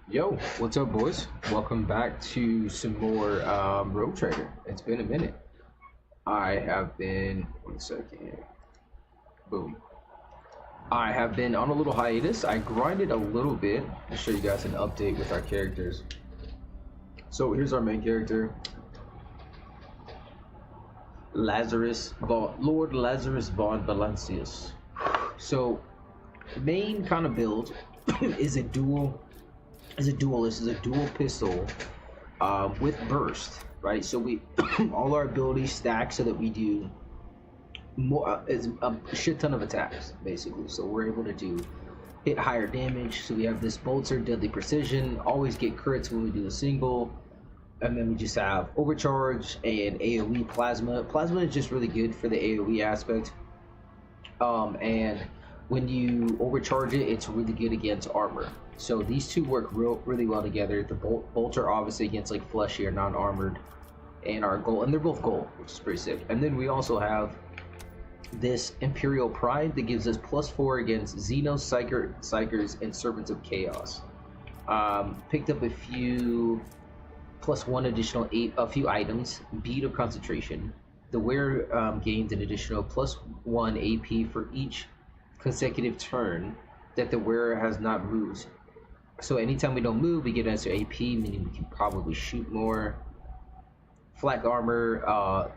Yo, what's up, boys? Welcome back to some more Rogue Trader. It's been a minute. I have been, one second here. Boom. I have been on a little hiatus. I grinded a little bit to show you guys an update with our characters. So here's our main character, Lord Lazarus von Valancius. So, main kind of build is a duelist, is a dual pistol with burst, right? So we all our abilities stack so that we do more is a shit ton of attacks basically. So we're able to do hit higher damage. So we have this bolter, deadly precision, always get crits when we do a single, and then we just have overcharge and AoE plasma. Plasma is just really good for the AoE aspect. And when you overcharge it, it's really good against armor. So these two work really well together. The bolter obviously against like fleshy or non-armored, and our gold, and they're both gold, which is pretty sick. And then we also have this Imperial Pride that gives us +4 against Xenos, Psychers, and Servants of Chaos. Picked up a few +1 additional a few items. Bead of Concentration. The wearer gains an additional +1 AP for each consecutive turn that the wearer has not moved. So anytime we don't move, we get an extra AP, meaning we can probably shoot more. Flak armor. I'll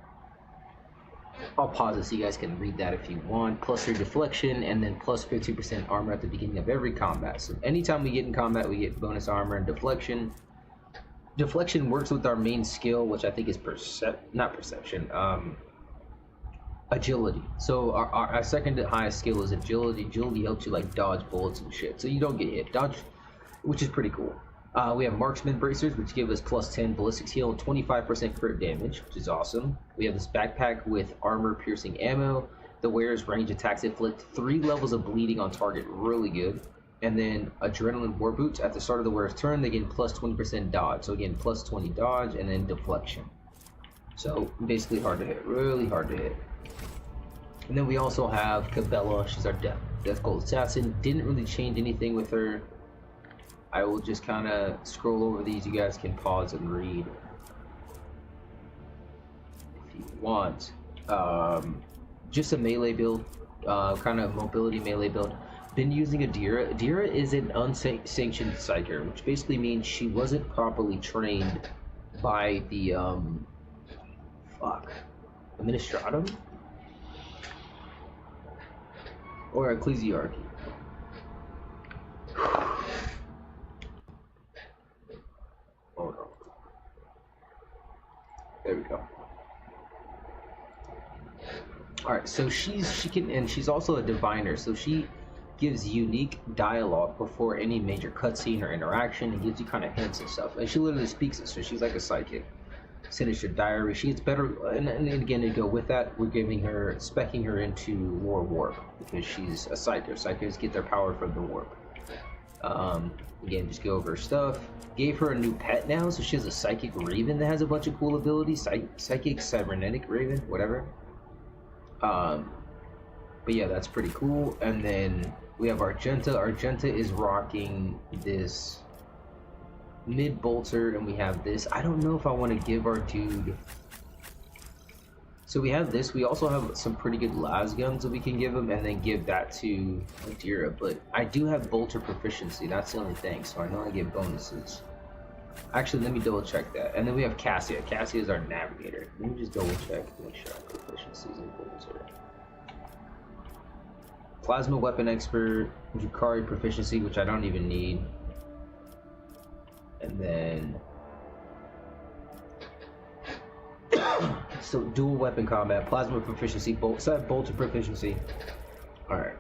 pause it so you guys can read that if you want. +3 deflection, and then +50% armor at the beginning of every combat. So anytime we get in combat, we get bonus armor and deflection. Deflection works with our main skill, which I think is not perception, agility. So our second highest skill is agility. Agility helps you like dodge bullets and shit, so you don't get hit. Dodge, which is pretty cool. We have marksman bracers, which give us +10 ballistics heal and 25% crit damage, which is awesome. We have this backpack with armor piercing ammo. The wearer's range attacks inflict 3 levels of bleeding on target, really good. And then adrenaline war boots. At the start of the wearer's turn, they gain +20% dodge. So again, +20 dodge and then deflection. So basically hard to hit, really hard to hit. And then we also have Cabela. She's our death gold assassin. Didn't really change anything with her. I will just kind of scroll over these. You guys can pause and read if you want. Just a melee build, kind of mobility melee build. Been using Adira. Adira is an unsanctioned psyker, which basically means she wasn't properly trained by the administratum or ecclesiarchy. Hold on. There we go. Alright, so she's also a diviner, so she gives unique dialogue before any major cutscene or interaction, and gives you kind of hints and stuff. And she literally speaks it, so she's like a psychic. Sinister Diary. She gets better, and again, to go with that, we're specking her into Lore Warp, because she's a psyker. Psychers get their power from the warp. Again, just go over her stuff. Gave her a new pet now, so she has a psychic raven that has a bunch of cool abilities. Psychic cybernetic raven, whatever. But yeah, that's pretty cool. And then we have Argenta. Argenta is rocking this mid bolter, and we have this. I don't know if I want to give our dude. So we have this. We also have some pretty good las guns that we can give him, and then give that to Adira. But I do have bolter proficiency. That's the only thing. So I know I get bonuses. Actually, let me double check that. And then we have Cassia. Cassia is our navigator. Let me just double check to make sure our proficiency is in bolter. Plasma weapon expert, Jukari proficiency, which I don't even need. And then so dual weapon combat, plasma proficiency, bolter proficiency. All right.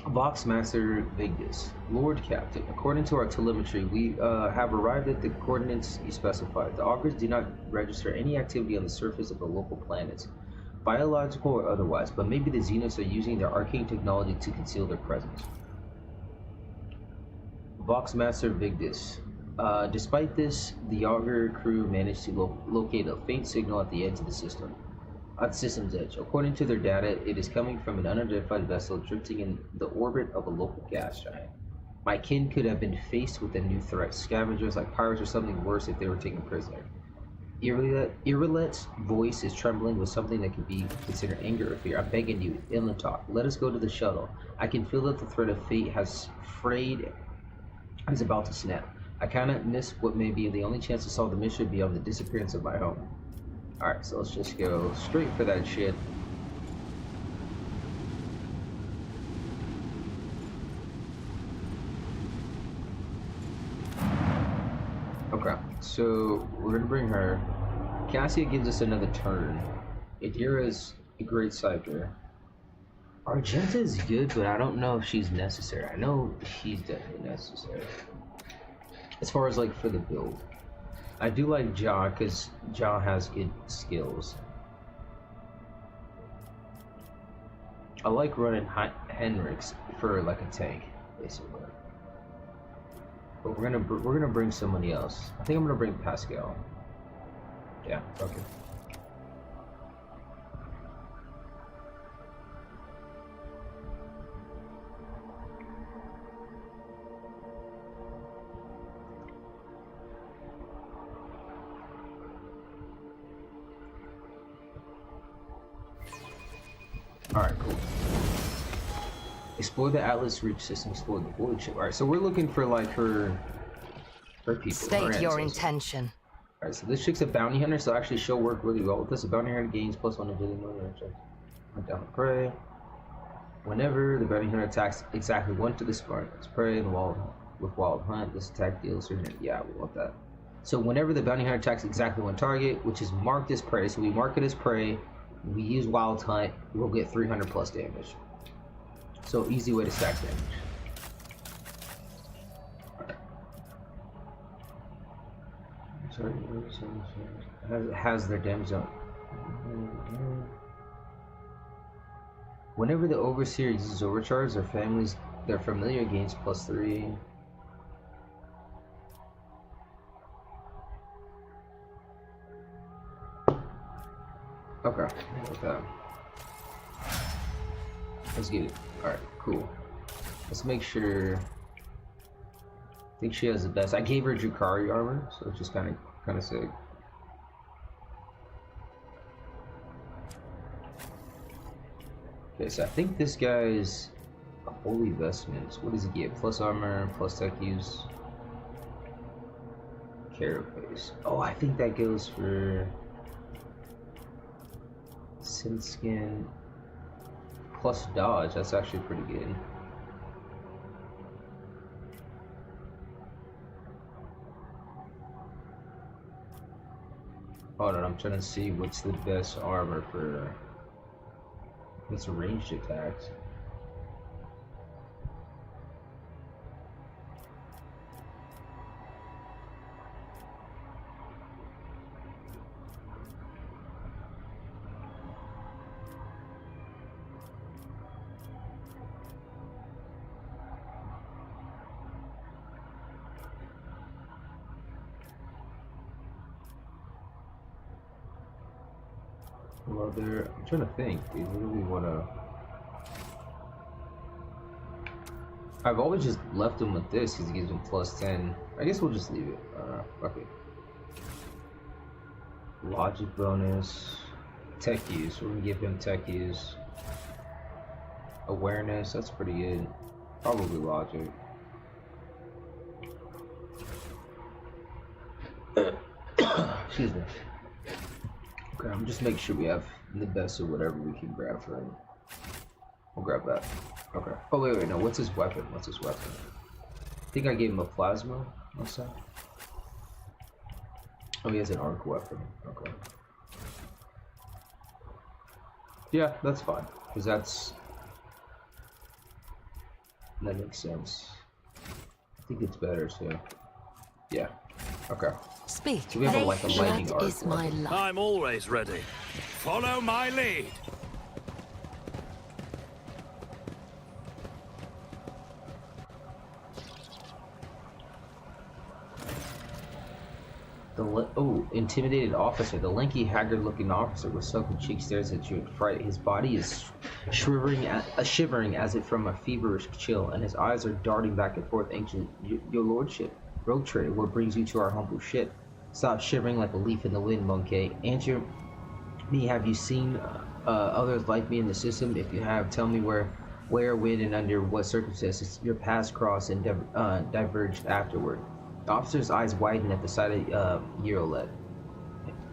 Voxmaster Vigdis, Lord Captain. According to our telemetry, we have arrived at the coordinates you specified. The augurs do not register any activity on the surface of the local planets, biological or otherwise, but maybe the Xenos are using their arcane technology to conceal their presence. Voxmaster Vigdis. Despite this, the augur crew managed to locate a faint signal at the edge of the system. At system's edge. According to their data, it is coming from an unidentified vessel drifting in the orbit of a local gas giant. My kin could have been faced with a new threat, scavengers like pirates or something worse if they were taken prisoner. Irilet's voice is trembling with something that could be considered anger or fear. I'm begging you, Ilantok, let us go to the shuttle. I can feel that the thread of fate has frayed and is about to snap. I cannot miss what may be the only chance to solve the mission beyond the disappearance of my home. Alright, so let's just go straight for that shit. Okay, so we're gonna bring her. Cassia gives us another turn. Adira's a great cypher. Argenta is good, but I don't know if she's necessary. I know she's definitely necessary. As far as like for the build. I do like Ja, because Ja has good skills. I like running Henrix for like a tank, basically. But we're gonna bring somebody else. I think I'm gonna bring Pascal. Yeah, okay. Alright, cool. Explore the Atlas Reach system, explore the Void ship. Alright, so we're looking for like her people. State your intention. Alright, so this chick's a bounty hunter, so actually she'll work really well with us. A bounty hunter gains +1 ability mode. Hunt down the prey. Whenever the bounty hunter attacks exactly one to the spark, it's prey and with wild hunt. This attack deals certain. Yeah, we want that. So whenever the bounty hunter attacks exactly one target, which is marked as prey, so we mark it as prey. We use Wild Hunt, we'll get 300 plus damage. So easy way to stack damage. Sorry, has their damage on. Whenever the Overseer uses Overcharge, their familiar gains +3. Okay, like that. Let's get it. Alright, cool. Let's make sure. I think she has the best. I gave her Drukari armor, so it's just kind of sick. Okay, so I think this guy's Holy Vestments. What does he get? Plus armor, plus tech use. Carapace. Oh, I think that goes for Synth Skin plus dodge. That's actually pretty good. Hold on, I'm trying to see what's the best armor for its ranged attacks. Well, I'm trying to think. Do you really want to? I've always just left him with this because it gives him +10. I guess we'll just leave it. Fuck it. Logic bonus. Tech use. We're gonna give him tech use. Awareness. That's pretty good. Probably logic. Excuse me. Okay, I'm just making sure we have the best of whatever we can grab for him. We'll grab that. Okay. Oh wait, no. What's his weapon? What's his weapon? I think I gave him a plasma. What's that? Oh, he has an arc weapon. Okay. Yeah, that's fine. Because that's That makes sense. I think it's better, so yeah. Okay. Speak. So we have a, like a lightning That arc. is my life. I'm always ready. Follow my lead. Intimidated officer. The lanky, haggard-looking officer with sunken cheek stares at you in fright. His body is shivering as if from a feverish chill, and his eyes are darting back and forth anxiously. Your lordship, rogue trader, what brings you to our humble ship? Stop shivering like a leaf in the wind, monkey. Answer me, have you seen others like me in the system? If you have, tell me where, when, and under what circumstances your paths crossed and diverged afterward. The officer's eyes widen at the sight of Eurolet.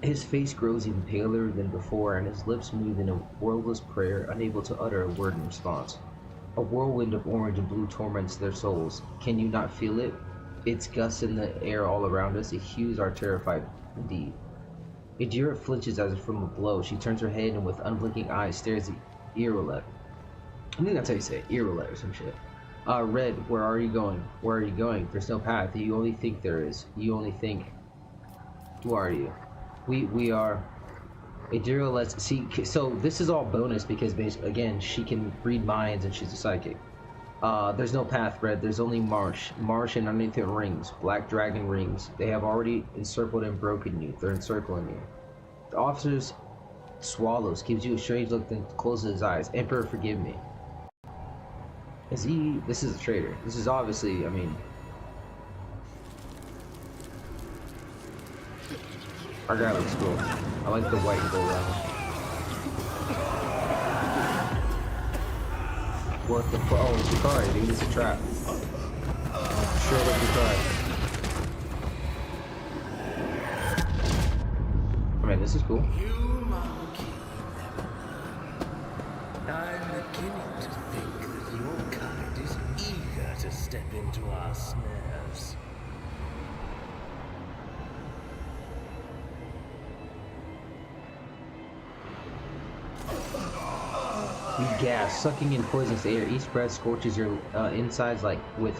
His face grows even paler than before, and his lips move in a wordless prayer, unable to utter a word in response. A whirlwind of orange and blue torments their souls. Can you not feel it? Its gusts in the air all around us. The hues are terrified indeed. Adira flinches as if from a blow. She turns her head and with unblinking eyes stares at Eurolet. I think that's how you say it, Eurolet or some shit. Red, where are you going? Where are you going? There's no path. You only think there is. You only think. Who are you? We are. Adira, let's see. So this is all bonus because, again, she can read minds and she's a psychic. There's no path, Red. There's only marsh. Marsh and underneath it rings. Black dragon rings. They have already encircled and broken you. They're encircling you. The officer swallows, gives you a strange look, then closes his eyes. Emperor, forgive me. Is he... This is a traitor. This is obviously, I mean... Our guy looks cool. I like the white and gold around. What the fuck? Oh, it's Yukari, dude. It's a trap. Straight up Yukari. I mean, this is cool. I'm beginning to think that your kind is eager to step into our snares. You gas, sucking in poisonous air. Each breath scorches your insides like with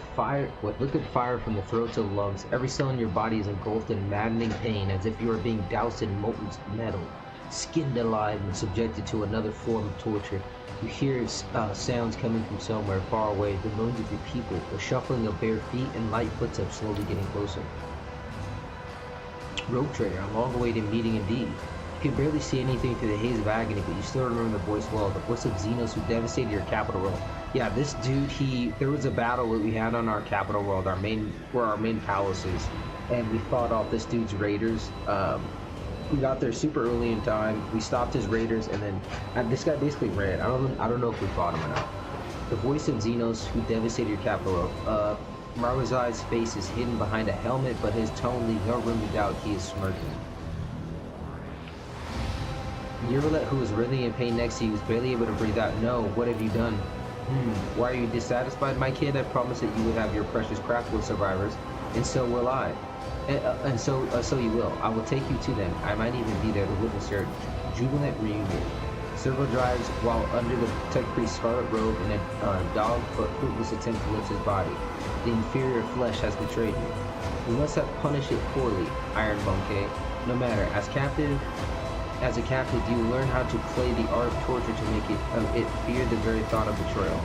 liquid fire from the throat to the lungs. Every cell in your body is engulfed in maddening pain, as if you are being doused in molten metal, skinned alive and subjected to another form of torture. You hear sounds coming from somewhere far away, the moans of your people, the shuffling of bare feet, and light footsteps slowly getting closer. Rogue Trader, a long-awaited meeting indeed. You can barely see anything through the haze of agony, but you still remember the voice well, the voice of Xenos who devastated your capital world. Yeah, this dude, there was a battle that we had on our capital world, where our main palace is, and we fought off this dude's raiders. We got there super early in time. We stopped his raiders, and then this guy basically ran. I don't know if we fought him or not. The voice of Xenos who devastated your capital world. Marwazai's face is hidden behind a helmet, but his tone leaves no room to doubt he is smirking. Eurolet, who was writhing in pain next to you, was barely able to breathe out. No, what have you done? Why are you dissatisfied, my kid? I promised that you would have your precious craft with survivors, and so will I. And so you will. I will take you to them. I might even be there to witness your jubilant reunion. Servo drives while under the tech priest's scarlet robe in a dog-foot fruitless attempt to lift his body. The inferior flesh has betrayed you. You must have punished it poorly, Iron Monkey. No matter, as a captive, you learn how to play the art of torture to make it fear the very thought of betrayal.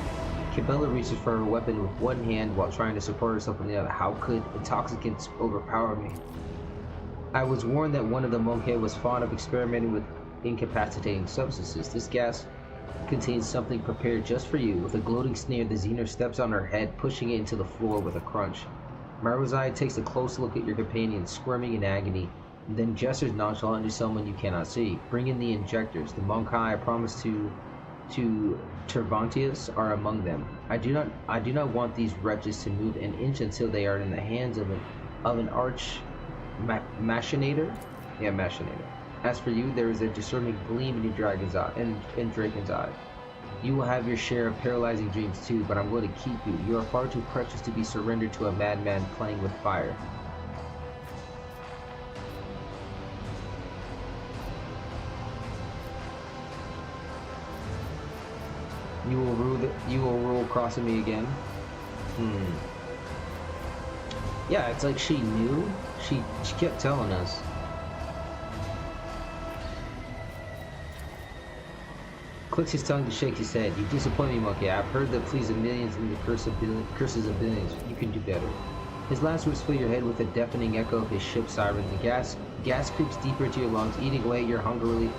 Cabela reaches for her weapon with one hand while trying to support herself in the other. How could intoxicants overpower me? I was warned that one of the monkey was fond of experimenting with incapacitating substances. This gas contains something prepared just for you. With a gloating sneer, the Xenos steps on her head, pushing it into the floor with a crunch. Marwazai takes a close look at your companion, squirming in agony, and then gestures nonchalantly to someone you cannot see. Bring in the injectors. The Monkai I promised to Tervantius are among them. I do not want these wretches to move an inch until they are in the hands of an arch machinator. Yeah, machinator. As for you, there is a discerning gleam in your dragon's eye, in Draken's eye. You will have your share of paralyzing dreams too, but I'm going to keep you. You are far too precious to be surrendered to a madman playing with fire. You will rule crossing me again. Hmm. Yeah, it's like she knew. She kept telling us. Clicks his tongue to shake his head. You disappoint me, monkey. I've heard the pleas of millions and the curses of billions. You can do better. His last words fill your head with a deafening echo of his ship's siren. The gas creeps deeper into your lungs, eating away at your hungrily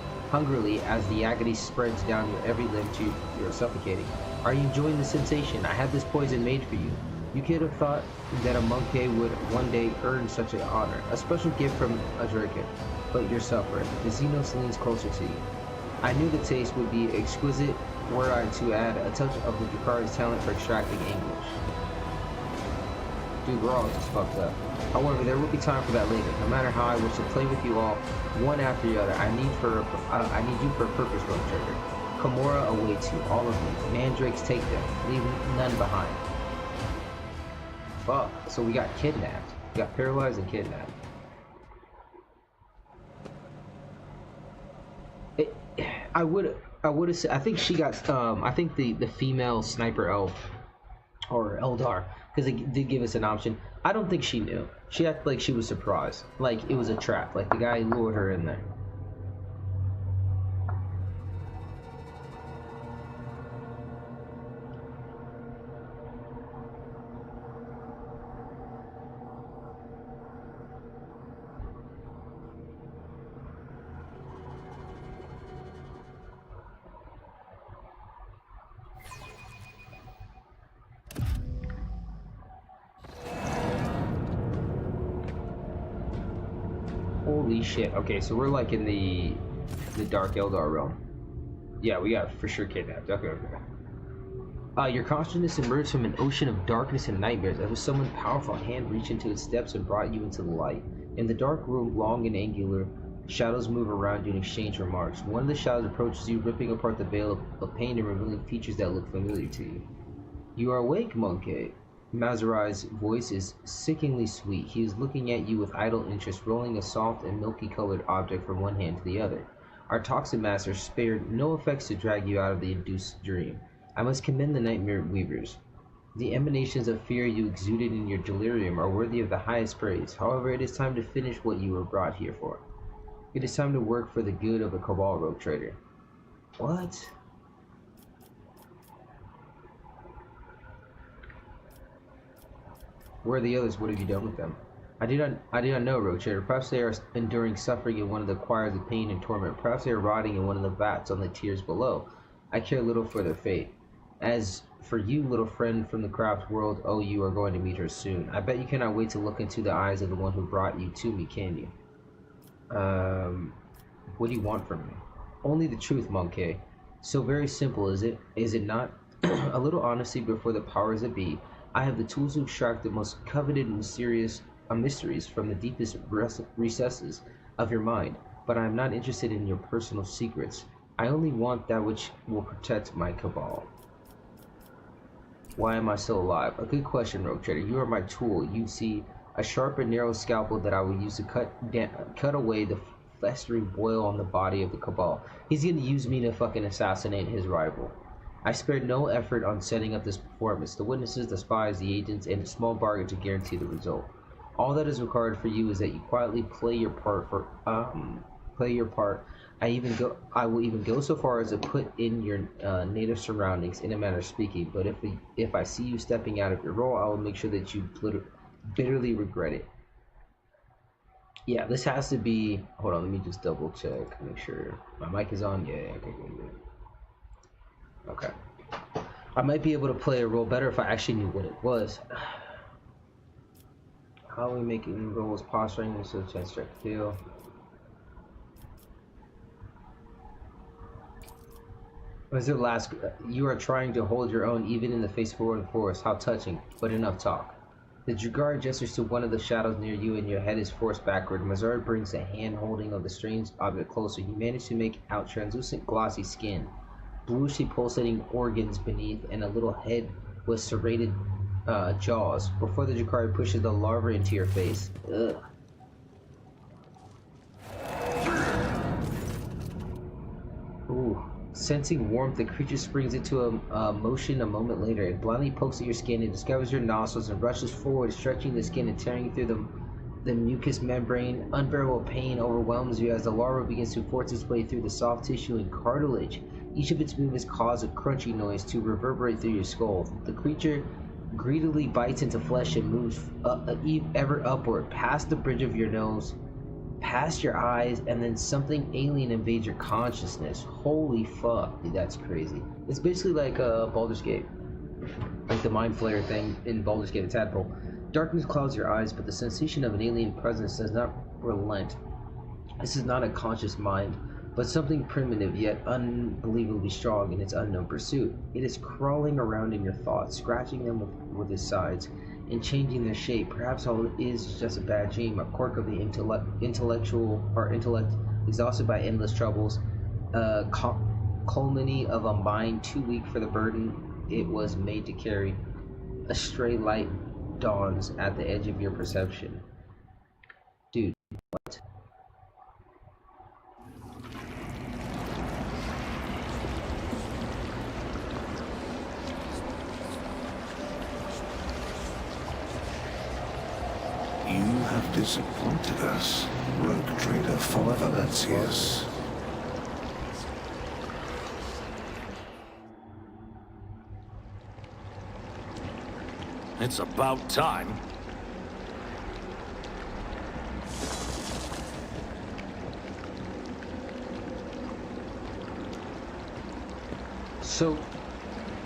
as the agony spreads down your every limb to you're suffocating. Are you enjoying the sensation? I have this poison made for you. You could have thought that a monkey would one day earn such an honor, a special gift from a dragon, but you're suffering. The Xenos leans closer to you. I knew the taste would be exquisite were I to add a touch of the Drakari's talent for extracting anguish. Dude, we're all just fucked up. However, there will be time for that later. No matter how I wish to play with you all, one after the other, I need you for a purpose, Rogue Trader. Komora awaits you, all of them. Mandrakes, take them. Leave none behind. Fuck. So we got kidnapped. We got paralyzed and kidnapped. I would have said, I think she got, I think the female sniper elf, or Eldar, because they did give us an option. I don't think she knew. She acted like she was surprised. Like it was a trap. Like the guy lured her in there. Holy shit. Okay, so we're like in the Dark Eldar realm. Yeah, we got for sure kidnapped. Okay. Your consciousness emerged from an ocean of darkness and nightmares as if someone's powerful hand reached into its depths and brought you into the light. In the dark room, long and angular, shadows move around you and exchange remarks. One of the shadows approaches you, ripping apart the veil of pain and revealing features that look familiar to you. You are awake, monkey. Mazarai's voice is sickeningly sweet. He is looking at you with idle interest, rolling a soft and milky-colored object from one hand to the other. Our toxin master spared no effects to drag you out of the induced dream. I must commend the Nightmare Weavers. The emanations of fear you exuded in your delirium are worthy of the highest praise. However, it is time to finish what you were brought here for. It is time to work for the good of the Cabal, Rogue Trader. What? Where are the others? What have you done with them? I do not know, Rogue Trader. Perhaps they are enduring suffering in one of the choirs of pain and torment. Perhaps they are rotting in one of the vats on the tiers below. I care little for their fate. As for you, little friend from the craft world, oh, you are going to meet her soon. I bet you cannot wait to look into the eyes of the one who brought you to me, can you? What do you want from me? Only the truth, monkey. So very simple, is it? Is it not? A little honesty before the powers that be. I have the tools to extract the most coveted mysteries from the deepest recesses of your mind, but I am not interested in your personal secrets. I only want that which will protect my cabal. Why am I still alive? A good question, Rogue Trader. You are my tool. You see, a sharp and narrow scalpel that I will use to cut away the festering boil on the body of the cabal. He's gonna use me to fucking assassinate his rival. I spared no effort on setting up this performance. The witnesses, the spies, the agents, and a small bargain to guarantee the result. All that is required for you is that you quietly play your part. I will even go so far as to put in your native surroundings, in a manner of speaking. But if I see you stepping out of your role, I will make sure that you bitterly regret it. Yeah, this has to be. Hold on, let me just double check, make sure my mic is on. Yeah, okay, good. Okay. I might be able to play a role better if I actually knew what it was. How are we making roles posturing and so chance to feel? What is it last? You are trying to hold your own even in the face of the forest. How touching, but enough talk. The Dragar gestures to one of the shadows near you and your head is forced backward. Mazar brings the hand holding of the strange object closer. He managed to make out translucent glossy skin, bluishly pulsating organs beneath, and a little head with serrated jaws. Before the Drakari pushes the larva into your face. Ugh. Ooh, Sensing warmth, the creature springs into a motion a moment later. It blindly pokes at your skin and discovers your nostrils and rushes forward, stretching the skin and tearing through the mucous membrane. Unbearable pain overwhelms you as the larva begins to force its way through the soft tissue and cartilage. Each of its movements cause a crunchy noise to reverberate through your skull. The creature greedily bites into flesh and moves ever upward, past the bridge of your nose, past your eyes, and then something alien invades your consciousness. Holy fuck, dude, that's crazy. It's basically like Baldur's Gate, like the Mind Flayer thing in Baldur's Gate, a tadpole. Darkness clouds your eyes, but the sensation of an alien presence does not relent. This is not a conscious mind, but something primitive yet unbelievably strong in its unknown pursuit. It is crawling around in your thoughts, scratching them with its sides, and changing their shape. Perhaps all it is just a bad dream, a quirk of the intellect exhausted by endless troubles, a culminy of a mind too weak for the burden it was made to carry. A stray light dawns at the edge of your perception. Dude, what? You have disappointed us, rogue trader von Valancius. It's about time. So,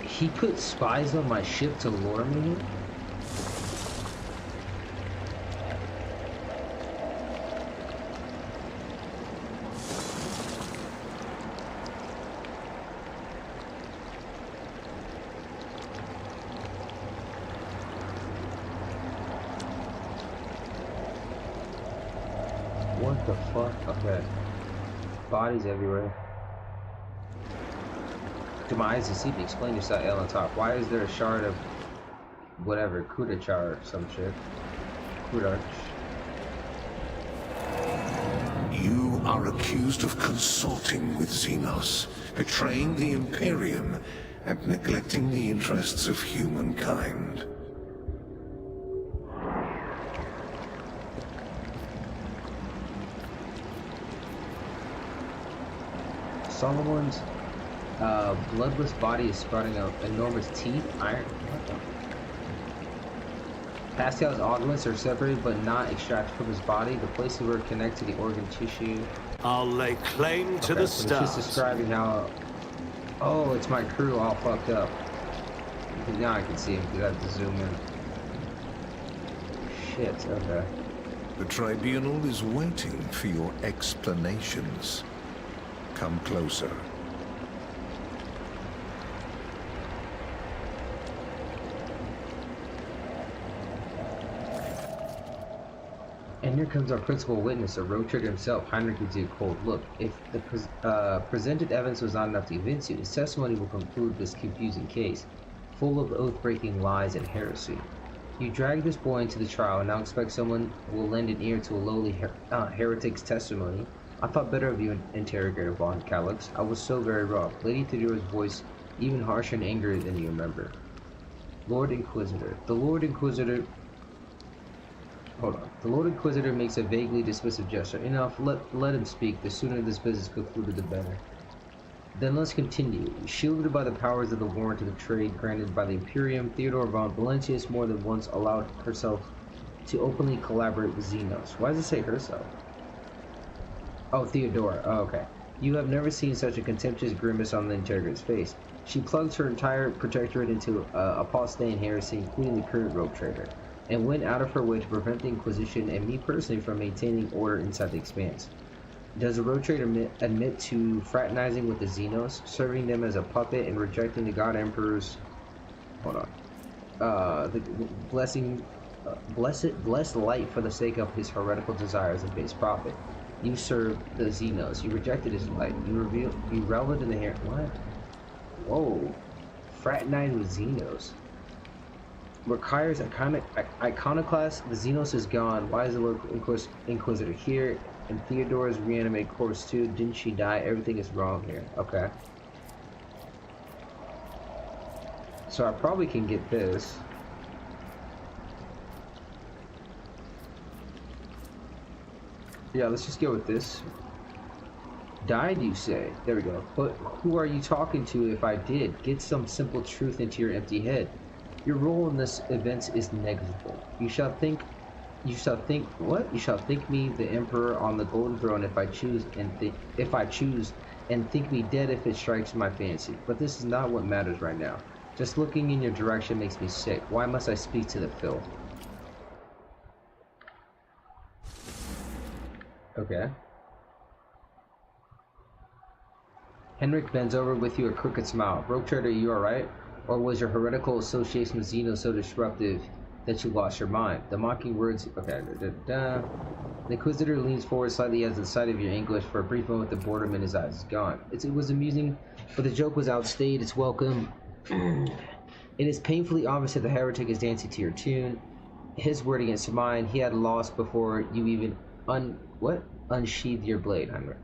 he put spies on my ship to lure me here? What the fuck? Okay. Bodies everywhere. To my eyes deceive me. Explain yourself, L on top. Why is there a shard of whatever, Kudachar or some shit? Kudach. You are accused of consorting with Xenos, betraying the Imperium, and neglecting the interests of humankind. Solomon's bloodless body is sprouting out enormous teeth. Iron. What the? Pascal's augments are separated but not extracted from his body. The places were connected to the organ tissue. I'll lay claim to the So stars. it's just describing how. Oh, it's my crew all fucked up. Now I can see him because I have to zoom in. Shit. Okay. The Tribunal is waiting for your explanations. Come closer. And here comes our principal witness, a road trader himself. Heinrich gives you a cold look. If the presented evidence was not enough to convince you, his testimony will conclude this confusing case, full of oath-breaking lies and heresy. You drag this boy into the trial and now expect someone will lend an ear to a lowly heretic's testimony. I thought better of you, Interrogator von Calyx. I was so very wrong. Lady Theodora's voice even harsher and angrier than you remember. Lord Inquisitor. The Lord Inquisitor makes a vaguely dismissive gesture. Enough, let him speak. The sooner this business concluded, the better. Then let's continue. Shielded by the powers of the warrant of the trade granted by the Imperium, Theodora von Valancius more than once allowed herself to openly collaborate with Xenos. Why does it say herself? Oh, Theodora. Oh, okay. You have never seen such a contemptuous grimace on the Interrogator's face. She plugs her entire protectorate into apostate and heresy, including the current rogue trader, and went out of her way to prevent the Inquisition and me personally from maintaining order inside the Expanse. Does the rogue trader admit to fraternizing with the Xenos, serving them as a puppet, and rejecting the God Emperor's... Hold on. The blessed light for the sake of his heretical desires and base profit? You served the Xenos. You rejected his light. You reveled in the hair. What? Whoa. Fraternizing with Xenos. Requires iconoclast. The Xenos is gone. Why is the Lord Inquisitor here? And Theodora's reanimated corpse too. Didn't she die? Everything is wrong here. Okay. So I probably can get this. Yeah, let's just go with this. Died, you say? There we go. But who are you talking to if I did? Get some simple truth into your empty head. Your role in this event is negligible. You shall think what? You shall think me the emperor on the golden throne if I choose and think me dead if it strikes my fancy. But this is not what matters right now. Just looking in your direction makes me sick. Why must I speak to the filth? Okay. Henrik bends over with you a crooked smile. Rogue trader, you alright? Or was your heretical association with Zeno so disruptive that you lost your mind? The mocking words... Okay. The Inquisitor leans forward slightly as the sight of your anguish. For a brief moment, the boredom in his eyes is gone. It was amusing, but the joke was outstayed. It's welcome. It is painfully obvious that the heretic is dancing to your tune. His word against mine. He had lost before you even unsheathed your blade, Henrik.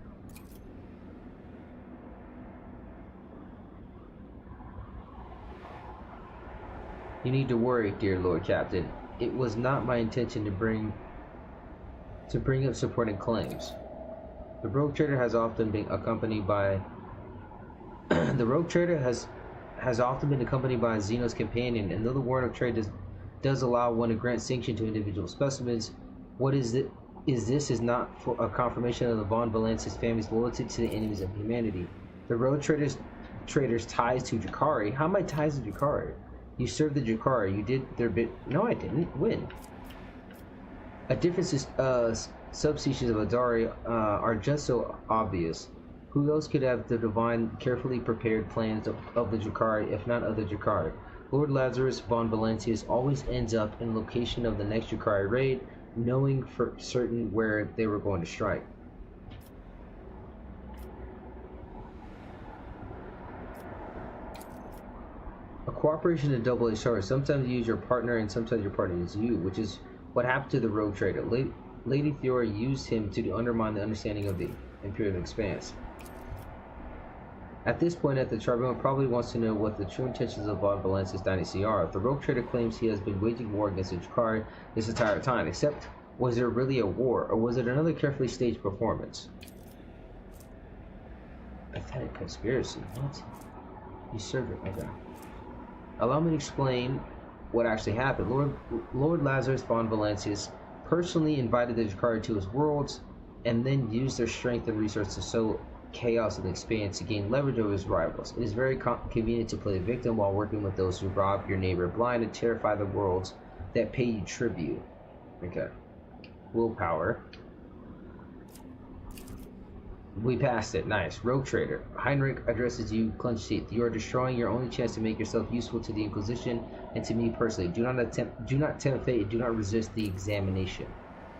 You need to worry, dear Lord Captain. It was not my intention to bring up supporting claims. The rogue trader has often been accompanied by Zeno's companion, and though the warrant of trade does allow one to grant sanction to individual specimens, what is it? Is not for a confirmation of the von Valensis family's loyalty to the enemies of humanity. The rogue traders ties to Jakari. How am I ties to Jakari? You served the Jakari. You did their bit. No, I didn't. When? A difference is subspecies of Adari are just so obvious. Who else could have the divine, carefully prepared plans of the Jakari, if not of the Jakari? Lord Lazarus von Valentius always ends up in location of the next Jakari raid, knowing for certain where they were going to strike. A cooperation is a double-edged sword. Sometimes you use your partner, and sometimes your partner is you, which is what happened to the rogue trader. Lady Theora used him to undermine the understanding of the Imperial Expanse. At this point, the tribunal probably wants to know what the true intentions of von Valensis dynasty are. If the rogue trader claims he has been waging war against the Jakari this entire time, except was there really a war, or was it another carefully staged performance? Pathetic conspiracy. What? You served it. Okay. Allow me to explain what actually happened. Lord Lazarus von Valentius personally invited the Jakari to his worlds, and then used their strength and resources to sow chaos in the expanse to gain leverage over his rivals. It is very convenient to play the victim while working with those who rob your neighbor blind and terrify the worlds that pay you tribute. Okay. Willpower. We passed it. Nice. Rogue trader. Heinrich addresses you, clenched teeth. You are destroying your only chance to make yourself useful to the Inquisition and to me personally. Do not tempt fate. Do not resist the examination.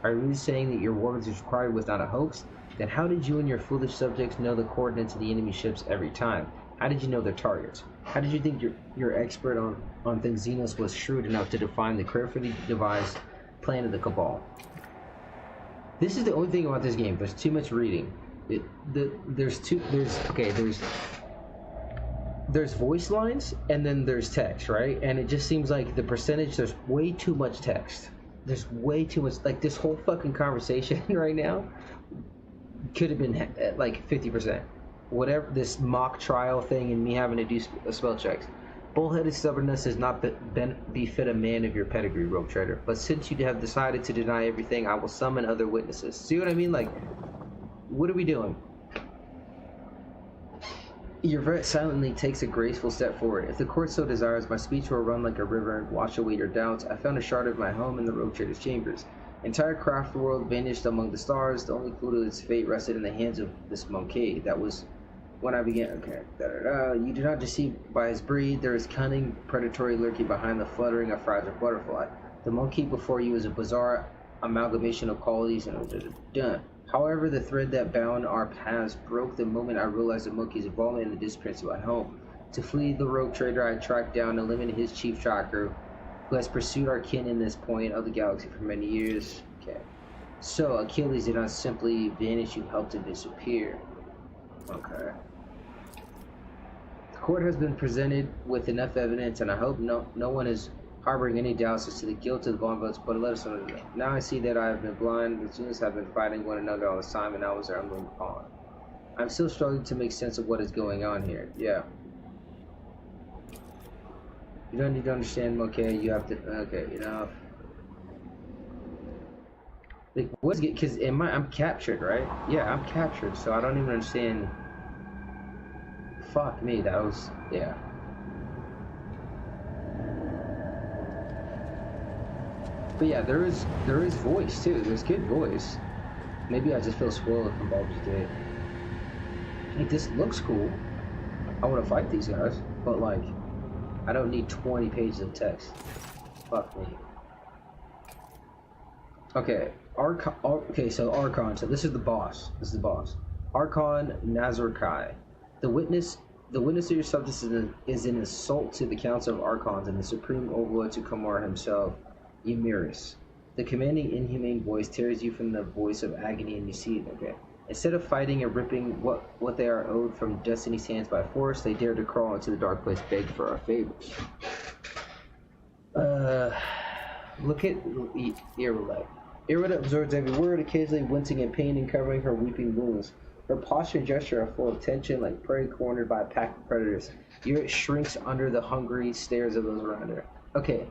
Are you really saying that your war with the Jakari was not a hoax? Then how did you and your foolish subjects know the coordinates of the enemy ships every time? How did you know their targets? How did you think your expert on things Xenos was shrewd enough to define the carefully devised plan of the Cabal? This is the only thing about this game. There's too much reading. There's voice lines and then there's text, right? And it just seems like the percentage, there's way too much text. There's way too much, like this whole fucking conversation right now could have been at like 50%. Whatever, this mock trial thing and me having to do spell checks. Bullheaded stubbornness does not befit a man of your pedigree, rogue trader. But since you have decided to deny everything, I will summon other witnesses. See what I mean? Like, what are we doing? Your vet silently takes a graceful step forward. If the court so desires, my speech will run like a river and wash away your doubts. I found a shard of my home in the rogue trader's chambers. Entire craft world vanished among the stars. The only clue to its fate rested in the hands of this monkey. That was when I began. Okay. You do not deceive by his breed. There is cunning, predatory lurking behind the fluttering of fragile butterfly. The monkey before you is a bizarre amalgamation of qualities and done. However, the thread that bound our paths broke the moment I realized the monkey's involvement in the disappearance of my home. To flee the rogue trader, I tracked down and eliminated his chief tracker, who has pursued our kin in this point of the galaxy for many years. Okay. So, Achilles did not simply vanish, you helped him disappear. Okay. Court has been presented with enough evidence, and I hope no one is harboring any doubts as to the guilt of the Bonvotes, but let us know. Now I see that I have been blind. The Zeus have been fighting one another all this time, and I was their unwilling pawn. I'm still struggling to make sense of what is going on here. Yeah. You don't need to understand, okay? You have to, okay, enough. Like, what's it? Because I'm captured, right? Yeah, I'm captured, so I don't even understand. Fuck me, that was, yeah. But yeah, there is voice too. There's good voice. Maybe I just feel spoiled from Baldur's Gate. Like, this looks cool. I want to fight these guys, but like, I don't need 20 pages of text. Fuck me. Okay, okay, so Archon. So this is the boss. This is the boss. Archon Nazarkai. The witness of your substance is an assault to the Council of Archons and the Supreme Overlord to Kamar himself, Ymyrus. The commanding inhumane voice tears you from the voice of agony, and you see it. Okay. Instead of fighting and ripping what they are owed from Destiny's hands by force, they dare to crawl into the dark place, beg for our favors. Look at Irrelate. Irrelate absorbs every word, occasionally wincing in pain and covering her weeping wounds. Her posture and gesture are full of tension, like prey cornered by a pack of predators. Irrelate shrinks under the hungry stares of those around her. Okay.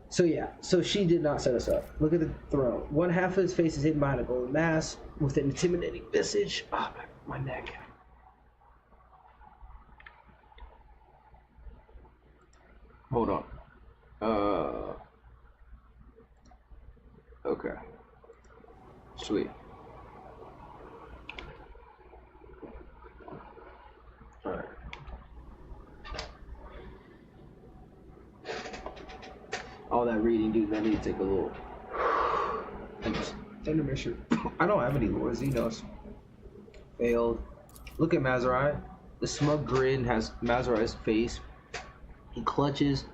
So yeah, so she did not set us up. Look at the throne. One half of his face is hidden behind a golden mask with an intimidating visage. Ah, oh, my neck. Hold on. Okay. Sweet. Alright. All that reading, dude, I need to take a little intermission. I don't have any lures, he knows. Failed. Look at Mazarai. The smug grin has Mazarai's face. He clutches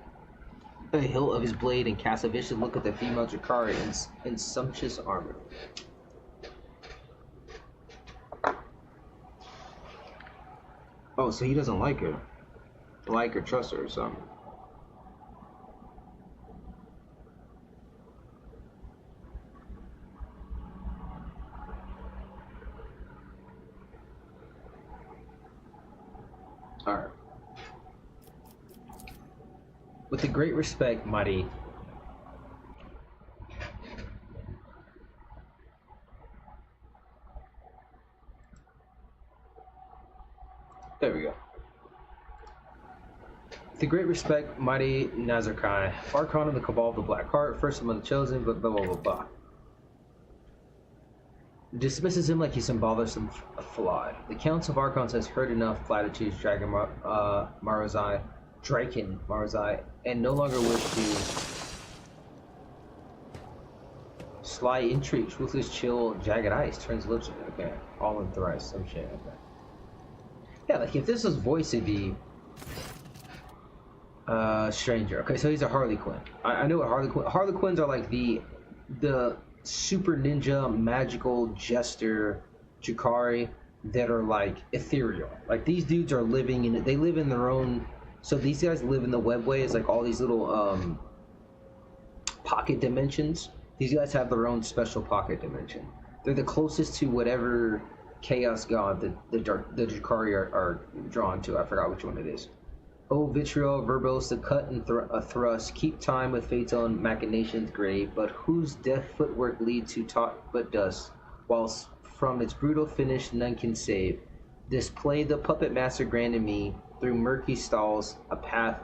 the hilt of his blade and casts a vicious look at the female Jakari in sumptuous armor. Oh, so he doesn't like her. Like or trust her or something. Alright. With the great respect, mighty. There we go. With the great respect, mighty Nazarkai, Archon of the Cabal of the Black Heart, first among the chosen, but blah blah blah blah. Dismisses him like he's some bothersome fly. The Council of Archons has heard enough platitudes, Draken Marazai, and no longer wish to sly intrigue, truthless chill, jagged ice, turns lips. Okay, all in thrice, some shit. Okay. Yeah, like if this was voice, it'd be Stranger. Okay, so he's a Harley Quinn. I know what Harley Quinns are like the super ninja magical jester Jakari that are like ethereal. Like these dudes are living in, they live in their own, so these guys live in the webways, like all these little pocket dimensions. These guys have their own special pocket dimension. They're the closest to whatever chaos god the Jakari are drawn to. I forgot which one it is. Oh, vitriol, verbose, the cut and thrust, keep time with fate's own machinations grave, but whose deft footwork lead to taut but dust, whilst from its brutal finish none can save. Display the puppet master granted me, through murky stalls, a path.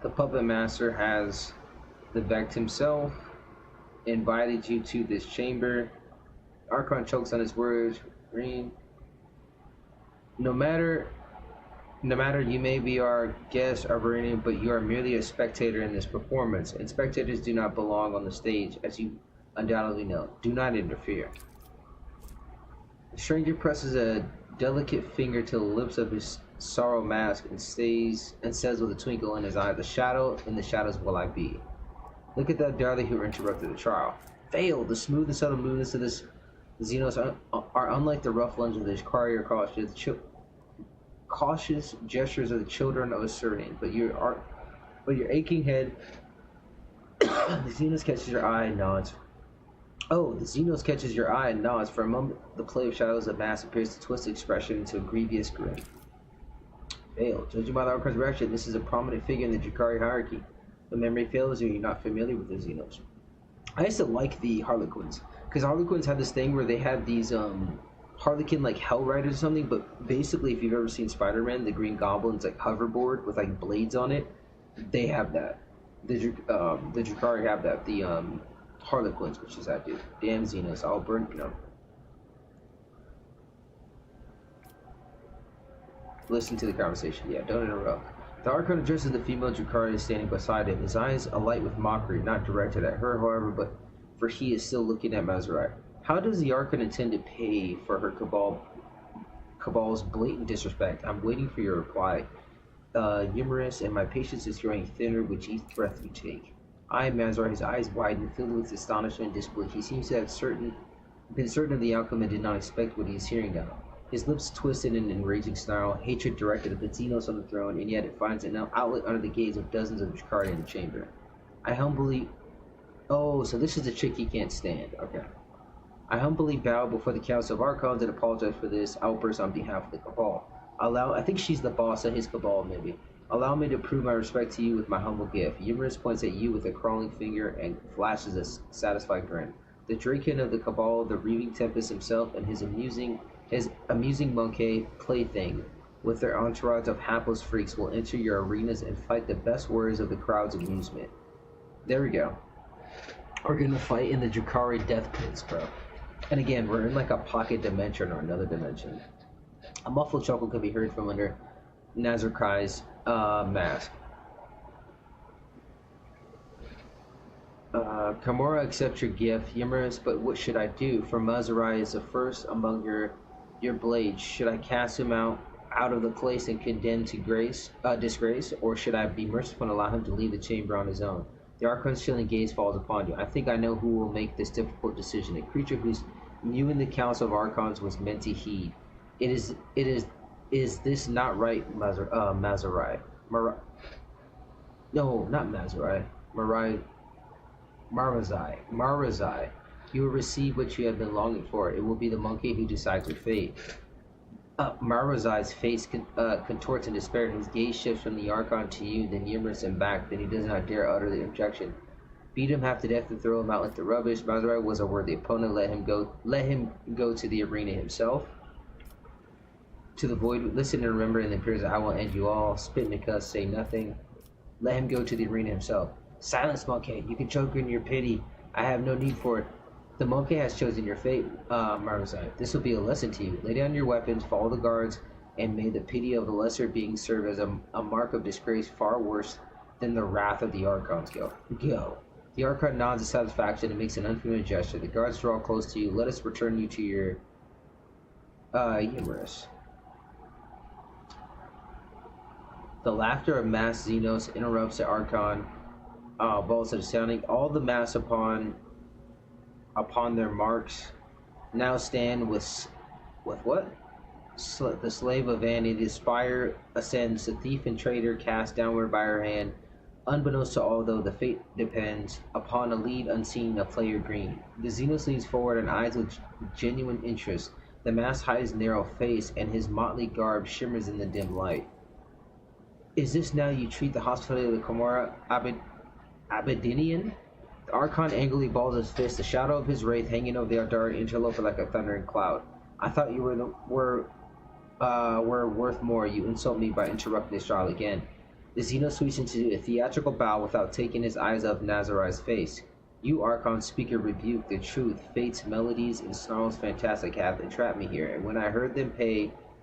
The puppet master has the Vect himself invited you to this chamber. Archon chokes on his words. Green. No matter you may be our guest, Arvanian, but you are merely a spectator in this performance, and spectators do not belong on the stage, as you undoubtedly know. Do not interfere. The stranger presses a delicate finger to the lips of his sorrow mask and says with a twinkle in his eye, "The shadow in the shadows will I be." Look at that darling who interrupted the trial. Failed. The smooth and subtle movements of this Xenos are unlike the rough lunge of the Shikari or cautious gestures of the children of a Surian. But your aching head, the Xenos catches your eye and nods. Oh, the Xenos catches your eye and nods. For a moment, the play of shadows of mass appears to twist expression into a grievous grin. Failed. Judging by the Archon's reaction, this is a prominent figure in the Drakari hierarchy. The memory fails you, you're not familiar with the Xenos. I used to like the Harlequins, because Harlequins had this thing where they had these Harlequin like Hell Riders or something, but basically if you've ever seen Spider-Man, the Green Goblin's like hoverboard with like blades on it, they have that. The Drakari have that. The Harlequins, which is that dude. Damn Xenos, I'll burn Listen to the conversation. Yeah, don't interrupt. The Archon addresses the female Drakari standing beside him, his eyes alight with mockery, not directed at her, however, but for he is still looking at Mazerai. How does the Archon intend to pay for her Cabal's blatant disrespect? I'm waiting for your reply. Humorous, and my patience is growing thinner with each breath you take. Mazerai, his eyes widen, filled with astonishment and disbelief. He seems to have been certain of the outcome and did not expect what he is hearing now. His lips twisted in an enraging snarl, hatred directed at the Xenos on the throne, and yet it finds an outlet under the gaze of dozens of Drakari in the chamber. Oh, so this is the chick he can't stand. Okay. I humbly bow before the Council of Archons and apologize for this outburst on behalf of the Cabal. I think she's the boss of his Cabal, maybe. Allow me to prove my respect to you with my humble gift. Humorous points at you with a crawling finger and flashes a satisfied grin. The Draken of the Cabal, the Reaving Tempest himself, and his amusing monkey plaything with their entourage of hapless freaks will enter your arenas and fight the best warriors of the crowd's amusement. There we go. We're gonna fight in the Drakari death pits, bro. And again, we're in like a pocket dimension or another dimension. A muffled chuckle can be heard from under Nazarkai's mask. Kamora accepts your gift, humorous, but what should I do? For Mazerai is the first among your blades. Should I cast him out of the place and condemn to disgrace, or should I be merciful and allow him to leave the chamber on his own? The Archon's chilling gaze falls upon you. I think I know who will make this difficult decision. A creature whose you and the Council of Archons was meant to heed. Is this not right, Mazerai? No, not Mazerai. Marazai. You will receive what you have been longing for. It will be the monkey who decides your fate. Marazai's face contorts in despair. His gaze shifts from the Archon to you, then humorous and back. Then he does not dare utter the objection. Beat him half to death and throw him out like the rubbish. Mazerai was a worthy opponent. Let him go to the arena himself. To the void, listen and remember, and the appears I will end you all. Spit and cuss, say nothing. Let him go to the arena himself. Silence, monkey. You can choke in your pity. I have no need for it. The monkey has chosen your fate, Marazai. This will be a lesson to you. Lay down your weapons, follow the guards, and may the pity of the lesser being serve as a mark of disgrace far worse than the wrath of the Archons. Go. The Archon nods in satisfaction and makes an unfamiliar gesture. The guards draw close to you. Let us return you to your humorous. The laughter of mass Xenos interrupts the Archon. Balls of sounding. All the mass upon their marks now stand with what? The slave of vanity. The spire ascends. The thief and traitor cast downward by her hand. Unbeknownst to all, though, the fate depends upon a lead unseen of player green. The Xenos leans forward and eyes with genuine interest. The mask hides narrow face, and his motley garb shimmers in the dim light. Is this now you treat the hospitality of the Kamora Abedinian? The Archon angrily balls his fist, the shadow of his wraith hanging over the Ardari interloper like a thundering cloud. I thought you were worth more. You insult me by interrupting this trial again. The Xeno sweeps into a theatrical bow without taking his eyes off Nazarai's face. You, Archon speaker, rebuke the truth. Fate's melodies and snarls fantastic have entrapped me here, and when I heard them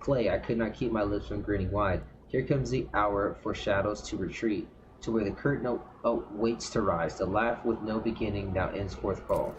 play, I could not keep my lips from grinning wide. Here comes the hour for shadows to retreat, to where the curtain waits to rise. The laugh with no beginning now ends forth call.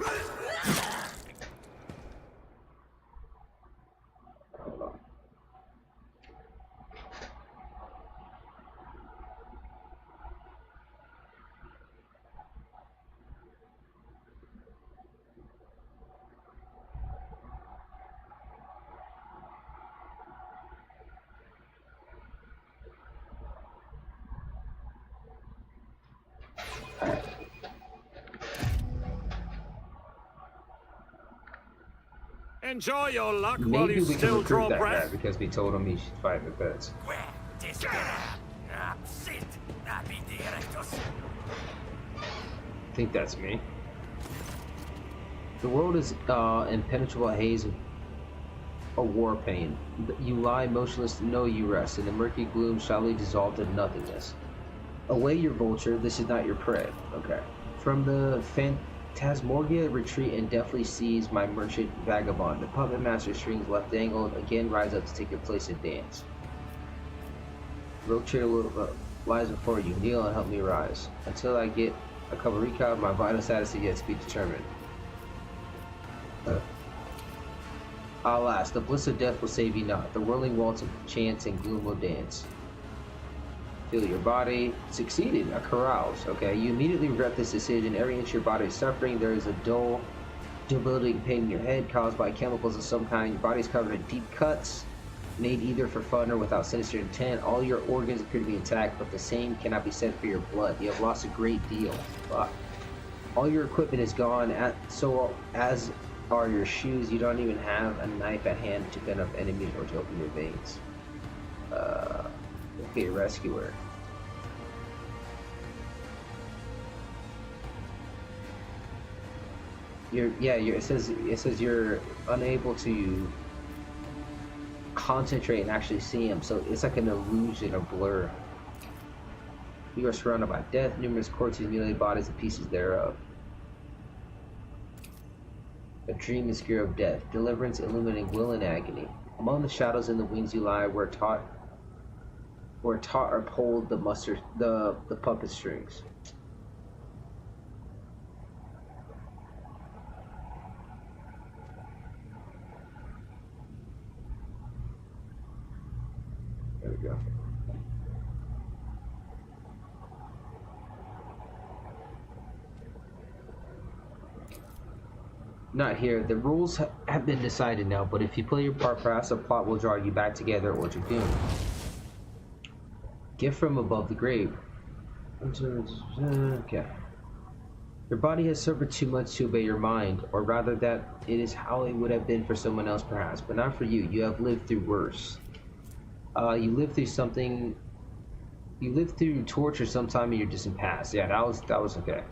Enjoy your luck while Maybe you we can still recruit draw that guy breath. because we told him he should fight the pets. I think that's me. The world is impenetrable haze of a war pain. You lie motionless, no you rest, and the murky gloom shallly dissolve to nothingness. Away your vulture, this is not your prey. Okay. From the phantasmorgia retreat and deftly seize my merchant vagabond. The puppet master strings left dangled, again rise up to take your place and dance. Rochair lies before you, kneel and help me rise. Until I get a cup of recall, my vital status is yet to be determined. Alas, the bliss of death will save you not. The whirling waltz of chance and gloom will dance. Feel your body. Succeeded. A carouse. Okay, you immediately regret this decision. Every inch of your body is suffering. There is a dull, debilitating pain in your head caused by chemicals of some kind. Your body is covered in deep cuts, made either for fun or without sinister intent. All your organs appear to be intact, but the same cannot be said for your blood. You have lost a great deal. Fuck. All your equipment is gone, so as are your shoes. You don't even have a knife at hand to fend off enemies or to open your veins. Okay, rescuer. It says you're unable to concentrate and actually see him, so it's like an illusion, a blur. You are surrounded by death, numerous corpses, mutilated bodies, and pieces thereof. A dream obscure of death, deliverance illuminating will and agony. Among the shadows and the wings you lie, where taut are pulled the puppet strings. There we go. Not here. The rules have been decided now, but if you play your part, perhaps the plot will draw you back together or to doom. Gift from above the grave. Okay. Your body has suffered too much to obey your mind, or rather that it is how it would have been for someone else perhaps, but not for you. You have lived through worse. You lived through something. You lived through torture sometime in your distant past. Yeah, that was okay.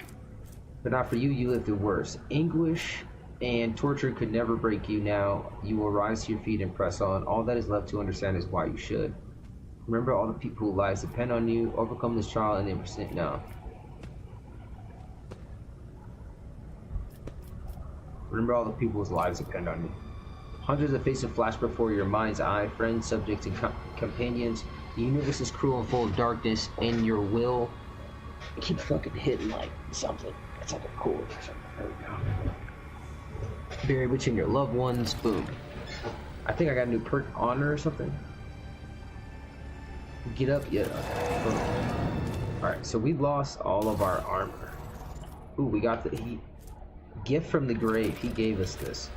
But not for you. You lived through worse. Anguish and torture could never break you. Now you will rise to your feet and press on. All that is left to understand is why you should. Remember all the people whose lives depend on you. Overcome this trial and then present now. Remember all the people whose lives depend on you. Hundreds of faces flash before your mind's eye. Friends, subjects, and companions. The universe is cruel and full of darkness, and your will keep fucking hitting like something. It's like a chord or something. There we go. Bury between your loved ones. Boom. I think I got a new perk, honor or something. Get up, yeah. Alright, so we lost all of our armor. Ooh, we got the gift from the grave. He gave us this.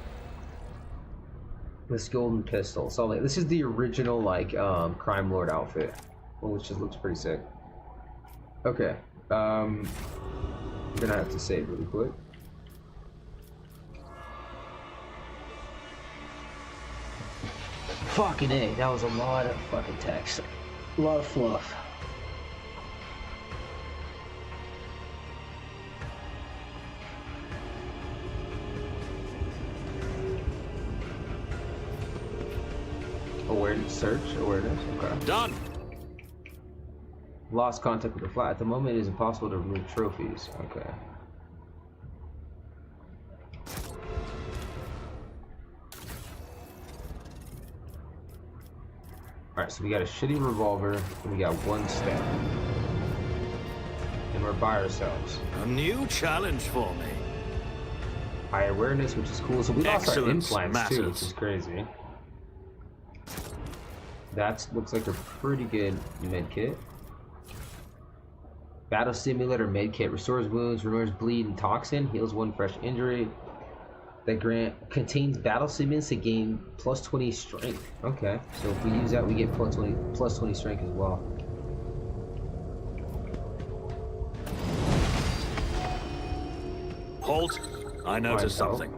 This golden pistol. So like, this is the original like crime lord outfit, which just looks pretty sick. Okay. I'm gonna have to save really quick. Fucking A, that was a lot of fucking text. A lot of fluff. Awareness search, awareness, okay. Done! Lost contact with the flat. At the moment it is impossible to remove trophies. Okay. Alright, so we got a shitty revolver, and we got one staff. And we're by ourselves. A new challenge for me. High awareness, which is cool. So we lost our Excellence implants too, which matters. is crazy. That looks like a pretty good med kit. Battle Simulator med kit restores wounds, removes bleed and toxin, heals one fresh injury. That contains battle simulations to gain plus 20 strength. Okay, so if we use that, we get plus 20 strength as well. Halt! I noticed something.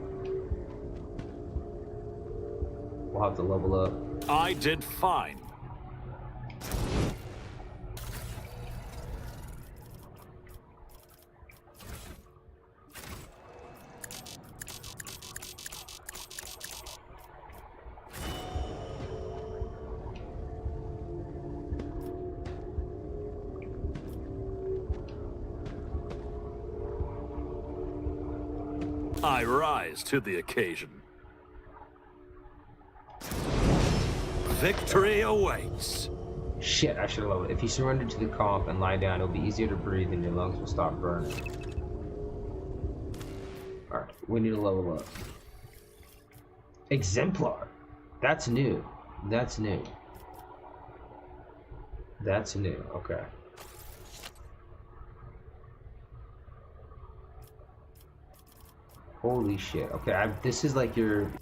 I'll have to level up. I did fine. I rise to the occasion. Victory awaits. Shit, I should have leveled. If you surrender to the cough and lie down, it'll be easier to breathe and your lungs will stop burning. Alright, we need to level up. Exemplar. That's new. That's new. That's new. Okay. Holy shit. Okay, this is like your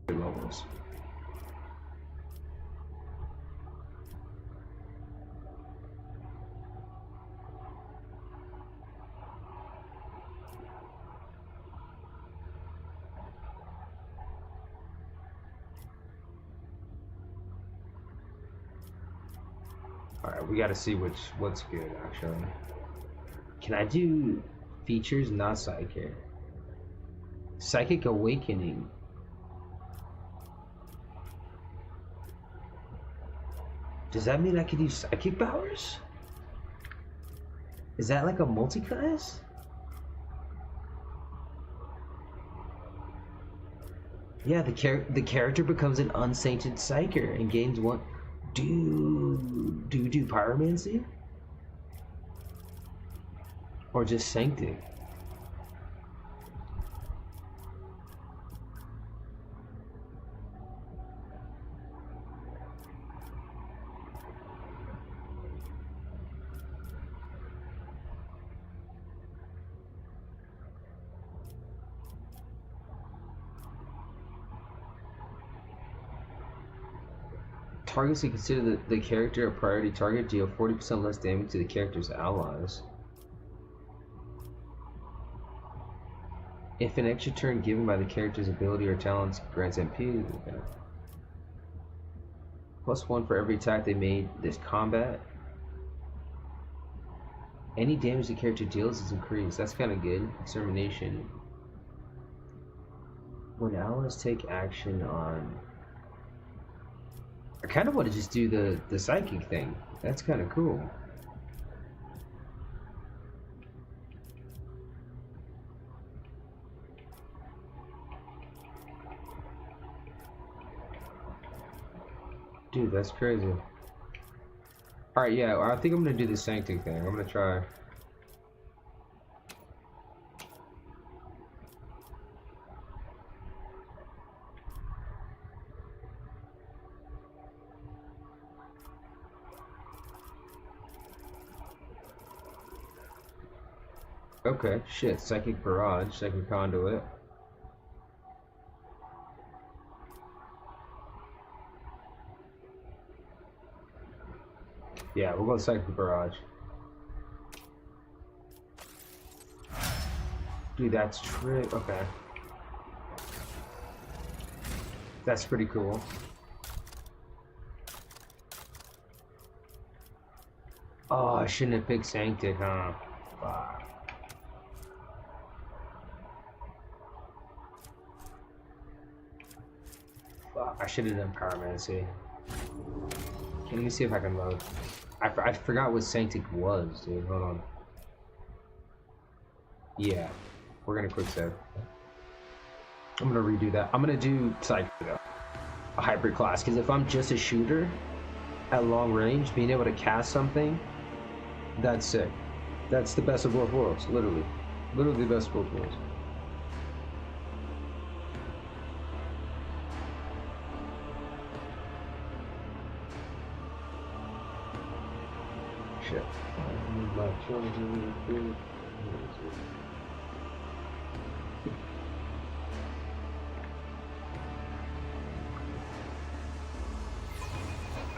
levels. Alright, we gotta see what's good actually. Can I do features not psychic? Psychic Awakening. Does that mean I can use psychic powers? Is that like a multi-class? Yeah, the character becomes an unsainted psyker and gains one. Do pyromancy? Or just sanctity? Targets who consider the character a priority target deal 40% less damage to the character's allies. If an extra turn given by the character's ability or talents grants MP, okay. +1 for every attack they made this combat. Any damage the character deals is increased. That's kind of good. Extermination. When allies take action on... I kind of want to just do the psychic thing. That's kind of cool. Dude, that's crazy. Alright, yeah, I think I'm going to do the sanctic thing. I'm going to try. Okay, shit. Psychic Barrage, Psychic Conduit. Yeah, we'll go Psychic Barrage. Dude, that's trick. Okay. That's pretty cool. Oh, I shouldn't have picked Sanctic, huh? Fuck. I should have done Pyromancy. Okay, let me see if I can load. I forgot what Sanctic was, dude. Hold on. Yeah, we're gonna quick save. I'm gonna redo that. I'm gonna do Psychic though, a hybrid class, because if I'm just a shooter at long range, being able to cast something, that's sick. That's the best of both worlds, literally. Literally the best of both worlds. Shit.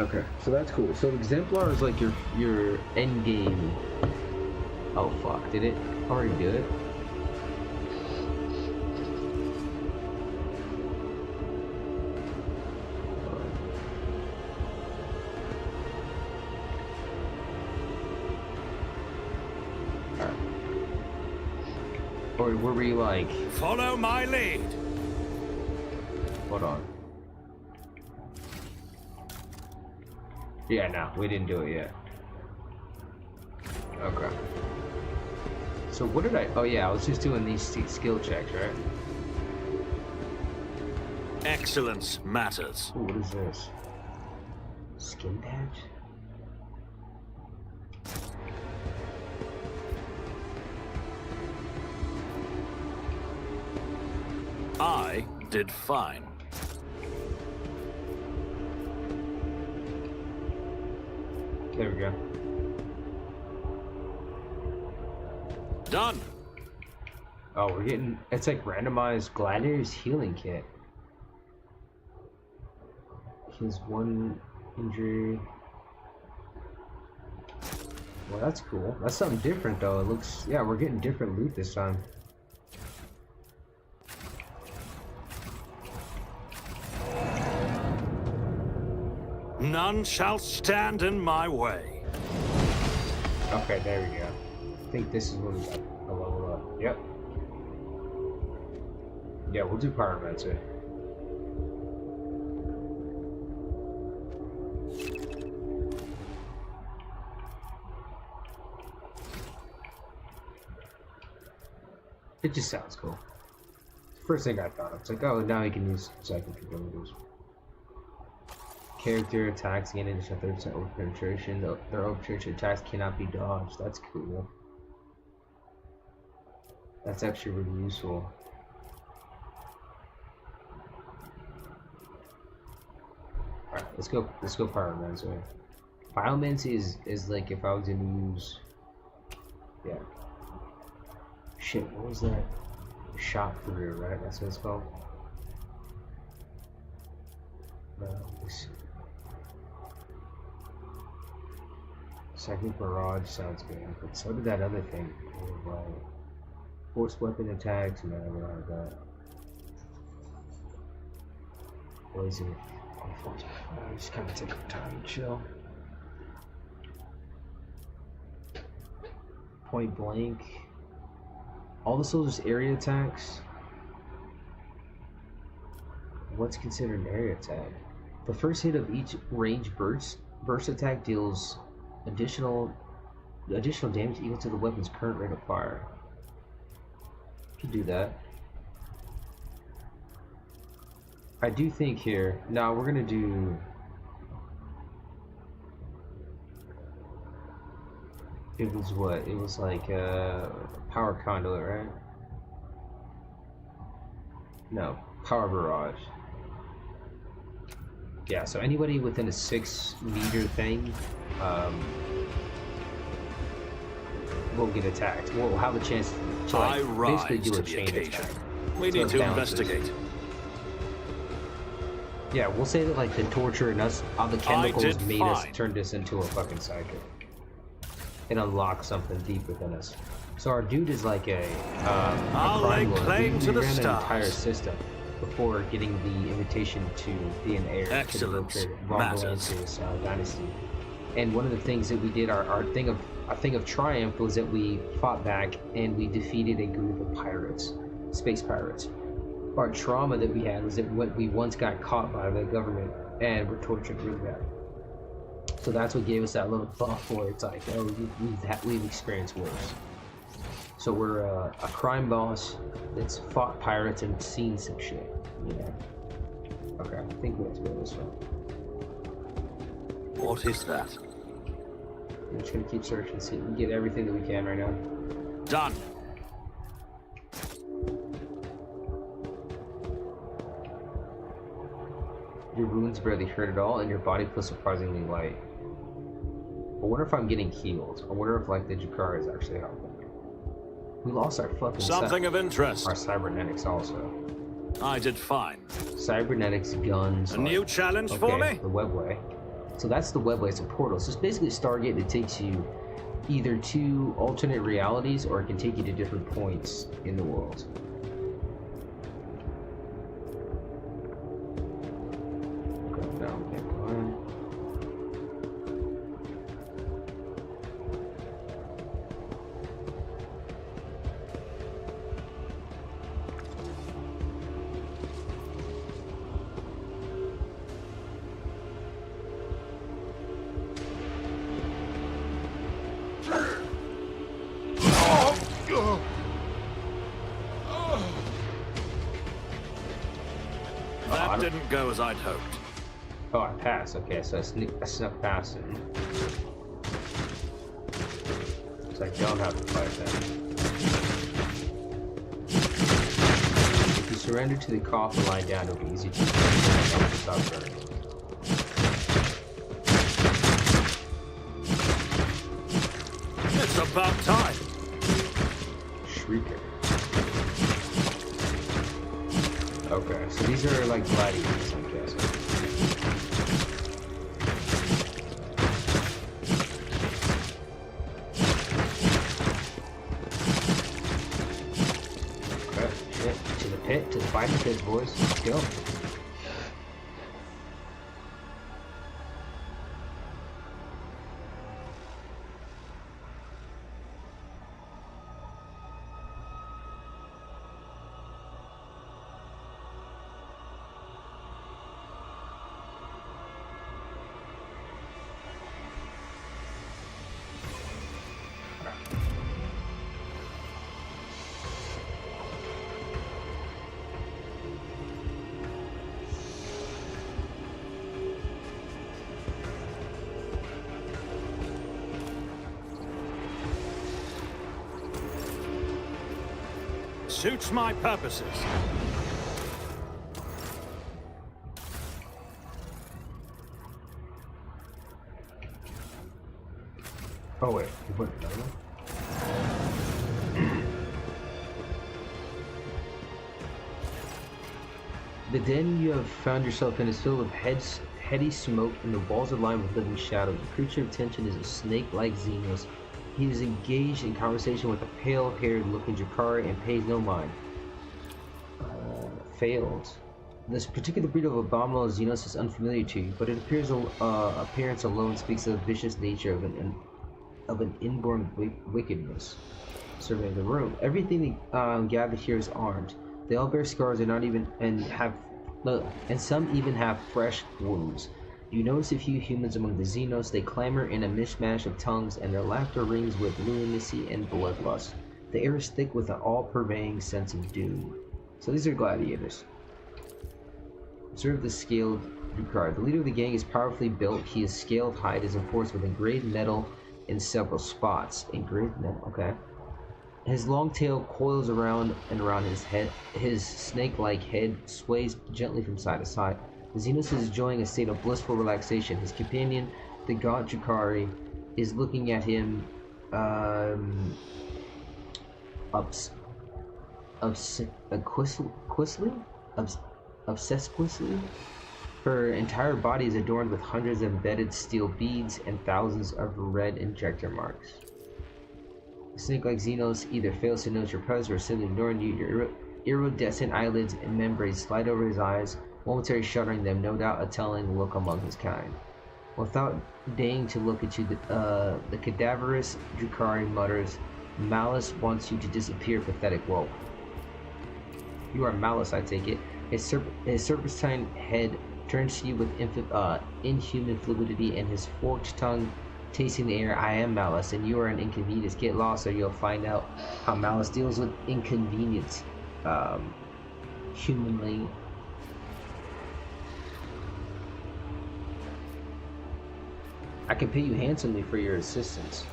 Okay, so that's cool. So Exemplar is like your end game. Oh fuck, did it already do it? Or were we like... Follow my lead. Hold on. Yeah, no, we didn't do it yet. Okay. So what did I... Oh yeah, I was just doing these skill checks, right? Excellence matters. Ooh, what is this? Skin patch? I did fine. There we go. Done. Oh, we're getting... It's like randomized Gladiator's healing kit. He's one injury. Well, that's cool. That's something different, though. It looks... Yeah, we're getting different loot this time. None shall stand in my way. Okay, there we go. I think this is what we got. A level up. Yep. Yeah, we'll do Pyromancer. It just sounds cool. First thing I thought of. It's like, oh, now you can use psychic abilities. Character attacks gain an additional 30% over penetration. Their over penetration attacks cannot be dodged. That's cool. That's actually really useful. Alright, let's go Pyromancer. Pyromancy is like if I was gonna use... Yeah. Shit, what was that? Shot career, right? That's what it's called? No, Second Barrage sounds good, but so did that other thing. Force weapon attacks, no, we don't have that. Poison. Just kind of take our time and chill. Point blank. All the soldiers' area attacks. What's considered an area attack? The first hit of each range burst attack deals additional damage equal to the weapon's current rate of fire. Could do that. I do think here. Now we're gonna do. It was what? It was like power conduit, right? No, power barrage. Yeah, so anybody within a 6-meter thing will get attacked. We'll have a chance to I basically rise do to a the chain occasion. attack. We So need it to balances. investigate. Yeah, we'll say that like the torture and us, all the chemicals did made us fine. turn this into a fucking psychic. It unlocks something deep within us. So our dude is like a I'll lay crime lord. claim We to the ran an entire stars. system before getting the invitation to be an heir Excellence to the matters. dynasty. And one of the things that we did, our thing of triumph, was that we fought back and we defeated a group of pirates, space pirates. Our trauma that we had was that we once got caught by the government and were tortured really bad. So that's what gave us that little buff where it's like, oh, we've experienced worse. So we're a crime boss that's fought pirates and seen some shit. Yeah. Okay, I think we have to go this way. What is that? I'm just gonna keep searching, see if we can get everything that we can right now. Done. Your wounds barely hurt at all, and your body feels surprisingly light. I wonder if I'm getting healed. I wonder if like the Jakar is actually helping. We lost our fucking Something of interest. our cybernetics also. I did fine. Cybernetics, guns. A new challenge for me? The webway. So that's the webway. It's a portal. So it's basically a Stargate that takes you either to alternate realities or it can take you to different points in the world. Go down, okay, go on. That didn't go as I'd hoped. Oh, I passed. Okay, so I snuck past him. So I don't have to fight them. If you surrender to the coffin lying down, it'll be easy to stop burning. It's about time. Shrieker. Okay, so these are like gladiators, I'm guessing. Okay, shit. To the pit, to the fighting pit, boys. Let's go. Suits my purposes. Oh wait, you put another one? The den you have found yourself in is filled with heady smoke, and the walls are lined with living shadows. The creature of tension is a snake-like Xenos. He is engaged in conversation with a pale-haired-looking Jakari and pays no mind. Failed. This particular breed of abominable Xenos is unfamiliar to you, but it appears appearance alone speaks of the vicious nature of an inborn wickedness. Surveying the room, everything gathered here is armed. They all bear scars and some even have fresh wounds. You notice a few humans among the Xenos. They clamor in a mishmash of tongues, and their laughter rings with lunacy and bloodlust. The air is thick with an all-pervading sense of doom. So these are gladiators. Observe the scaled Drukar. The leader of the gang is powerfully built. His scaled hide is enforced with engraved metal in several spots. Engraved metal, okay. His long tail coils around and around his head. His snake-like head sways gently from side to side. The Xenos is enjoying a state of blissful relaxation. His companion, the god Jakari, is looking at him obsessively. Her entire body is adorned with hundreds of embedded steel beads and thousands of red injector marks. The snake-like Xenos either fails to notice your presence or simply ignoring you. Your iridescent eyelids and membranes slide over his eyes, momentarily shuddering them, no doubt a telling look among his kind. Without deigning to look at you, the cadaverous Drukari mutters, "Malice wants you to disappear, pathetic whelp." You are Malice, I take it. His serpentine head turns to you with inhuman fluidity, and his forked tongue tasting the air. "I am Malice, and you are an inconvenience. Get lost, or you'll find out how Malice deals with inconvenience humanly." "I can pay you handsomely for your assistance."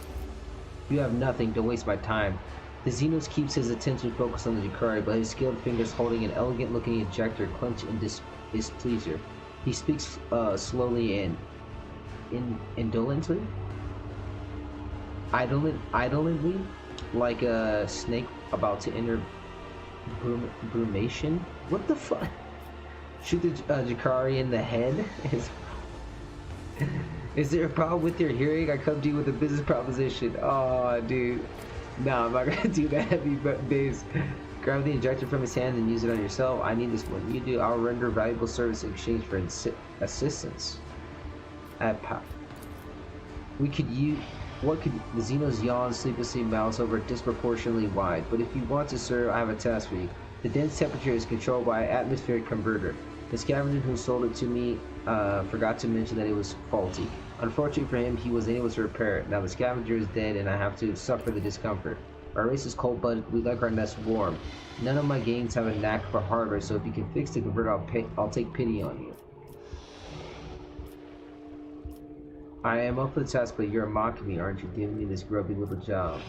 "You have nothing. Don't waste my time." The Xenos keeps his attention focused on the Jakari, but his skilled fingers holding an elegant-looking injector clench in displeasure. He speaks slowly and indolently, like a snake about to enter brumation. What the fuck? Shoot the Jakari in the head? Is there a problem with your hearing? I come to you with a business proposition. Oh, dude. No, I'm not gonna do that heavy days. Grab the injector from his hand and use it on yourself. I need this when you do. I'll render valuable service in exchange for assistance. What could the Xenos yawn sleeplessly, mouths over disproportionately wide? But if you want to serve, I have a task for you. The dense temperature is controlled by an atmospheric converter. The scavenger who sold it to me forgot to mention that it was faulty. Unfortunately for him, he was unable to repair it. Now the scavenger is dead, and I have to suffer the discomfort. Our race is cold-blooded. We like our nests warm. None of my gangs have a knack for hardware, so if you can fix the converter, I'll take pity on you. I am up for the task, but you're mocking me, aren't you? Giving me this grubby little job.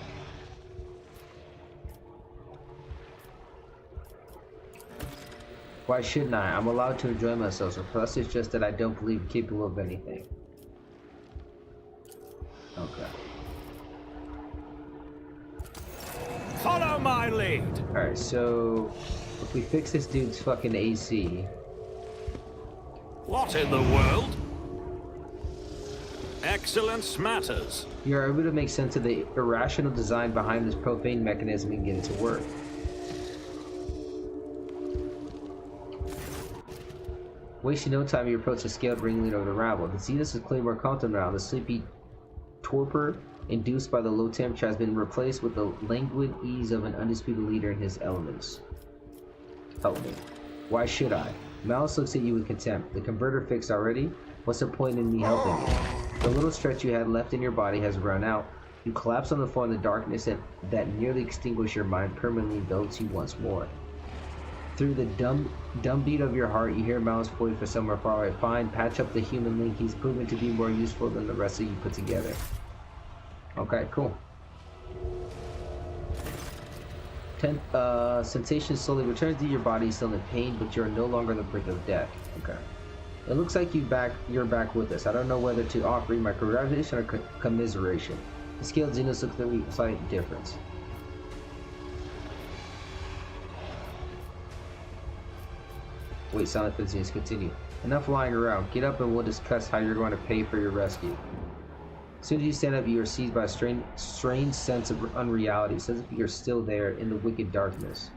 Why shouldn't I? I'm allowed to enjoy myself, so plus it's just that I don't believe I'm capable of anything. Okay. Follow my lead. Alright, so if we fix this dude's fucking AC. What in the world? Excellence matters. You're able to make sense of the irrational design behind this profane mechanism and get it to work. Wasting no time, you approach the scaled ringleader of the rabble. The Zenus is clearly more confident now. The sleepy torpor induced by the low temperature has been replaced with the languid ease of an undisputed leader in his elements. Help me. Why should I? Malice looks at you with contempt. The converter fixed already? What's the point in me helping you? The little stretch you had left in your body has run out. You collapse on the floor in the darkness that nearly extinguished your mind permanently envelops you once more. Through the dumb beat of your heart, you hear Malice point for somewhere far away. Fine, patch up the human link. He's proven to be more useful than the rest of you put together. Okay, cool. Sensation slowly returns to your body, still in pain, but you're no longer on the brink of death. Okay. It looks like you're back with us. I don't know whether to offer you my congratulations or commiseration. The scaled Xenos looks at a slight difference. Wait, silent Xenos, continue. Enough lying around. Get up and we'll discuss how you're going to pay for your rescue. As soon as you stand up, you are seized by a strange sense of unreality. It's as if you're still there in the wicked darkness.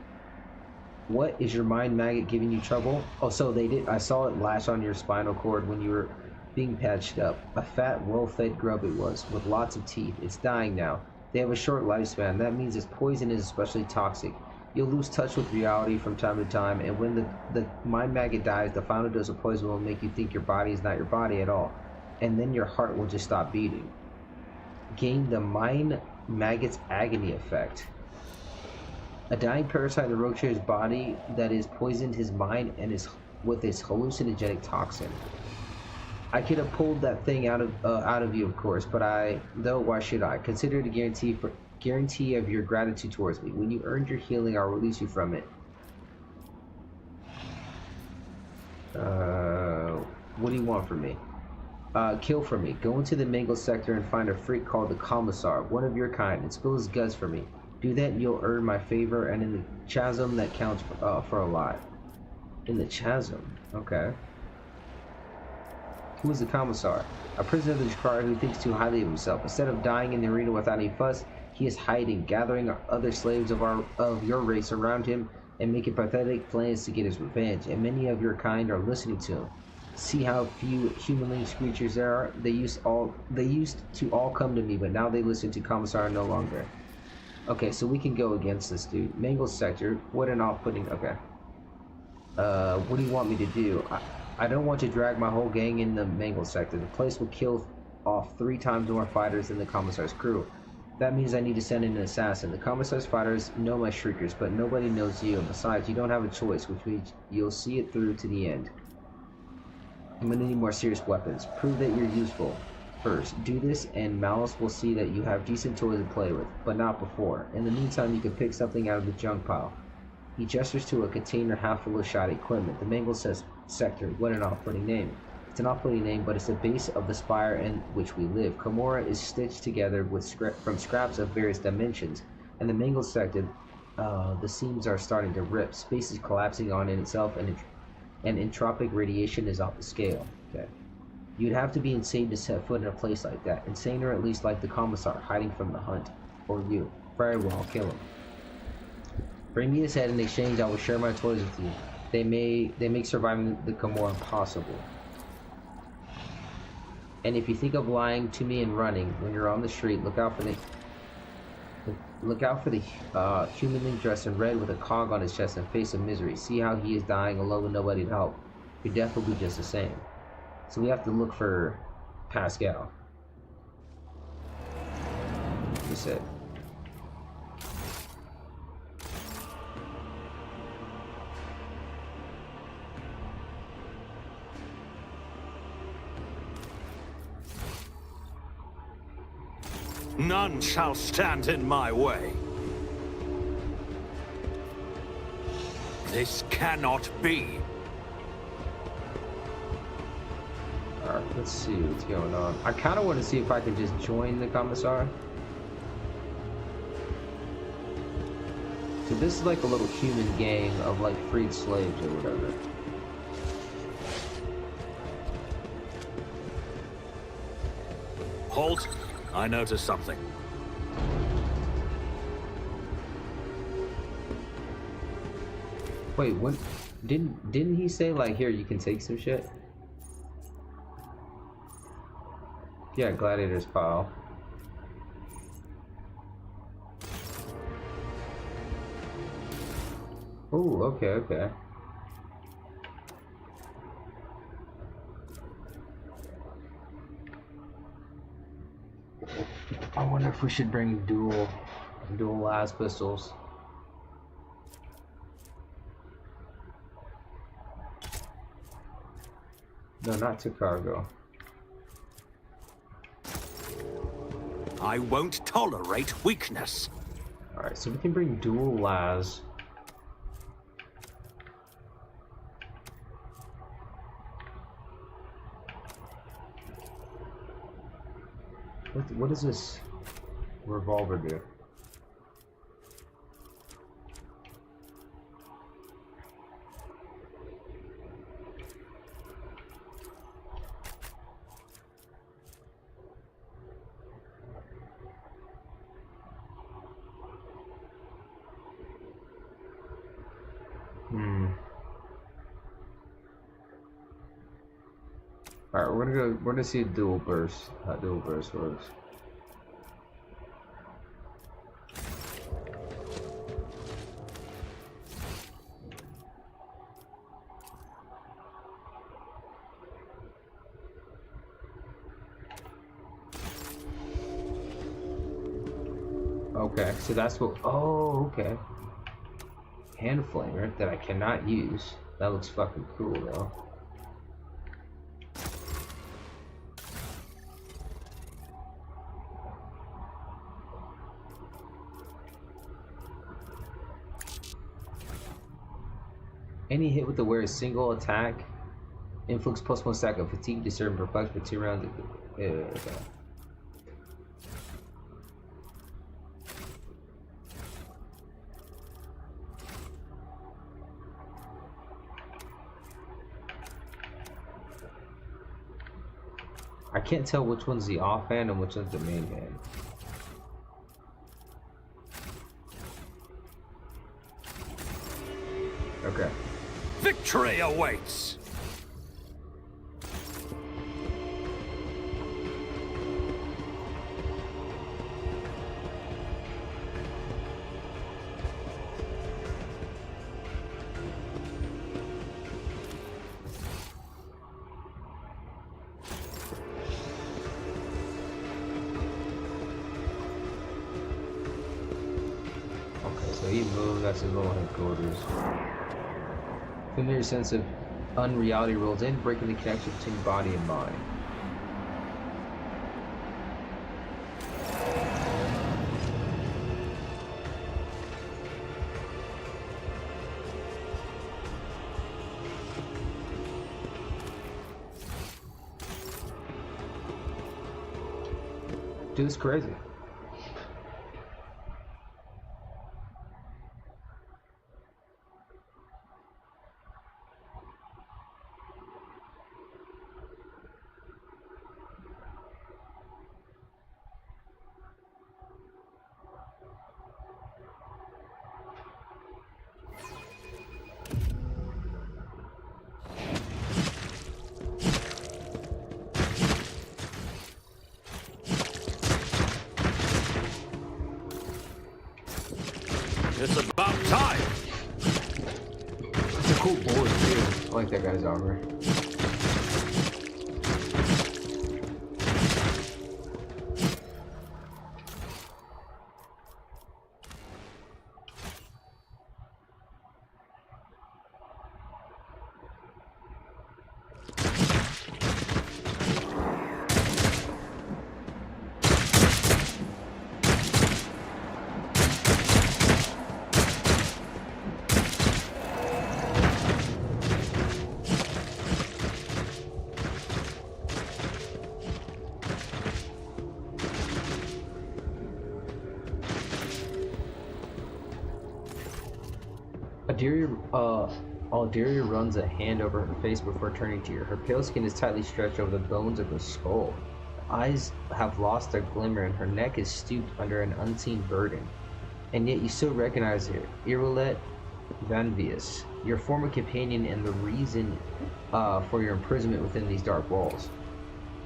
What is your mind maggot giving you trouble? Oh, so they did. I saw it lash on your spinal cord when you were being patched up. A fat, well-fed grub it was, with lots of teeth. It's dying now. They have a short lifespan. That means its poison is especially toxic. You'll lose touch with reality from time to time, and when the mind maggot dies, the final dose of poison will make you think your body is not your body at all. And then your heart will just stop beating. Gain the mind maggot's agony effect. A dying parasite in the Roche's body that is poisoned his mind and with its hallucinogenic toxin. I could have pulled that thing out of you, of course, but why should I? Consider it a guarantee of your gratitude towards me. When you earned your healing, I'll release you from it. What do you want from me? Kill for me. Go into the Mangle sector and find a freak called the Commissar, one of your kind, and spill his guts for me. Do that and you'll earn my favor, and in the chasm that counts for a lot. In the chasm? Okay. Who is the Commissar? A prisoner of the Jakar who thinks too highly of himself. Instead of dying in the arena without any fuss, he is hiding, gathering other slaves of your race around him and making pathetic plans to get his revenge, and many of your kind are listening to him. See how few human-link creatures there are? They used to all come to me, but now they listen to Commissar no longer. Okay, so we can go against this dude. Mangle sector, what an off-putting, okay. What do you want me to do? I don't want to drag my whole gang in the Mangle sector. The place will kill off 3 times more fighters than the Commissar's crew. That means I need to send in an assassin. The Commissar's fighters know my shriekers, but nobody knows you. And besides, you don't have a choice, which means you'll see it through to the end. I'm gonna need more serious weapons. Prove that you're useful. First, do this and Malice will see that you have decent toys to play with, but not before. In the meantime, you can pick something out of the junk pile. He gestures to a container half full of shoddy equipment. The Mangle sector, what an off-putting name. It's an off-putting name, but it's the base of the spire in which we live. Komorra is stitched together from scraps of various dimensions, and the Mangle sector, the seams are starting to rip. Space is collapsing on in itself, and entropic radiation is off the scale. Okay. You'd have to be insane to set foot in a place like that. Insane, or at least like the Commissar, hiding from the hunt. Or you. Very well, I'll kill him. Bring me his head. In exchange, I will share my toys with you. They make surviving the Komorra impossible. And if you think of lying to me and running when you're on the street, look out for the humanly dressed in red with a cog on his chest and face of misery. See how he is dying alone with nobody to help. Your death will be just the same. So we have to look for Pascal. He said. None shall stand in my way. This cannot be. Alright, let's see what's going on. I kind of want to see if I can just join the commissar. So this is like a little human gang of like freed slaves or whatever. Halt! I noticed something. Wait, what? Didn't he say like, here, you can take some shit? Yeah, gladiators pile. Oh, okay, okay. I wonder if we should bring dual las pistols. No, not to cargo. I won't tolerate weakness. Alright, so we can bring dual las. What does this revolver do? Alright, we're gonna see a dual burst. How dual burst works. Okay, so that's what. Oh, okay. Hand flamer that I cannot use. That looks fucking cool though. Any hit with the wear a single attack, influx plus 1 stack of fatigue, disturb, perplex for 2 rounds. Okay. I can't tell which one's the offhand and which one's the main hand. Okay. Victory awaits! Okay, so he moved, that's his little headquarters. Familiar sense of unreality rolls in, breaking the connection between body and mind. Dude, it's crazy. It's about time! It's a cool board too. I like that guy's armor. Alderia runs a hand over her face before turning to you. Her pale skin is tightly stretched over the bones of her skull. Her eyes have lost their glimmer, and her neck is stooped under an unseen burden. And yet you still recognize her, Irolet Vanvius, your former companion and the reason for your imprisonment within these dark walls.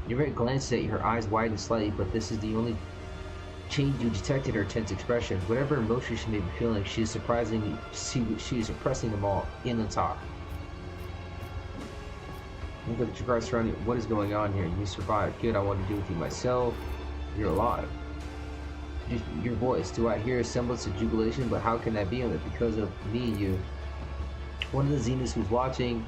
Yvette glances at you, her eyes widen slightly, but this is the only change you detected in her tense expression. Whatever emotion she may be feeling, she is suppressing them all in the talk. Look at the guards surrounding you. What is going on here? You survived. Good, I want to do with you myself. You're alive. Your voice. Do I hear a semblance of jubilation? But how can that be? Because of me and you. One of the Xenos who's watching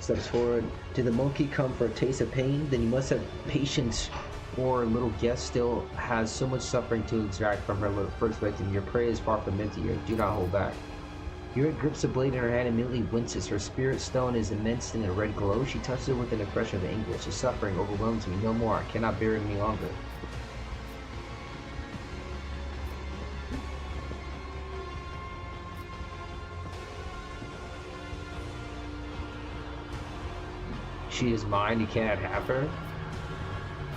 steps forward. Did the monkey come for a taste of pain? Then you must have patience, or little guest still has so much suffering to extract from her first victim. Your prey is far from empty. Do not hold back. Yura grips the blade in her hand and immediately winces. Her spirit stone is immense in a red glow. She touches it with an expression of anguish. The suffering overwhelms me. No more. I cannot bear it any longer. She is mine. You cannot have her.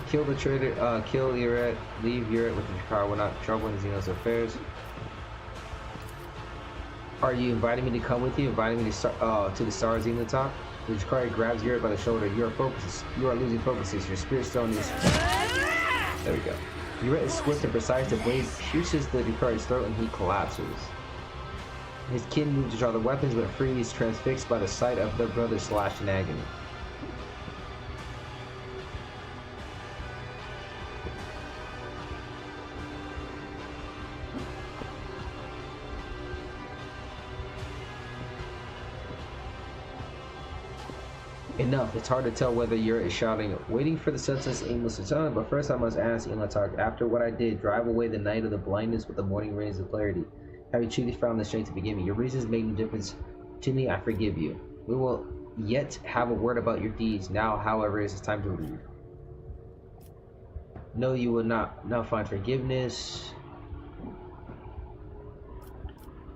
Kill the traitor. Kill Uret. Leave Uret with the Jakar. We're not troubling Xenos affairs. Are you inviting me to come with you? Inviting me to the Star Xenotalk? The Jakar grabs Uret by the shoulder. You are losing focuses. Your spirit stone is. There we go. Uret is swift and precise. The blade pierces the Jakar's throat and he collapses. His kin moves to draw the weapons, but Free is transfixed by the sight of their brother slashed in agony. Enough. It's hard to tell whether Yura is shouting, waiting for the senseless, aimless return, but first I must ask Ilatar, after what I did, drive away the night of the blindness with the morning rays of clarity. Have you truly found the strength to forgive me? Your reasons make no difference to me. I forgive you. We will yet have a word about your deeds. Now, however, is it time to leave. No, you will not find forgiveness.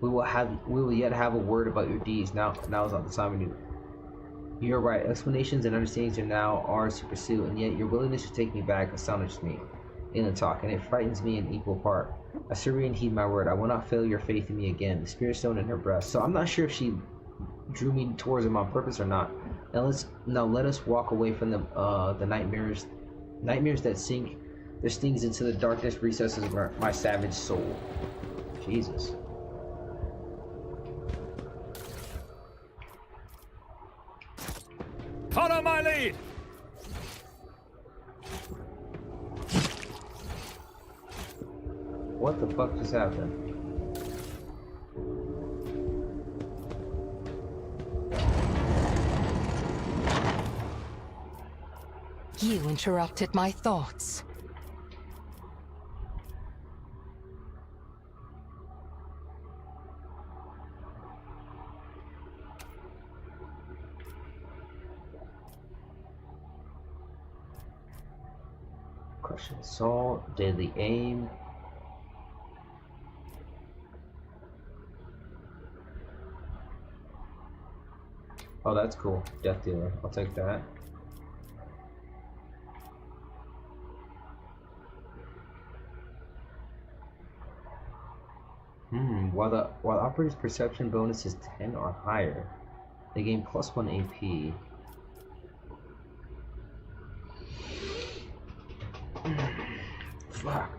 We will yet have a word about your deeds. Now is not the time to do. You're right. Explanations and understandings are now ours to pursue, and yet your willingness to take me back astonishes me in the talk, and it frightens me in equal part. Assyrian, heed my word. I will not fail your faith in me again. The spirit stone in her breast. So I'm not sure if she drew me towards him on purpose or not. Now let us walk away from the nightmares that sink their stings into the darkest recesses of my savage soul. Jesus. Follow my lead! What the fuck just happened? You interrupted my thoughts. Crushing assault, deadly aim. Oh, that's cool. Death dealer. I'll take that. While operator's perception bonus is 10 or higher, they gain +1 AP. Fuck.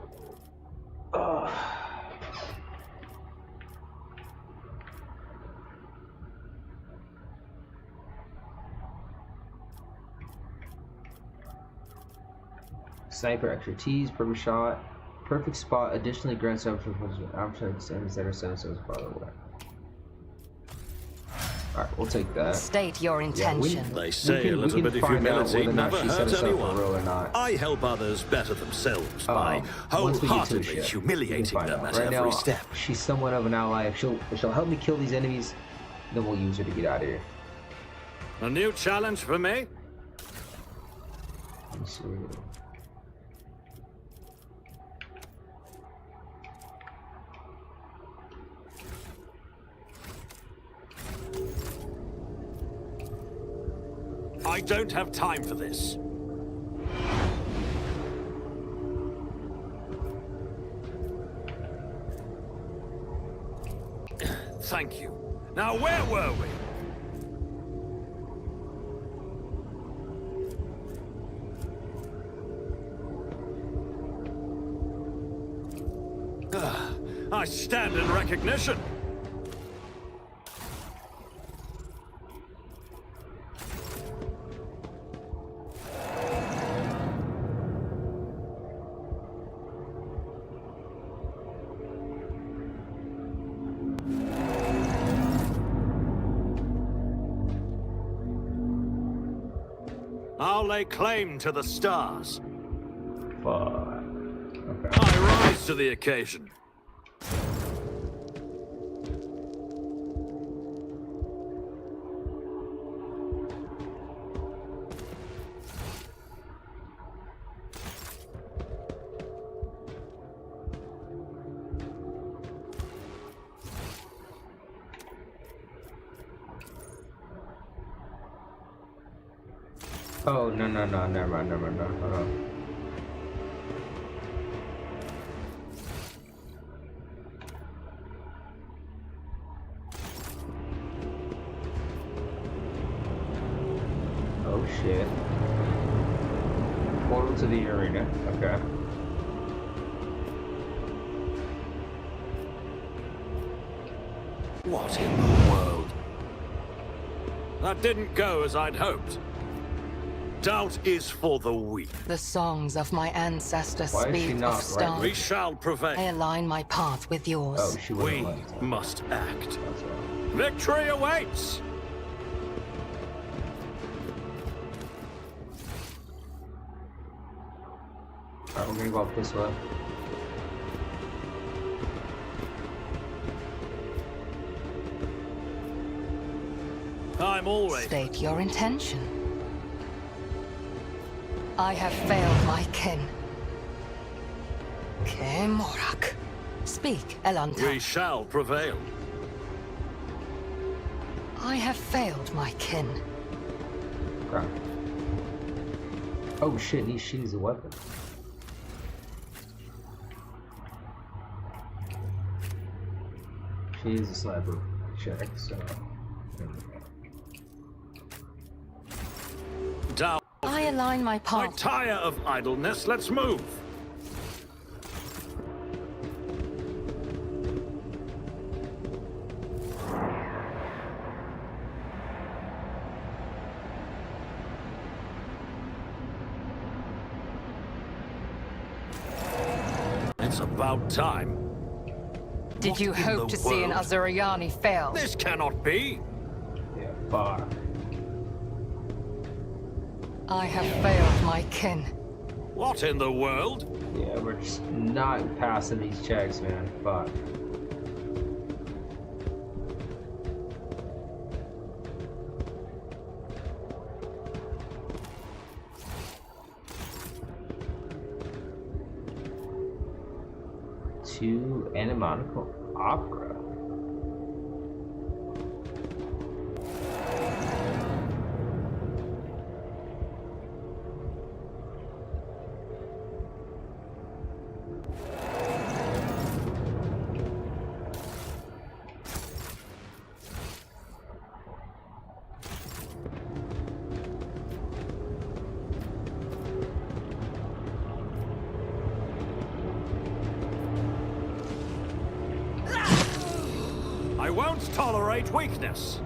Sniper expertise, perfect shot, perfect spot. Additionally, grants options that are sent so far away. Alright, we'll take that. State your intention. They say a little bit of humility never hurts anyone. Or not. I help others better themselves by Once we get to the wholeheartedly ship, humiliating we can them find at out. Right every now, step. she's somewhat of an ally. If she'll help me kill these enemies, then we'll use her to get out of here. A new challenge for me? Let me see. I don't have time for this. Thank you. Now, where were we? I stand in recognition. I'll lay claim to the stars. Fuck. Okay. I rise to the occasion. Oh, no, never mind, hold on. Oh, shit. Portal to the arena, okay. What in the world? That didn't go as I'd hoped. Doubt is for the weak. The songs of my ancestors Why is she speak not of right? stars. We shall I prevail. align my path with yours. Oh, she wouldn't We let us. must act. That's all. Victory awaits! Alright, we're gonna go up this way. I'm always... State your intention. I have failed my kin. Kemorak. Speak, Elanta. We shall prevail. I have failed my kin. Crap. Oh shit, she needs a weapon. She is a sniper check, so... Down. I align my I path. tire of idleness. Let's move. It's about time. Did What you in hope the to see an world? Azuriani fail? This cannot be. Yeah, fuck. I have failed my kin. What in the world? Yeah, we're just not passing these checks, man. Fuck. To Animonical Opera. I won't tolerate weakness.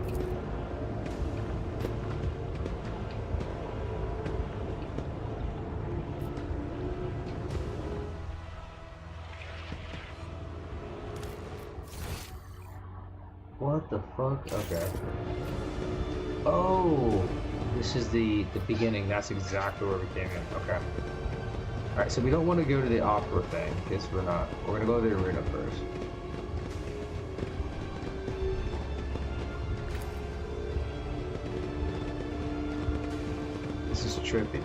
What the fuck? Okay. Oh, this is the beginning. That's exactly where we came in. Okay. All right. So we don't want to go to the opera thing because we're not. We're gonna go to the arena first. This is trippy, dude.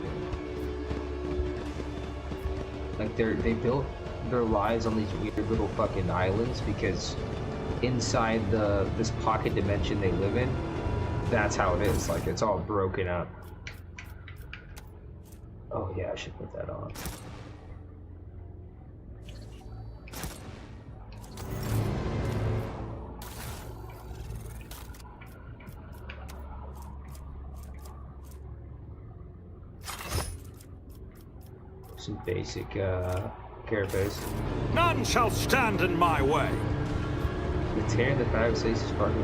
Like they built their lives on these weird little fucking islands because inside this pocket dimension they live in, that's how it is. Like it's all broken up. Oh yeah, I should put that on. Some basic carapace. None shall stand in my way. The tear in the bag says sparkling.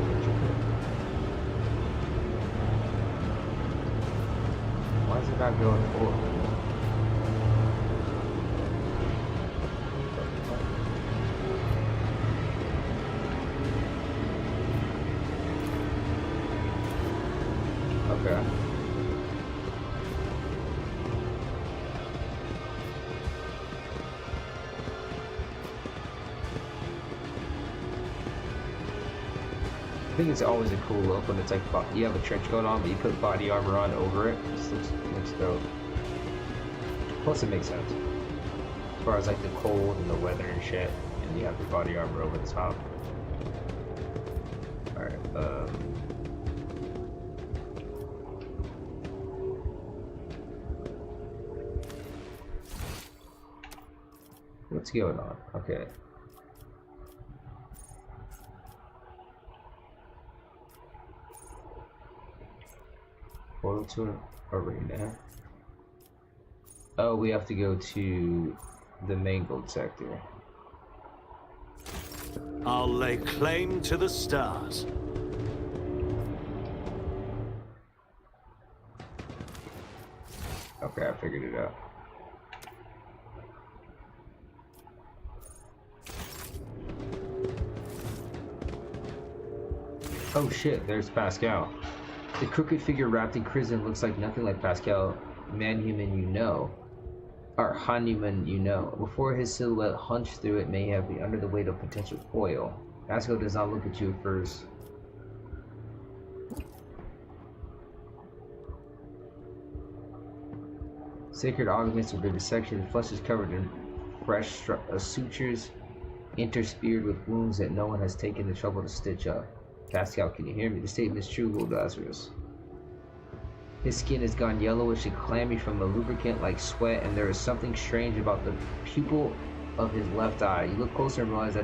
Why is it not going forward? Okay. I think it's always a cool look when it's like you have a trench coat on, but you put body armor on over it. It just looks dope. Plus, it makes sense as far as like the cold and the weather and shit, and you have the body armor over the top. All right. What's going on? Okay. Portal to an arena. Oh, we have to go to the mangled sector. I'll lay claim to the stars. Okay, I figured it out. Oh shit, there's Pascal. The crooked figure wrapped in crimson looks like nothing like Pascal, man-human you know. Or Hanuman you know. Before his silhouette hunched through it may have been under the weight of potential foil. Pascal does not look at you at first. Sacred augments with vivisection, the flesh is covered in fresh sutures, interspeared with wounds that no one has taken the trouble to stitch up. Pascal, can you hear me? The statement is true, Lord Lazarus. His skin has gone yellowish and clammy from the lubricant like sweat, and there is something strange about the pupil of his left eye. You look closer and realize that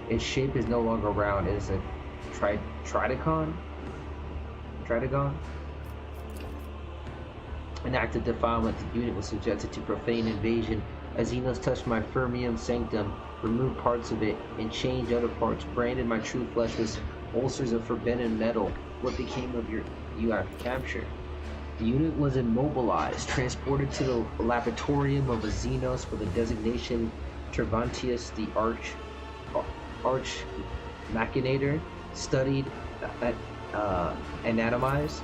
its shape is no longer round. It is a tridegon? An act of defilement, the unit was subjected to profane invasion. As Xenos touched my fermium sanctum, removed parts of it, and changed other parts, branded my true flesh with ulcers of forbidden metal. What became of you after capture? The unit was immobilized, transported to the laboratorium of a Xenos for the designation Tervantius, the Arch Machinator, studied, anatomized.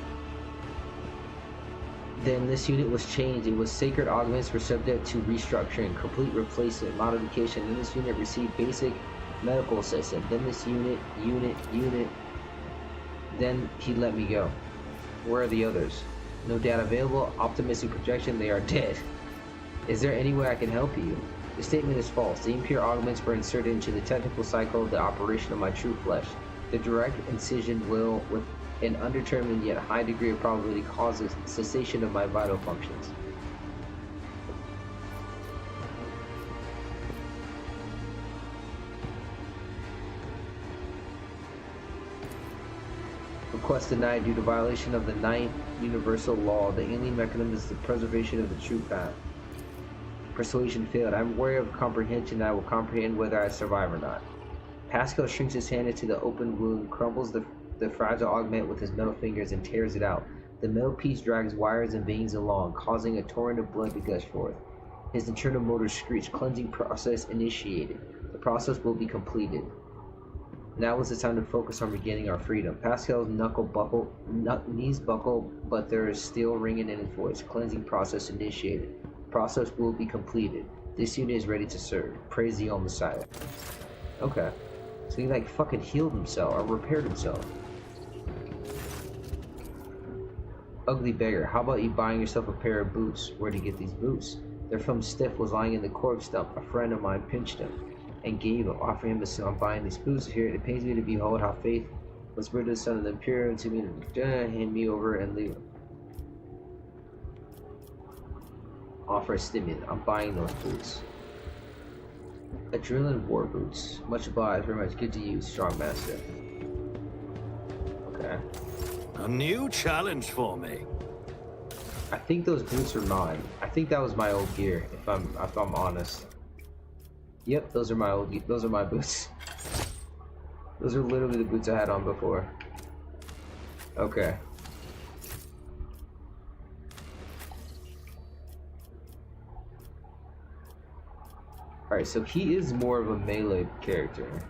Then this unit was changed. It was sacred augments were subject to restructuring, complete replacement, modification. Then this unit received basic medical assistance. Then this unit. Then he let me go. Where are the others? No data available. Optimistic projection. They are dead. Is there any way I can help you? The statement is false. The impure augments were inserted into the technical cycle of the operation of my true flesh. The direct incision will, with an undetermined yet high degree of probability, cause a cessation of my vital functions. Request denied due to violation of the 9th universal law. The alien mechanism is the preservation of the true path. Persuasion failed. I'm wary of comprehension. I will comprehend whether I survive or not. Pascal shrinks his hand into the open wound, crumbles the fragile augment with his metal fingers, and tears it out. The metal piece drags wires and veins along, causing a torrent of blood to gush forth. His internal motors screech. Cleansing process initiated. The process will be completed. Now is the time to focus on regaining our freedom. Pascal's knees buckle, but there is steel ringing in his voice. Cleansing process initiated. Process will be completed. This unit is ready to serve. Praise the Messiah. Okay. So he like fucking healed himself or repaired himself. Ugly beggar, how about you buying yourself a pair of boots? Where'd you get these boots? They're from Stiff was lying in the corpse dump. A friend of mine pinched him and gave him, offering him to sell. I'm buying these boots here. It pains me to behold how faith was rid of the son of the Imperium to me to hand me over and leave him. Offer a stimulant. I'm buying those boots. Adrenaline war boots. Much obliged. Very much good to use. Strong master. Okay. A new challenge for me. I think those boots are mine. I think that was my old gear. If I'm honest. Yep, those are my boots. Those are literally the boots I had on before. Okay. Alright, so he is more of a melee character.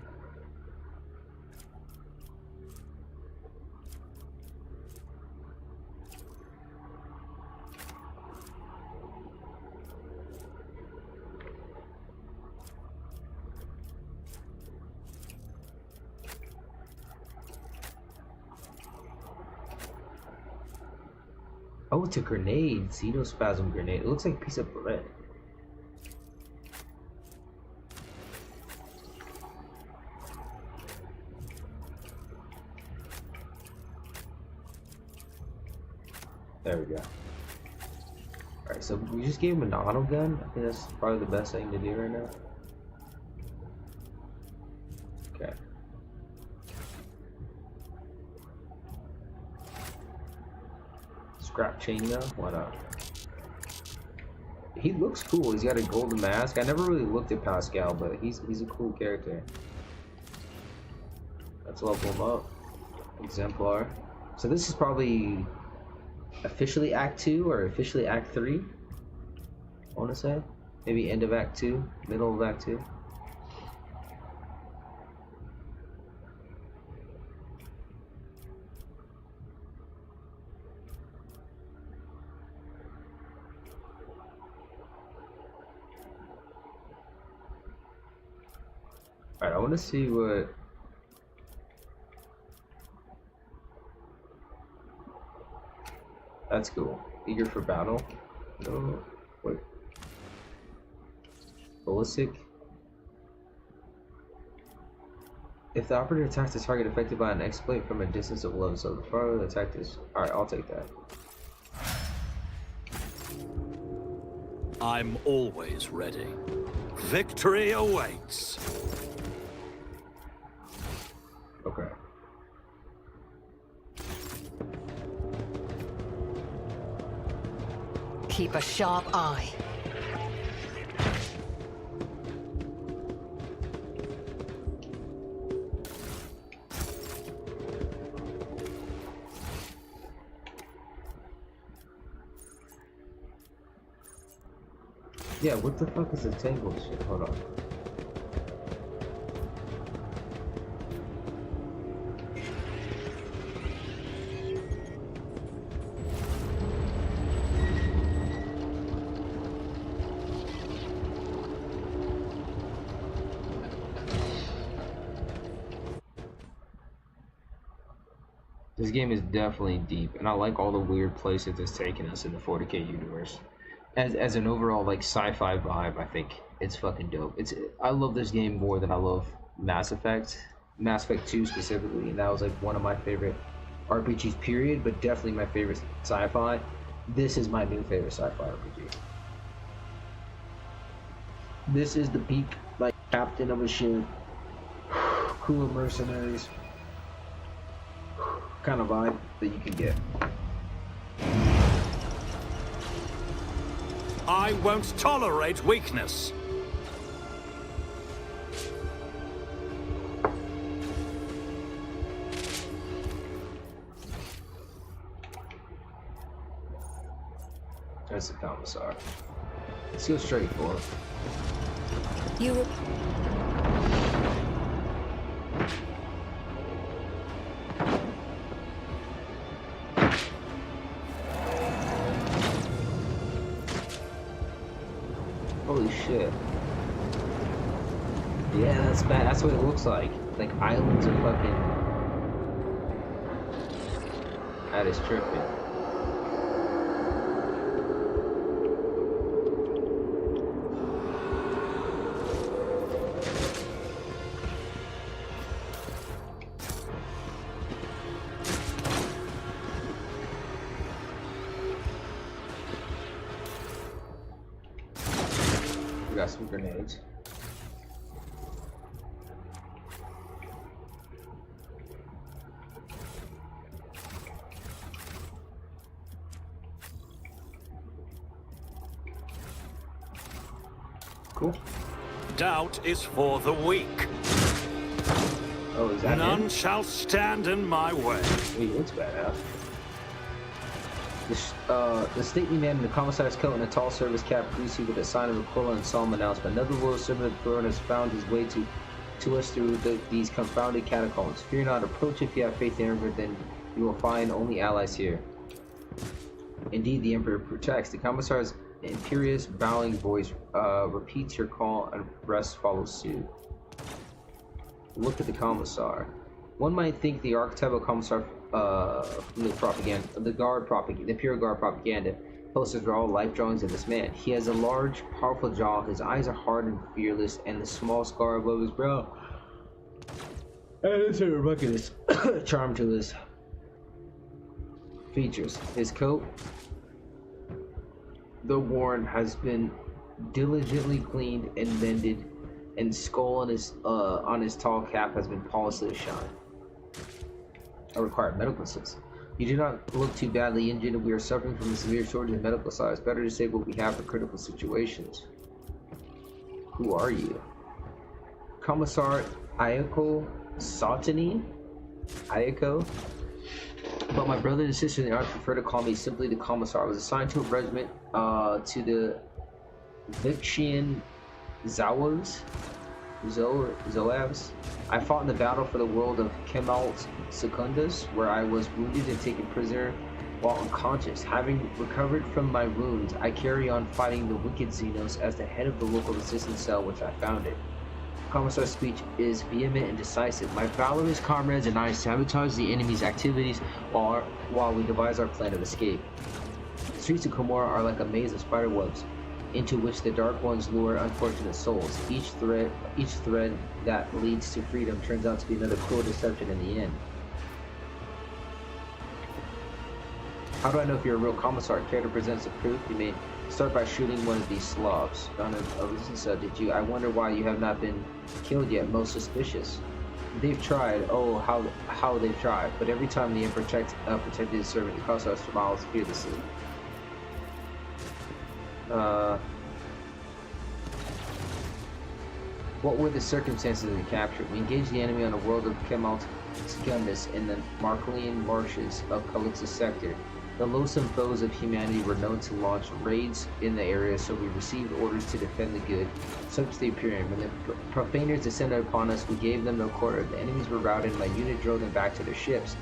Oh, it's a grenade. Xenospasm grenade. It looks like a piece of bread. There we go. Alright, so we just gave him an auto gun. I think that's probably the best thing to do right now. Okay. Scrap chainmail? Why not? He looks cool. He's got a golden mask. I never really looked at Pascal, but he's a cool character. Let's level him up. Exemplar. So this is probably officially Act 2 or officially Act 3. I want to say. Maybe end of Act 2, middle of Act 2. Alright, I want to see what... That's cool. Eager for battle? No. What? Ballistic? If the operator attacks the target affected by an exploit from a distance of 11, so the farther the attack is... Alright, I'll take that. I'm always ready. Victory awaits. Okay. Keep a sharp eye. Yeah, what the fuck is the tangled shit? Hold on. This game is definitely deep, and I like all the weird places it's taken us in the 40K universe. As an overall like sci-fi vibe, I think it's fucking dope. I love this game more than I love Mass Effect 2 specifically, and that was like one of my favorite RPGs period, but definitely my favorite sci-fi. This is my new favorite sci-fi RPG. This is the peak, like captain of a ship, crew of mercenaries kind of vibe that you can get. I won't tolerate weakness. That's the commissar. Let's go straight for it. You... Holy shit. Yeah, that's bad. That's what it looks like. Like islands are fucking... That is tripping. got some grenades. Cool. Doubt is for the weak. Oh, is that None him? shall stand in my way. He looks badass. The stately man in the commissar's coat and a tall service cap greets you with a sign of a and solemn announcement. Another loyal servant of the throne has found his way to us through these confounded catacombs. Fear not, approach if you have faith in Emperor, then you will find only allies here. Indeed, the Emperor protects. The commissar's imperious, bowing voice repeats your call, and rest follows suit. Look at the commissar. One might think the archetypal commissar from the propaganda, the Imperial Guard propaganda posters are all life drawings of this man. He has a large, powerful jaw. His eyes are hard and fearless, and the small scar above his brow. And it's a remarkable charm to his features. His coat, though worn, has been diligently cleaned and mended, and skull on his tall cap has been polished to a shine. I require medical assistance. You do not look too badly injured, and we are suffering from a severe shortage of medical supplies. Better to save what we have for critical situations. Who are you? Commissar Ayako Satani? Ayako? But my brother and sister in the army prefer to call me simply the Commissar. I was assigned to a regiment to the Vixian Zoavs. I fought in the battle for the world of Kemalt Secundus, where I was wounded and taken prisoner while unconscious. Having recovered from my wounds, I carry on fighting the wicked Xenos as the head of the local resistance cell which I founded. Commissar's speech is vehement and decisive. My valorous comrades and I sabotage the enemy's activities while we devise our plan of escape. The streets of Komora are like a maze of spider webs, into which the Dark Ones lure unfortunate souls. Each thread that leads to freedom turns out to be another cruel deception in the end. How do I know if you're a real commissar? Character presents the proof. You may start by shooting one of these Slavs. Did you? I wonder why you have not been killed yet. Most suspicious. They've tried. Oh, how they've tried. But every time the Emperor protected his servant, the commissar smiles fearlessly. What were the circumstances of the capture? We engaged the enemy on the world of Kemalt Secundus in the Marklian marshes of Calixus sector. The loathsome foes of humanity were known to launch raids in the area, so we received orders to defend the good, subject to the Imperium. When the profaners descended upon us, we gave them no quarter. The enemies were routed, and my unit drove them back to their ships.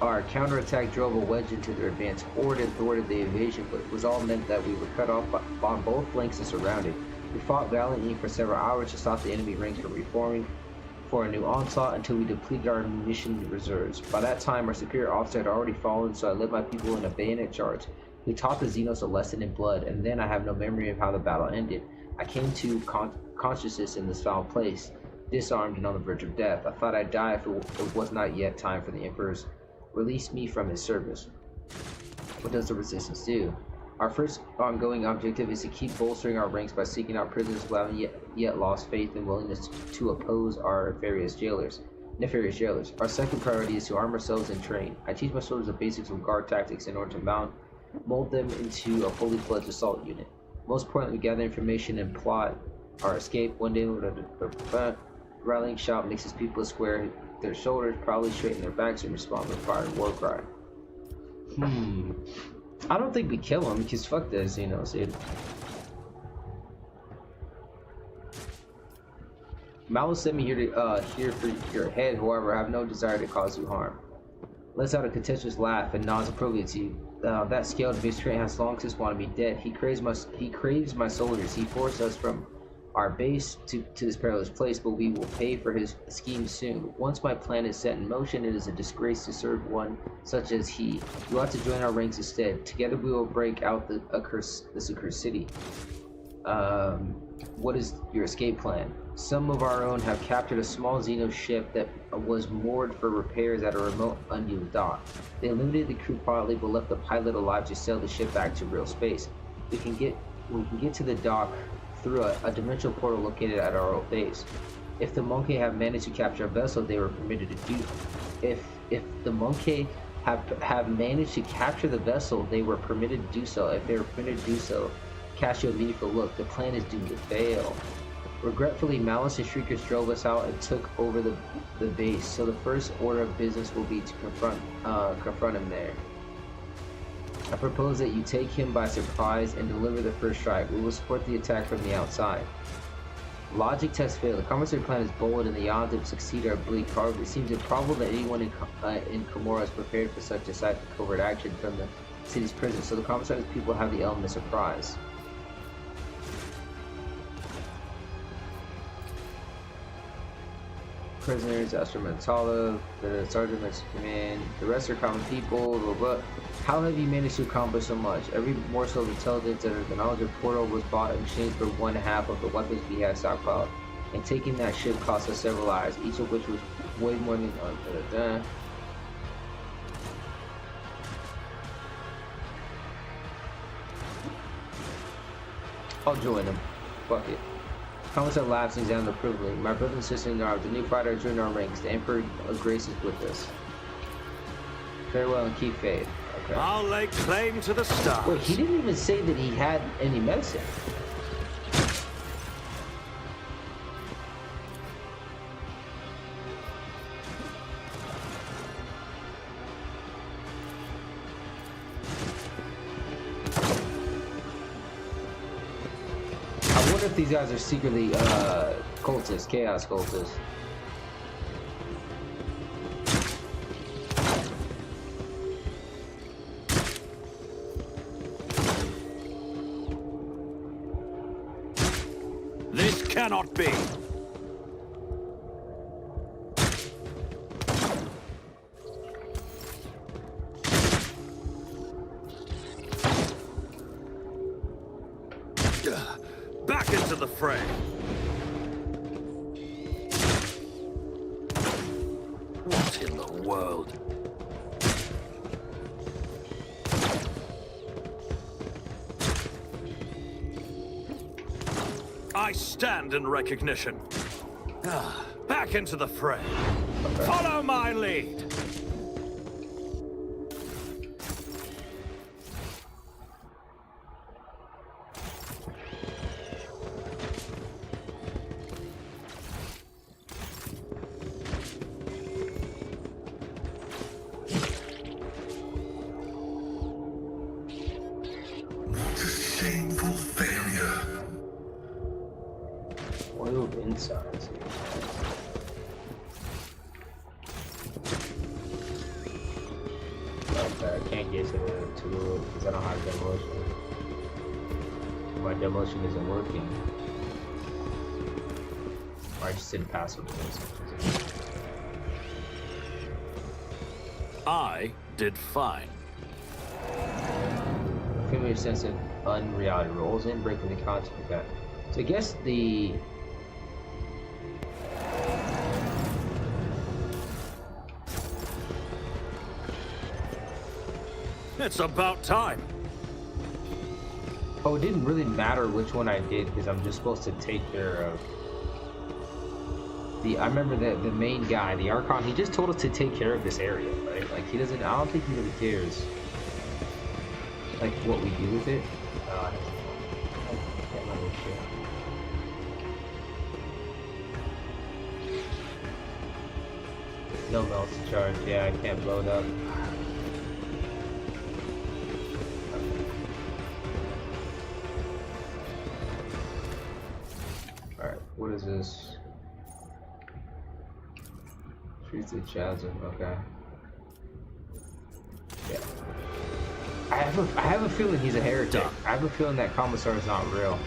Our counterattack drove a wedge into their advance horde and thwarted the invasion, but it was all meant that we were cut off on both flanks and surrounded. We fought valiantly for several hours to stop the enemy ranks from reforming for a new onslaught until we depleted our munition reserves. By that time, our superior officer had already fallen, so I led my people in a bayonet charge. We taught the Xenos a lesson in blood, and then I have no memory of how the battle ended. I came to consciousness in this foul place, disarmed and on the verge of death. I thought I'd die if it was not yet time for the Emperor's release me from his service. What does the resistance do? Our first ongoing objective is to keep bolstering our ranks by seeking out prisoners who haven't yet lost faith and willingness to oppose our nefarious jailers. Our second priority is to arm ourselves and train. I teach my soldiers the basics of guard tactics in order to mold them into a fully fledged assault unit. Most importantly, we gather information and plot our escape. One day, the rallying shout makes his people square their shoulders, probably straighten their backs, and respond with a fire war cry. I don't think we kill him, because fuck the Xenos, dude. Malus sent me here for your head, however, I have no desire to cause you harm. Lets out a contemptuous laugh and nods appropriately to you. That scaled miscreant has long since wanted me dead. He craves my soldiers. He forced us from our base to this perilous place, but we will pay for his scheme soon. Once my plan is set in motion, it is a disgrace to serve one such as he. You ought to join our ranks instead. Together we will break out this accursed city. What is your escape plan? Some of our own have captured a small Xeno ship that was moored for repairs at a remote unused dock. They eliminated the crew quietly, but left the pilot alive to sail the ship back to real space. We can get to the dock through a dimensional portal located at our old base. If the monkey have managed to capture a vessel, they were permitted to do. If the monkey have managed to capture the vessel, they were permitted to do so. If they were permitted to do so, cast you a meaningful look. The plan is doomed to fail. Regretfully, Malice and Shriekers drove us out and took over the base. So the first order of business will be to confront him there. I propose that you take him by surprise and deliver the first strike. We will support the attack from the outside. Logic test failed. The commissary plan is bold and the odds of succeed are bleak. However, it seems improbable that anyone in Komorra is prepared for such decisive covert action from the city's prison, so the commissary's people have the element of surprise. Prisoners, Astromentala, the sergeant makes command, the rest are common people, blah, blah. How have you managed to accomplish so much? Every morsel of intelligence and the knowledge of Portal was bought in exchange for 1/2 of the weapons we had stockpiled, and taking that ship cost us several lives, each of which was way more than I'll join them. Fuck it. Commissar laughs and examines approvingly. My brother and sister in arms, the new fighter has joined our ranks. The Emperor graces with us. Farewell and keep faith. Okay. I'll lay claim to the stars. Wait, he didn't even say that he had any medicine. I wonder if these guys are secretly cultists, chaos cultists. This cannot be. Back into the fray. What in the world? I stand in recognition. Back into the fray. Follow my lead. Shameful failure. Oiled insides. Okay, I can't get to the tool because I don't have demolition. My demolition isn't working. Or I just didn't pass with this. I did fine. Familiar sense of unreality rolls in, breaking the contact with that. So I guess the It's about time. it didn't really matter which one I did because I'm just supposed to take care of the. I remember that the main guy, the Archon, he just told us to take care of this area, right? Like he doesn't. I don't think he really cares. Like what we do with it. I can't remember shit. No melts to charge. Yeah, I can't blow it up. Alright, what is this? Treats the chasm, okay. Yeah. I have a feeling he's a heretic. I have a feeling that Commissar is not real.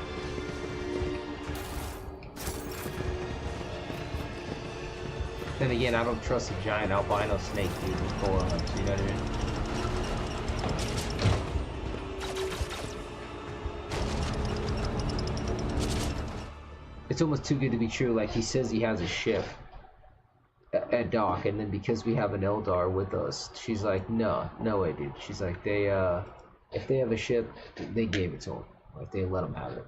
Then again, I don't trust a giant albino snake, dude. Just pull him up, you know what I mean? It's almost too good to be true. Like, he says he has a ship at dock, and then because we have an Eldar with us, she's like, no way, dude. She's like, if they have a ship, they gave it to him. Like, they let him have it.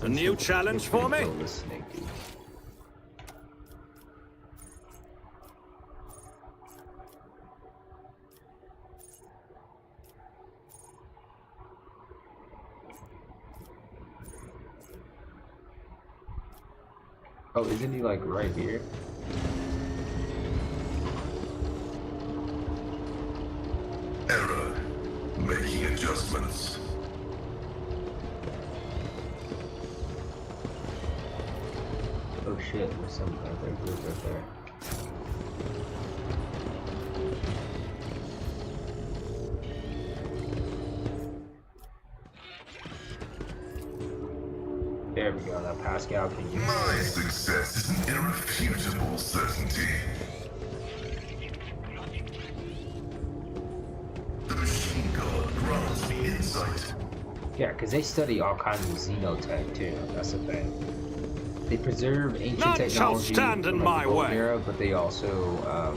A new challenge for me? Kill this snake dude. Oh, isn't he like right here? Error. Making adjustments. Oh shit, there's some right there, group right there. There we go, now Pascal can use My it. success is an irrefutable certainty. The machine god grants me insight. Yeah, because they study all kinds of xenotech too, that's the thing. They preserve ancient None shall technology stand in from my the Gold way. era, but they also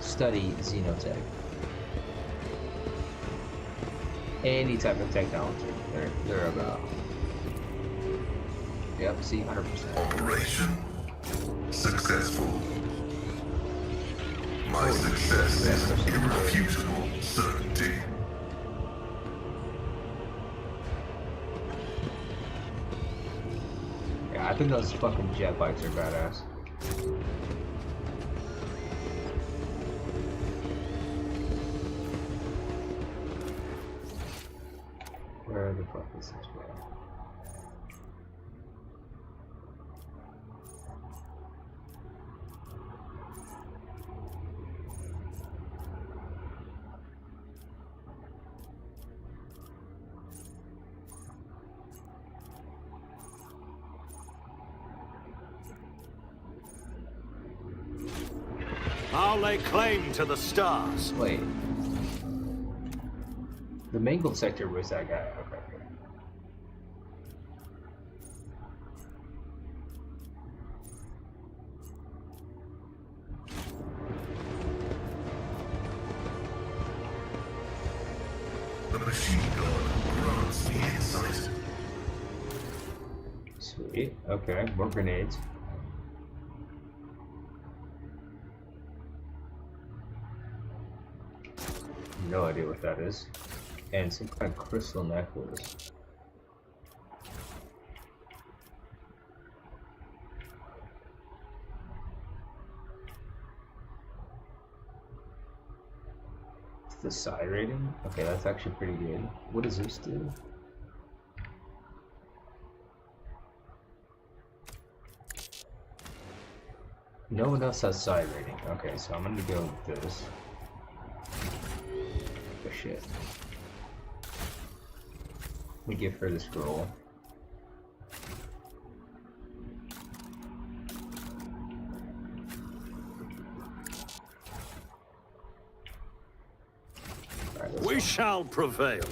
study xenotech. Any type of technology, they're about. Yep, see, 100%. Operation successful. My success is an irrefutable certainty. Yeah, I think those fucking jet bikes are badass. Where the fuck is this way? I'll lay claim to the stars. Wait. The mangled sector was that guy. Okay. The machine god grants me insight. Sweet. Okay, more grenades. No idea what that is. And some kind of crystal necklace. It's the psi rating? Okay, that's actually pretty good. What does this do? No one else has psi rating. Okay, so I'm gonna go with this. Oh shit. Let me give her the scroll. Alright, let's We go. shall prevail.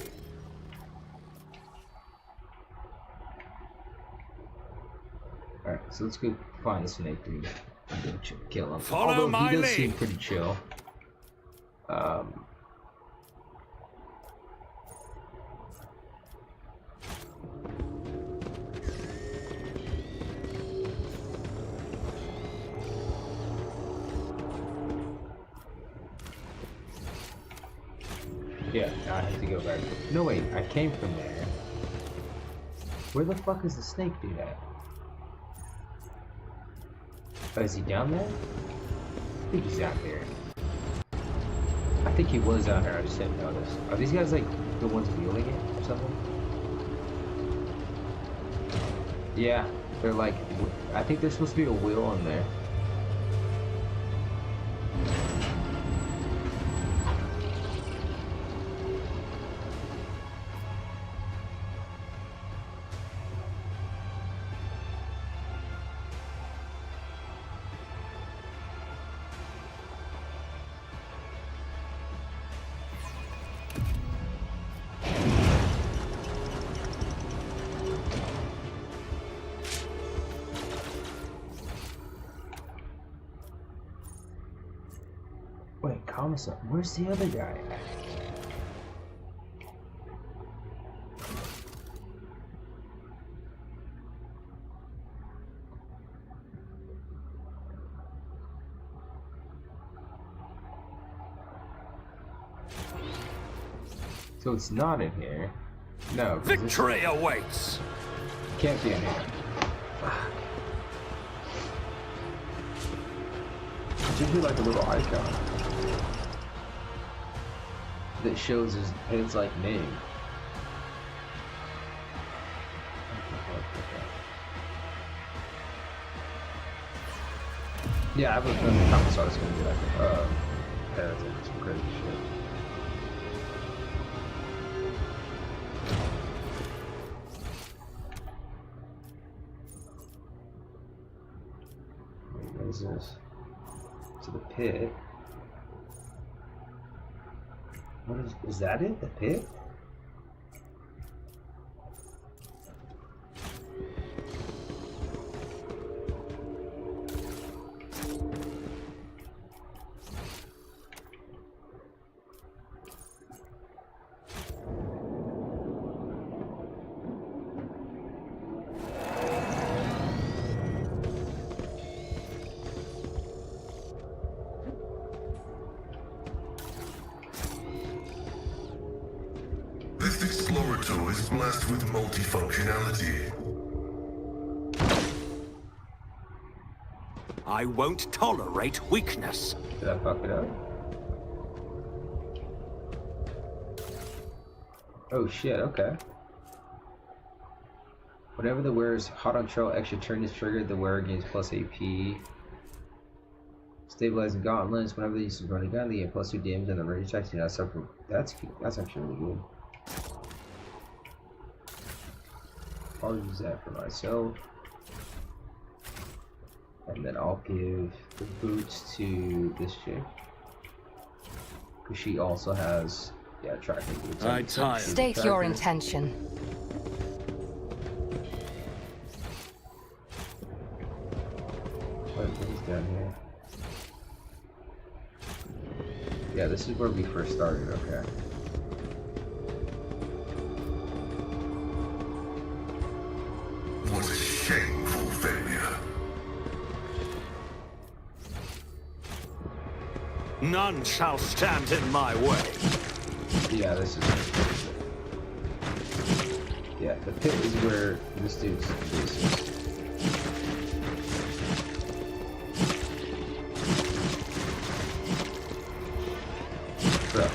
Alright, so let's go find the snake dude and go kill him. Follow Although my he does lead. seem pretty chill. Yeah, now I have to go back. No wait, I came from there. Where the fuck is the snake dude at? Oh, is he down there? I think he's out there. I think he was out there, I just didn't notice. Are these guys like the ones wheeling it or something? Yeah, they're like, I think there's supposed to be a wheel in there. Wait, Commissar, where's the other guy? So it's not in here. No. 'Cause Victory awaits! it can't be in here. It should be like a little icon. That shows his like name. Yeah, I have a feeling the comic art is gonna be like heretic, some crazy shit. Wait, what is this? To the pit. What is that it? The pit? This explorator is blessed with multifunctionality. I won't tolerate weakness. Did I fuck it up? Oh shit, okay. Whenever the wearer's hot on trail extra turn is triggered, the wearer gains plus AP. Stabilizing gauntlets, whenever they use a running gun, they get plus 2 damage and the range attacks do not suffer. That's actually really good. I'll use that for myself. And then I'll give the boots to this chick. Because she also has, yeah, tracking boots. I tire. State your intention. What is down here? Yeah, this is where we first started, okay. What a shameful failure. None shall stand in my way. Yeah, this is. Yeah, the pit is where this dude's base is. Bro.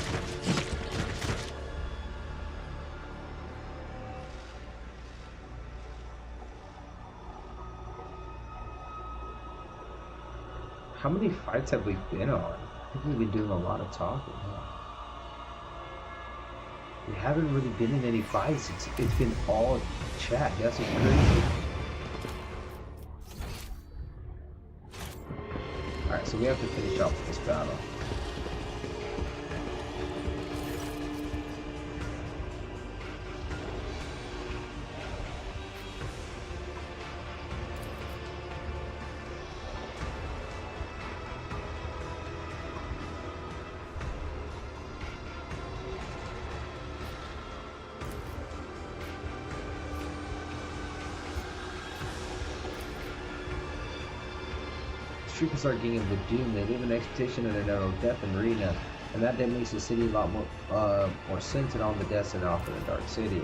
How many fights have we been on? I think we've been doing a lot of talking, huh? We haven't really been in any fights. It's been all chat. That's what's crazy. Alright, so we have to finish off this battle. Troopers are getting the doom. They live in expectation of their known death and arena, and that makes the city a lot more centered on the deaths and off in the dark city.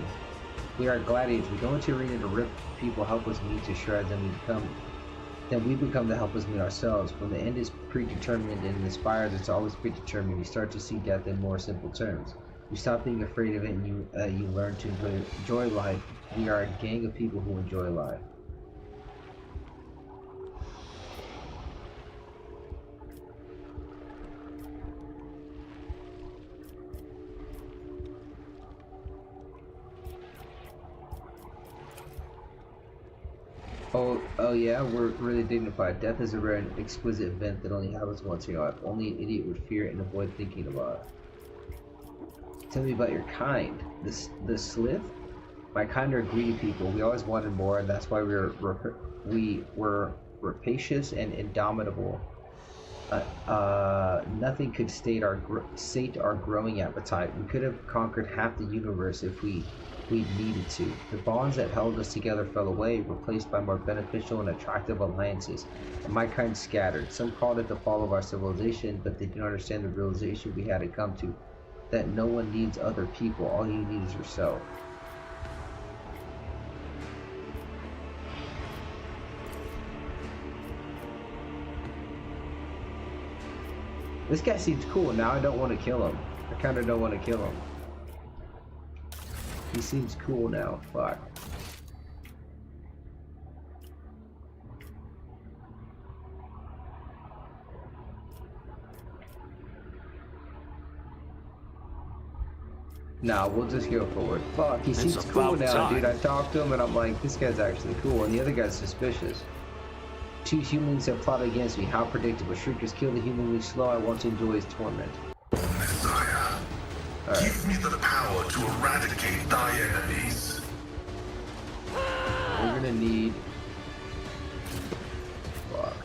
We are gladiators. We go into arena to rip people helpless meat to shreds, and we become the helpless meat ourselves. When the end is predetermined and inspired, it's always predetermined. You start to see death in more simple terms. You stop being afraid of it, and you learn to enjoy life. We are a gang of people who enjoy life. Oh yeah, we're really dignified. Death is a rare and exquisite event that only happens once in your life. Only an idiot would fear it and avoid thinking about it. Tell me about your kind. The Slith? My kind are greedy people. We always wanted more, and that's why we were rapacious and indomitable. Nothing could sate our growing appetite. We could have conquered half the universe if we needed to. The bonds that held us together fell away, replaced by more beneficial and attractive alliances, and my kind scattered. Some called it the fall of our civilization, but they didn't understand the realization we had to come to. that no one needs other people. All you need is yourself. This guy seems cool. Now I don't want to kill him. I kind of don't want to kill him. He seems cool now. Fuck. Nah, we'll just go forward. Fuck, he seems cool now, dude. I talked to him and I'm like, this guy's actually cool, and the other guy's suspicious. 2 humans have plotted against me. How predictable. Shriekers kill the human we slow. I want to enjoy his torment. Messiah, give me the power to eradicate thy enemies. We're gonna need... Fuck.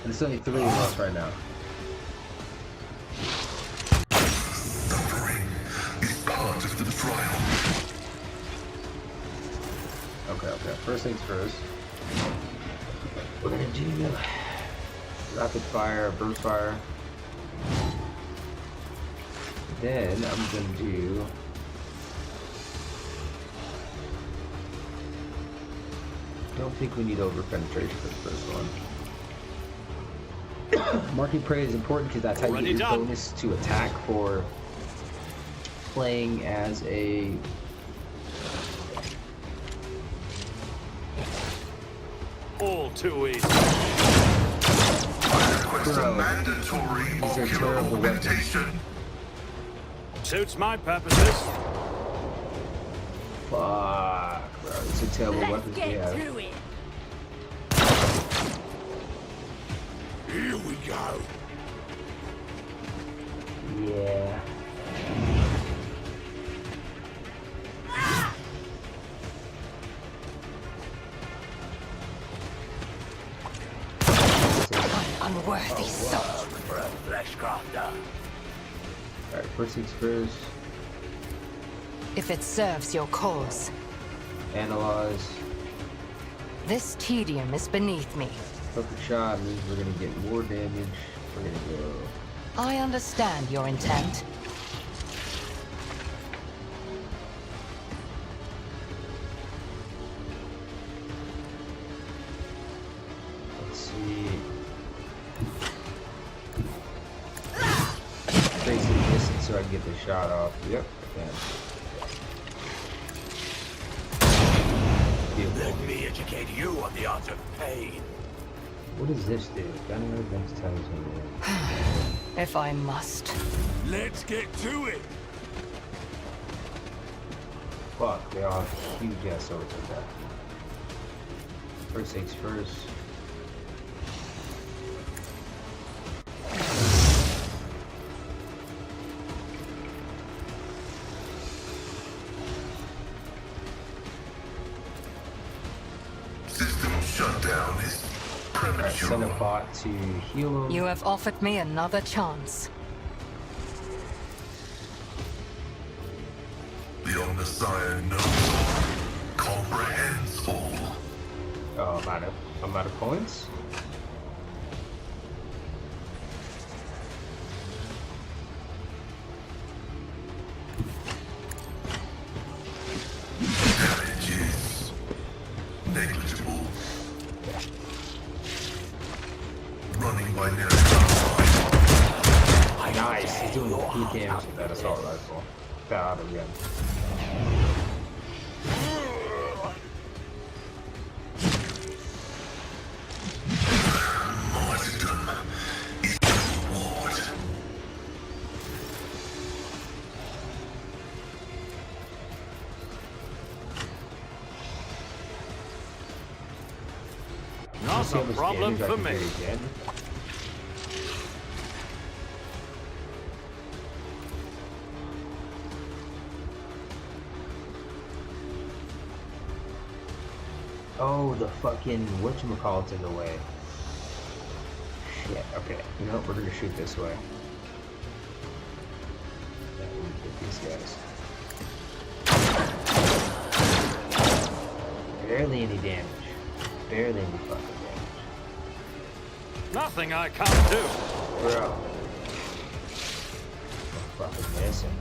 And there's only 3 of us right now. Suffering is part of the trial. Okay. First things first. We're gonna do rapid fire, burst fire. Then I'm gonna do I don't think we need over penetration for the first one. Marking prey is important because that's how you get your bonus to attack for playing as a All too easy. Request a mandatory ocular augmentation. Suits my purposes. Fuck, bro. It's a terrible weapons we have. Here we go. Yeah. Unworthy soul. For a flesh crafter. Alright, first things first. If it serves your cause. Analyze. This tedium is beneath me. Perfect shot means we're gonna get more damage. We're gonna go. I understand your intent. Let's see. Basically distance so I can get the shot off. Yep, I can. Let me educate you on the art of pain. What does this do? Gunner next time. If I must. Let's get to it. Fuck, they all have huge ass swords like that. First things first. System shutdown is Alright, send a premature. bot to heal him. You have offered me another chance. The Messiah knows all, comprehends all. Oh, I'm out of points? Damage is negligible. Running by nearly Nice, he's doing peak damage with that assault rifle. That auto gun. martyrdom is the reward. Not a problem for me. Oh, the fucking whatchamacallit's in the way. Shit, okay. You know what? We're gonna shoot this way. That would get these guys. Barely any damage. Barely any fucking damage. Nothing I can't do. Bro. I'm fucking missing.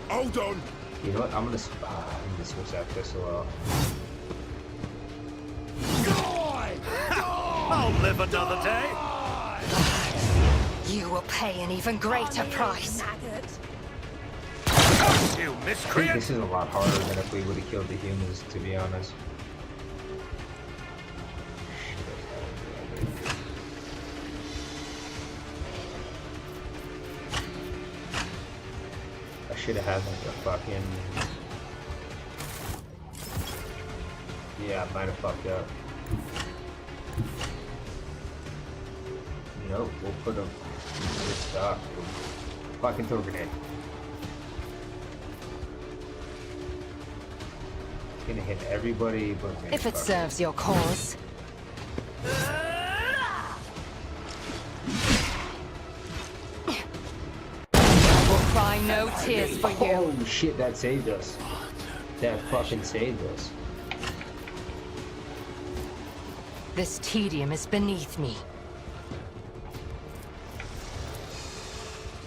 Hold on. You know what? I'm gonna switch that pistol out. I'll live another day. You will pay an even greater price. You I think miscreant! this is a lot harder than if we would have killed the humans, to be honest. I should have had like a fucking... Yeah, I might have fucked up. Nope, we'll put them in this stock. Fucking throw a grenade. It's gonna hit everybody but me. If it serves your cause. I will cry no tears for you. Oh shit, that saved us. That fucking saved us. This tedium is beneath me.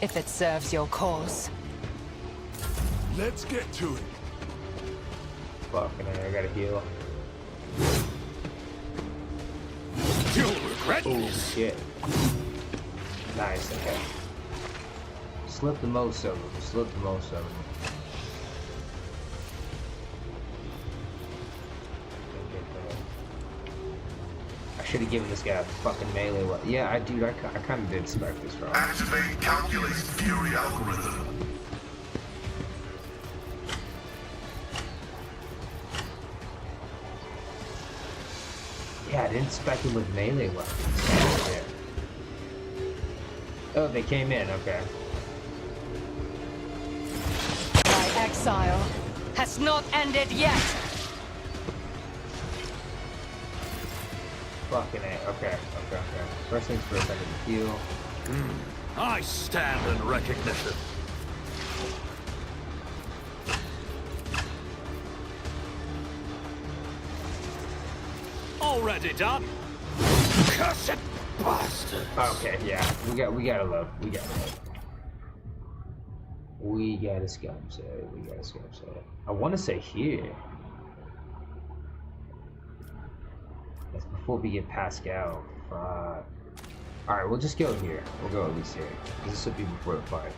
If it serves your cause. Let's get to it. Fucking I gotta heal. You'll regret Oh this. shit. Nice, okay. Slip the most of them. Slip the most of them. I should have given this guy a fucking melee weapon. Yeah, I kind of did expect this from him. Activate calculated fury algorithm. Yeah, I didn't expect him with melee weapons. Yeah. Oh, they came in, okay. My exile has not ended yet. Fucking A. Okay. First things first, I need to heal. I stand in recognition. Already done. Cursed bastard. Okay, yeah. We gotta love. We got a scum set. I want to say here. That's before we get Pascal. Alright, we'll just go here. We'll go at least here. This will be before the fight.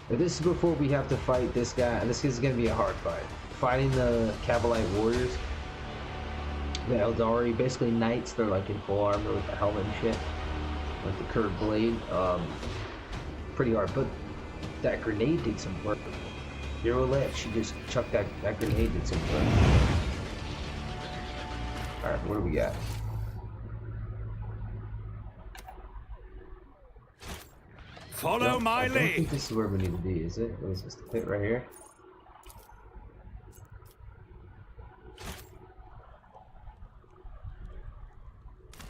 But this is before we have to fight this guy. This is going to be a hard fight. Fighting the Kabalite warriors. The Eldari, basically knights. They're like in full armor with the helmet and shit. Like the curved blade. Pretty hard. But that grenade did some work. Hero left. She just chucked that grenade did some work. Alright, what do we got? Follow my I don't think lead. this is where we need to be, is it? What is this, the pit right here?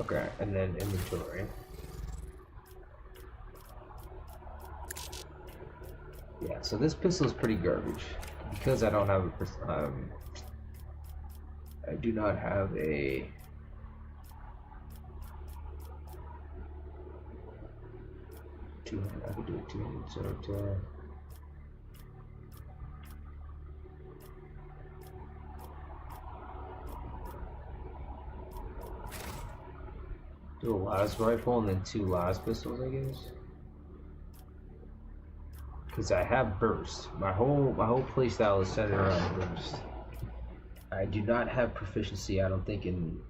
Okay, and then inventory. Yeah, so this pistol is pretty garbage. Because I don't have a... I do not have a... I could do it 200, so do a las rifle and then 2 las pistols, I guess. Because I have burst. My whole playstyle is centered around burst. I do not have proficiency, I don't think, in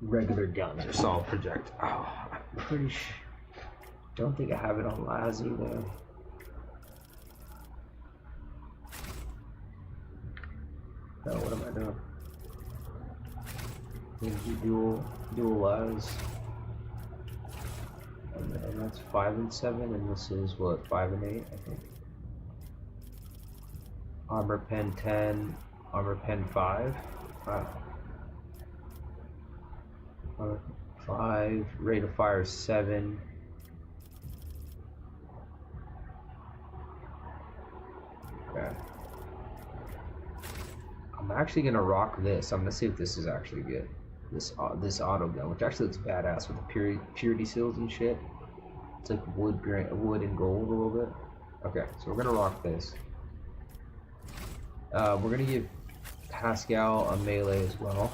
regular guns or solid projectiles. Oh, I'm pretty sure. Don't think I have it on las either. No, what am I doing? Need to dual las. And that's 5 and 7, and this is what, 5 and 8, I think. Armor pen 10, armor pen 5. Wow. Armor 5, rate of fire 7. Okay. I'm actually gonna rock this. I'm gonna see if this is actually good. this auto gun, which actually looks badass with the purity seals and shit. It's like wood and gold a little bit. Okay, so we're gonna rock this. We're gonna give Pascal a melee as well.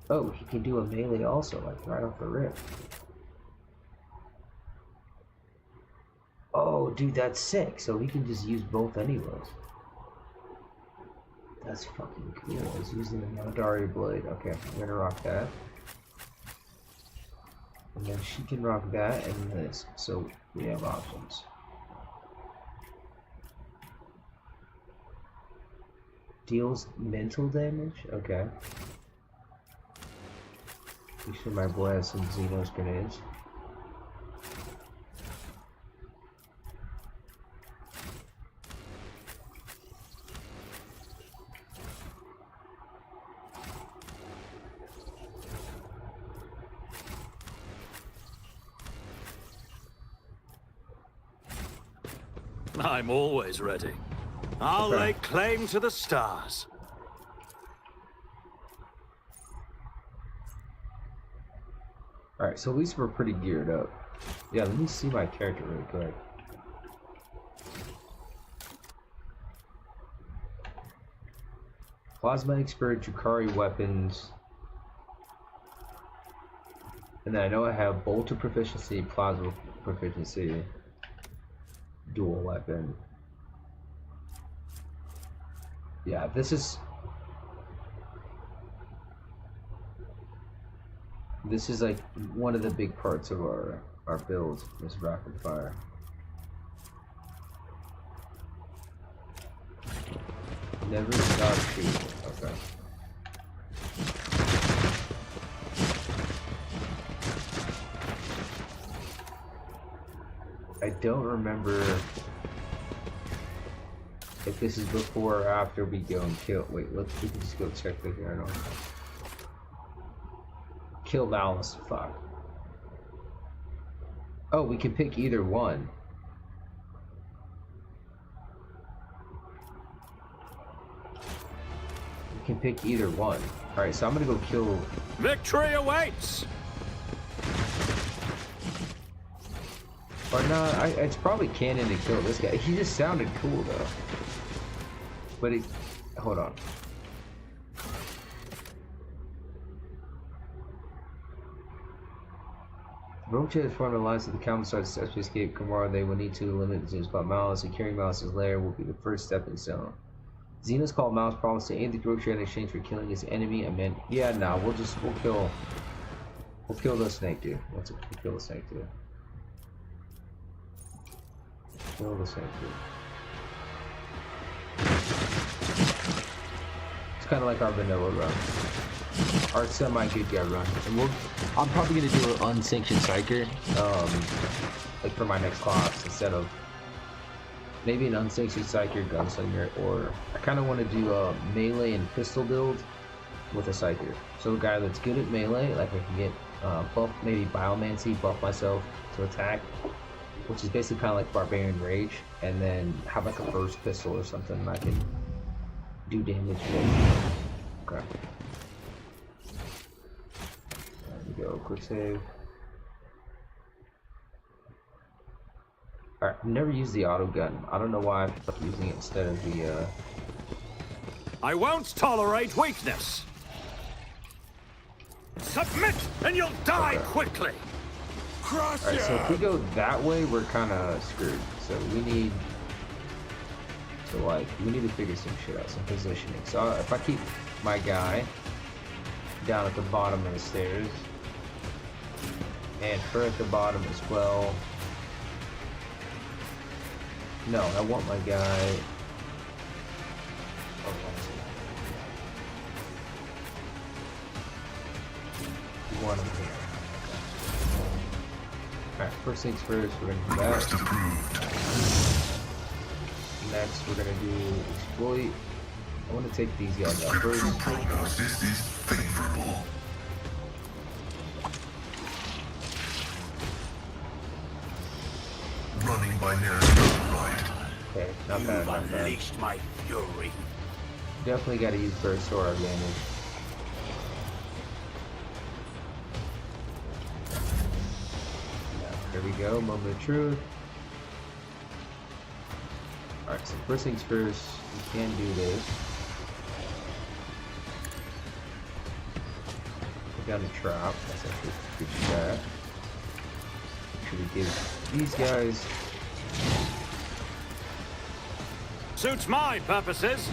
Oh, he can do a melee also, like right off the rip. Oh, dude, that's sick. So he can just use both anyways. That's fucking cool. He's using the Mandari blade. Okay, I'm gonna rock that. And then she can rock that and this. So we have options. Deals mental damage? Okay. Make sure my boy has some Xenos grenades. I'm always ready. I'll lay claim to the stars. Alright, so at least we're pretty geared up. Yeah, let me see my character really quick. Plasma expert, Jukari weapons. And then I know I have bolter proficiency, plasma proficiency, dual weapon. Yeah, this is like one of the big parts of our build, this rapid fire. Never stop shooting. Okay. I don't remember if this is before or after we go and kill. Wait, we can just go check the here. I don't know. Kill Malice. Fuck. Oh, we can pick either one. We can pick either one. Alright, so I'm gonna go kill. Victory awaits! Or not, it's probably canon to kill this guy. He just sounded cool though. But he. Hold on. Roche has formed an alliance with the Council starts to successfully escape Kamara. They will need to limit the Xenos by Malice. Securing Malice's lair will be the first stepping stone. Xenos called Malice promised to aid the Roche in exchange for killing his enemy. Yeah, nah, we'll kill the snake dude. We'll kill the snake dude. Kill the snake dude. It's kind of like our vanilla run. Our semi-good guy run. And I'm probably going to do an unsanctioned psyker, like for my next class, instead of maybe an unsanctioned psyker gunslinger, or I kind of want to do a melee and pistol build with a psyker. So a guy that's good at melee, like I can get buff, maybe biomancy, buff myself to attack, which is basically kind of like Barbarian Rage, and then have like a burst pistol or something I can do damage with. Okay. There we go, quick save. Alright, I've never used the auto gun. I don't know why I'm using it instead of the I won't tolerate weakness. Submit and you'll die quickly. Alright, so if we go that way, we're kind of screwed. So we need to figure some shit out, some positioning. So if I keep my guy down at the bottom of the stairs, and her at the bottom as well. No, I want my guy. One of them. Alright, first things first, we're gonna do Request that. approved. Next, we're gonna do exploit. I want to take these guys out Scriptural first. prognosis is favorable. Running binary override. Okay, not bad, not bad. Unleashed my fury. Definitely got to use burst to our advantage. There we go, moment of truth. Alright, so first things first, we can do this. We got a trap, that's actually good shot. Should we give these guys... Suits my purposes.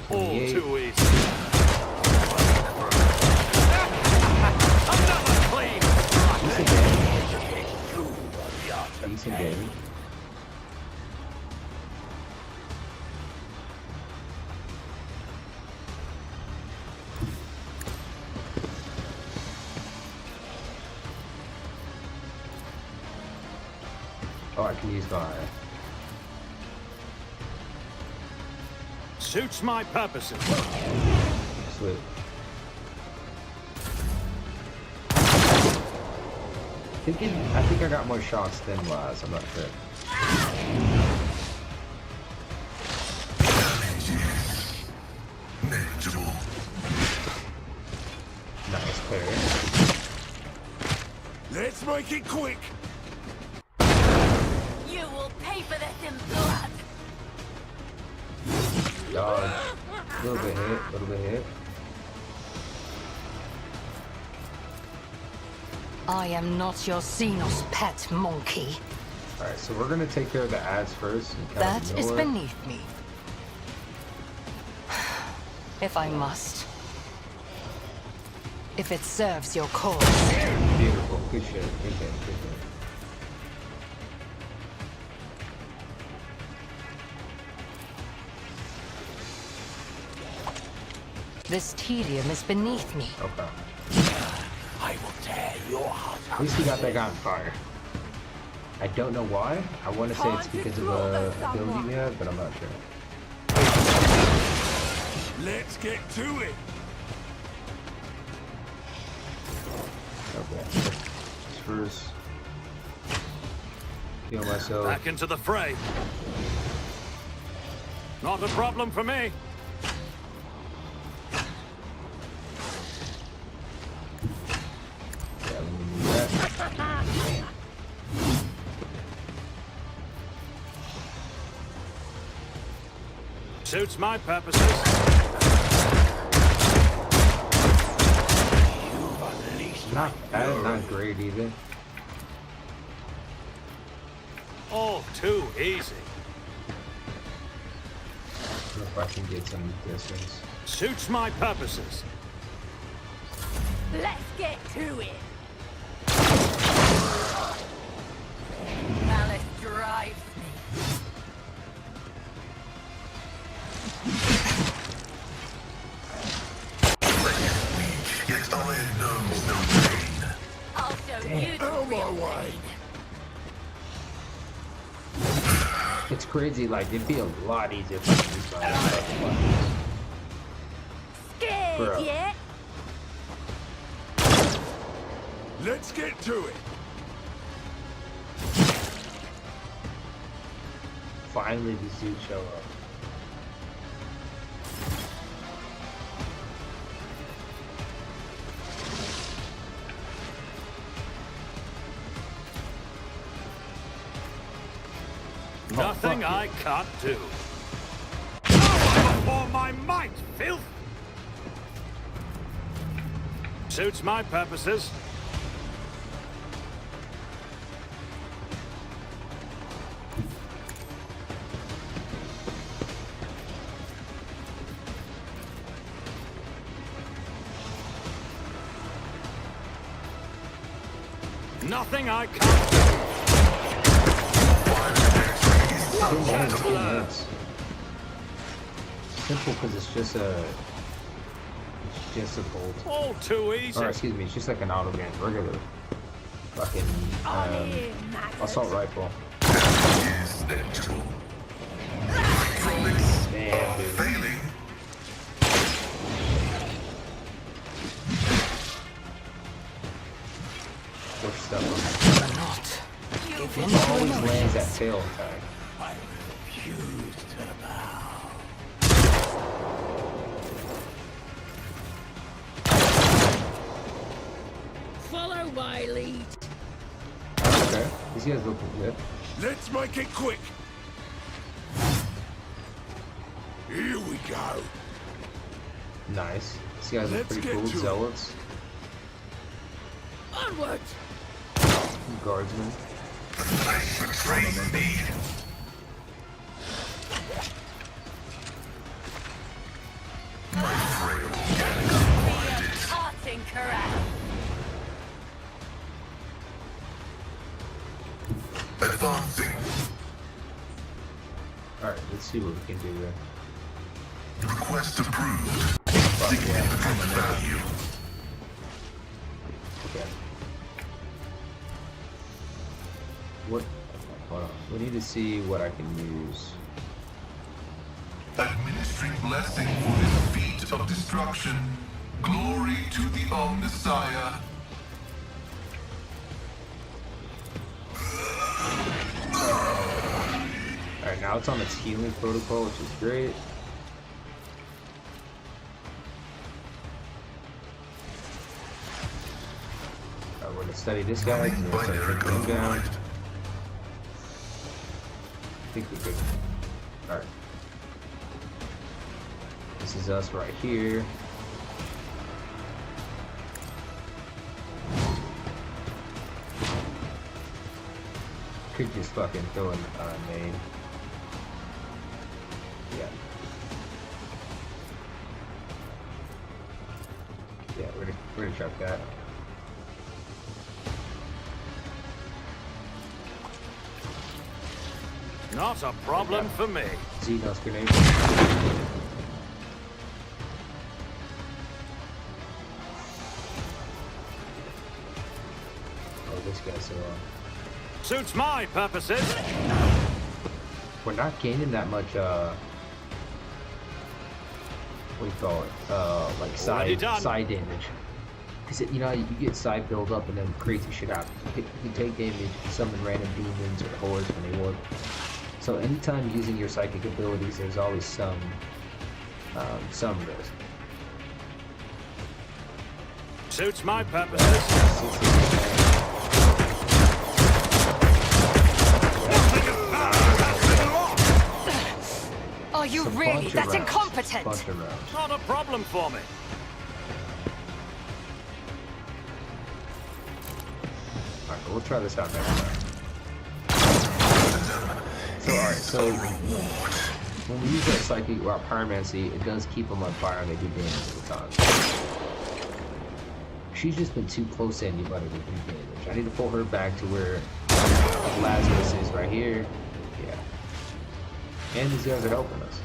All 28. too easy. Another clean. Decent game. Oh, I can use my... Suits my purposes. Sweet. I think I got more shots than last, I'm not sure. Manageable. Nice player. Let's make it quick. You will pay for this in blood. Dodge. A little bit hit, a little bit hit. I am not your Xenos pet monkey. Alright, so we're gonna take care of the ads first. And kind That of is ignore it. beneath me. If I must. If it serves your cause. Beautiful, good shit, good game, good game. This tedium is beneath me. Okay. I will tear your heart At least we got that guy on fire. I don't know why. I want to say it's because of the ability we have, but I'm not sure. Let's get to it. Okay. Just first. Heal myself. Back into the fray. Not a problem for me. Yeah, let me do that. Suits my purposes. Not bad, not great either. All too easy. I don't know if I can get some distance. Suits my purposes. Let's get to it. Malice drives me. Yet iron knows no pain. I'll show you the real pain. It's crazy, like, it'd be a lot easier if I could use my stuff. Scared Bro. yet? Let's get to it. Finally, these dudes show up. Nothing fuck I can't do. For my might, filth! Suits my purposes. Nothing I can't do. Two minutes. Simple because it's just a bolt. All too easy. Or excuse me, it's just like an auto gun, regular fucking On here, maggot. assault rifle. Is natural. Damn, dude. Failing. Push stuff Not. Give in on. to Always annoyance. lands that tail attack. I refuse to bow. Follow my lead. Okay, these guys look good. Let's make it quick. Here we go. Nice. These guys look pretty cool. Zealots. Onward. Guardsmen. Betrays me. My frail Parting caress. advancing. Alright, let's see what we can do here. Request approved. Significant value. Okay. What? Hold on. We need to see what I can use. Administering blessing for this feat of destruction. Glory to the Omnissiah. Alright, now it's on its healing protocol, which is great. Alright, we're gonna study this guy. We're gonna start taking him down. I think we're good. Alright. This is us right here. Could just fucking throw in main. Yeah. Yeah, we're gonna chuck that. Not a problem for me. Xenos grenade. Oh, this guy's so Suits my purposes. we're not gaining that much what do you call it? Like side damage. Cause you know you get side build up and then crazy shit happens. You take damage, you summon random demons or hordes when they warp. So anytime you're using your psychic abilities, there's always some risk. Suits my purposes. Are you really that incompetent? Bunch of rounds. Not a problem for me. Alright, we'll try this out next time. So alright, so when we use that psychic or pyromancy, it does keep them on fire and they do damage at the time. She's just been too close to anybody to do damage. I need to pull her back to where Lazarus is right here. Yeah. And these guys are helping us.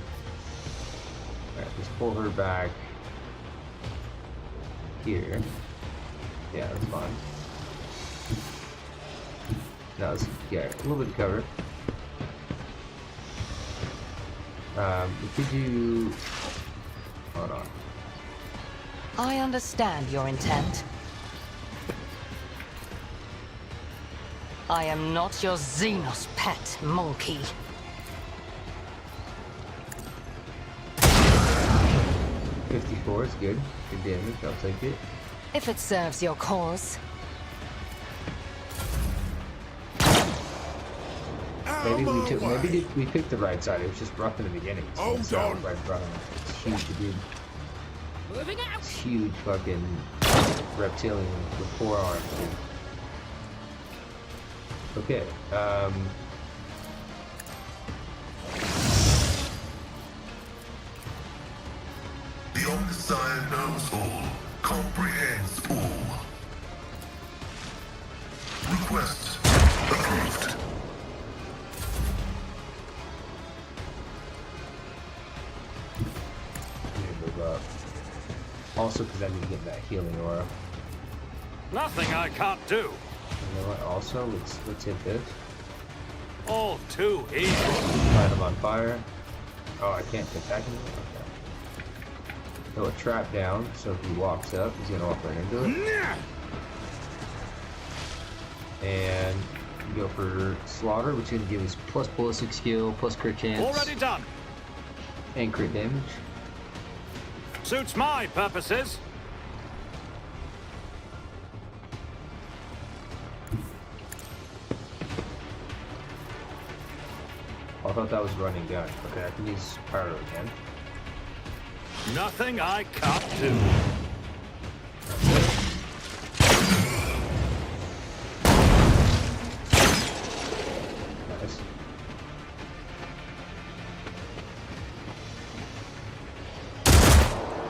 Alright, just pull her back here. Yeah, that's fine. Now let's get a little bit of cover. We could do... Hold on. I understand your intent. I am not your Xenos pet, monkey. .54 is good. Good damage, I'll take it. If it serves your cause. Maybe we picked the right side. It was just rough in the beginning. So it's right in front of him. It's huge, dude. Moving out. It's huge fucking reptilian with 4 arms, dude. Okay, The Omnissiah knows all, comprehends all. Request approved. I need to move up. Also, because I need to get that healing aura. Nothing I can't do. You know what? Also, let's hit this. All too easy. Light him on fire. Oh, I can't attack him. Okay. Throw a trap down, so if he walks up, he's gonna walk right into it. And go for slaughter, which is gonna give us plus ballistic skill, plus crit chance, Already done. and crit damage. Suits my purposes. thought that was running gun. Okay, I can use pyro again. Nothing I can't do. Nice.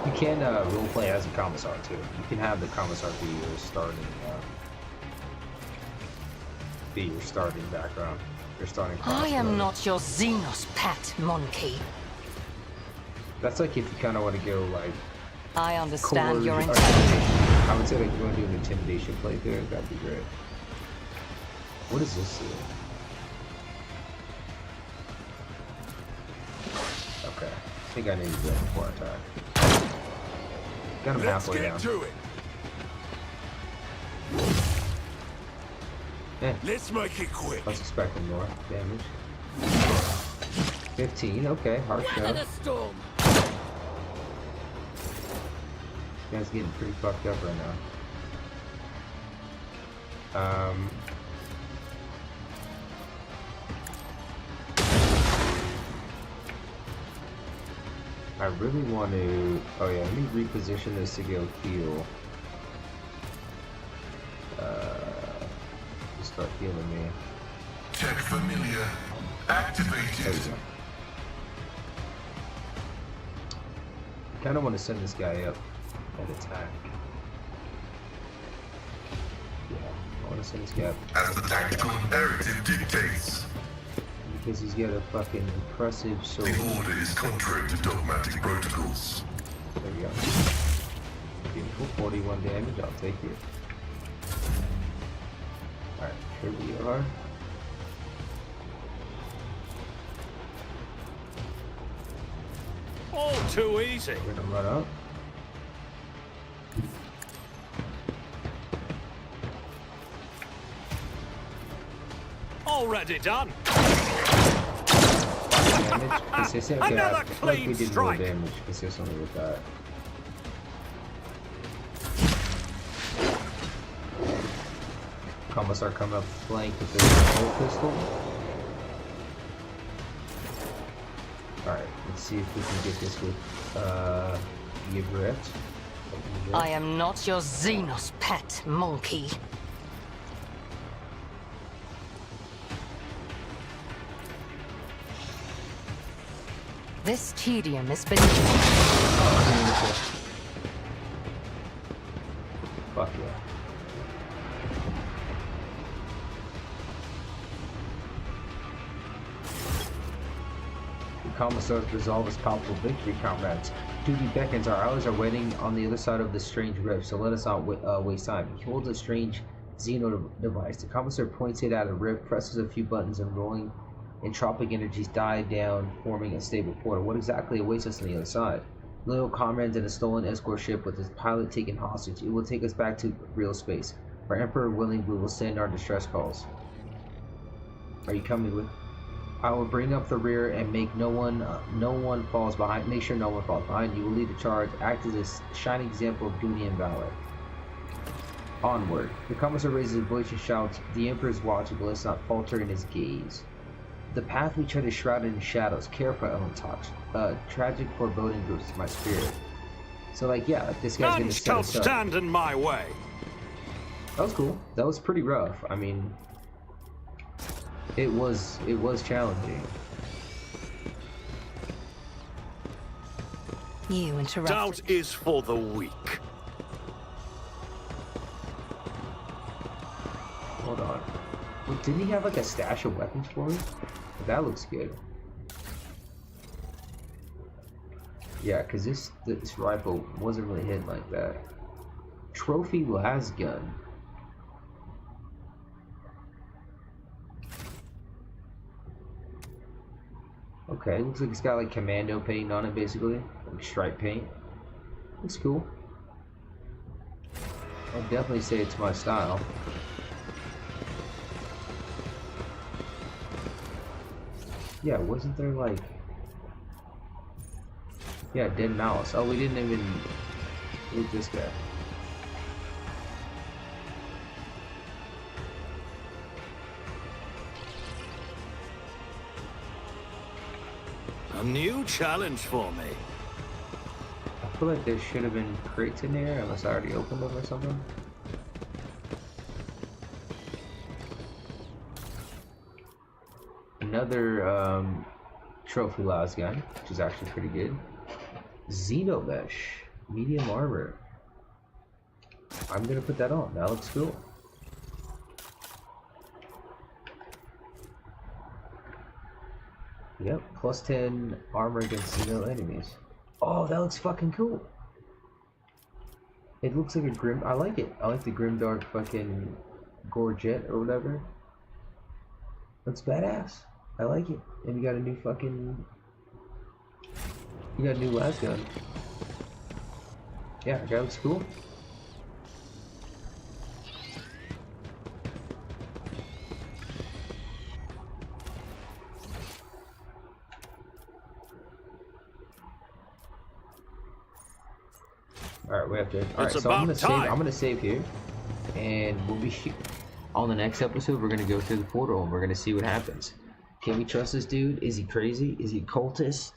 You can roleplay as a commissar too. You can have the commissar be your starting background. Your starting class. I am not your Xenos pet monkey. That's like if you kind of want to go like. I understand your coercion- intent. I would say like if you want to do an intimidation playthrough, that'd be great. What does this do? Okay, I think I need to do that before I attack. Got him Let's halfway get down. to it. Let's make it quick. I was expecting more damage. 15, okay, harsh Weather shot. the storm. Guy's getting pretty fucked up right now. I really want to. Oh yeah, let me reposition this to go heal. Just start healing me. Check familiar. There we Activated. go. I kind of want to send this guy up and attack. Yeah, I want to send this guy up As the tactical imperative dictates. because he's got a fucking impressive sword. The order is contrary to dogmatic protocols. There we go. Beautiful, 41 damage, I'll take it. Alright, here we are. All too easy. We're gonna run up. Already done. Damage, consistent. Okay, Another I feel like we clean did strike. more damage consistently with that. Commissar coming up flank with the old pistol. Alright, let's see if we can get this with Yvette. I am not your Xenos pet monkey. This tedium is beneath me. Fuck yeah. The Commissar's resolve is palpable victory, comrades. Duty beckons. Our allies are waiting on the other side of this strange rift, so let us not waste time. He holds a strange Xeno device. The Commissar points it at a rift, presses a few buttons, and rolling entropic energies die down, forming a stable portal. What exactly awaits us on the other side? Loyal comrades and a stolen escort ship with its pilot taken hostage. It will take us back to real space. For Emperor willing, we will send our distress calls. Are you coming with? I will bring up the rear and make no one falls behind. Make sure no one falls behind. You will lead the charge. Act as a shining example of duty and valor. Onward. The Commissar raises his voice and shouts, "The Emperor is watching, but let's not falter in his gaze. The path we tread is shrouded in shadows. Careful, Ellen talks. Tragic foreboding groups my spirit." So, like, yeah, like this guy's None gonna set shall us up. stand in my way. That was cool. That was pretty rough. I mean, it was challenging. You interrupted. Doubt is for the weak. Hold on. Wait, didn't he have like a stash of weapons for me? That looks good. Yeah, because this rifle wasn't really hitting like that. Trophy las gun. Okay, looks like it's got like commando paint on it basically. Like stripe paint. Looks cool. I'd definitely say it's my style. Yeah, wasn't there like... Yeah, dead mouse. Oh, we didn't even loot this guy. A new challenge for me. I feel like there should have been crates in there, unless I already opened them or something. Another trophy last gun, which is actually pretty good. Xenomesh, medium armor. I'm gonna put that on. That looks cool. Yep, plus 10 armor against Xeno enemies. Oh, that looks fucking cool. It looks like a grim. I like it. I like the grimdark fucking gorget or whatever. Looks badass. I like it. And we got a new fucking. We got a new las gun. Yeah, that guy looks cool. Alright, we have to. Alright, so I'm gonna save here. And we'll be on the next episode. We're gonna go through the portal and we're gonna see what happens. Can we trust this dude? Is he crazy? Is he a cultist?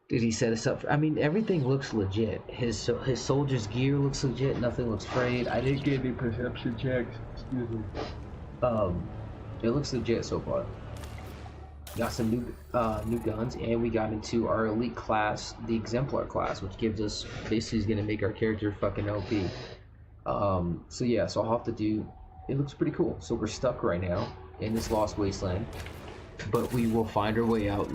Did he set us up I mean, everything looks legit. His soldier's gear looks legit. Nothing looks frayed. I didn't get any perception checks. Excuse me. It looks legit so far. Got some new guns, and we got into our elite class, the exemplar class, which gives us basically is gonna make our character fucking OP. So yeah, so I'll have to do. It looks pretty cool. So we're stuck right now in this lost wasteland, but we will find our way out,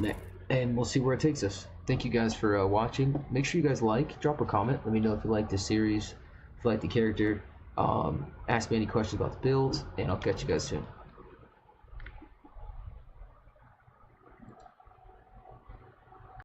and we'll see where it takes us. Thank you guys for watching. Make sure you guys drop a comment. Let me know if you like this series, if you like the character. Ask me any questions about the build, and I'll catch you guys soon.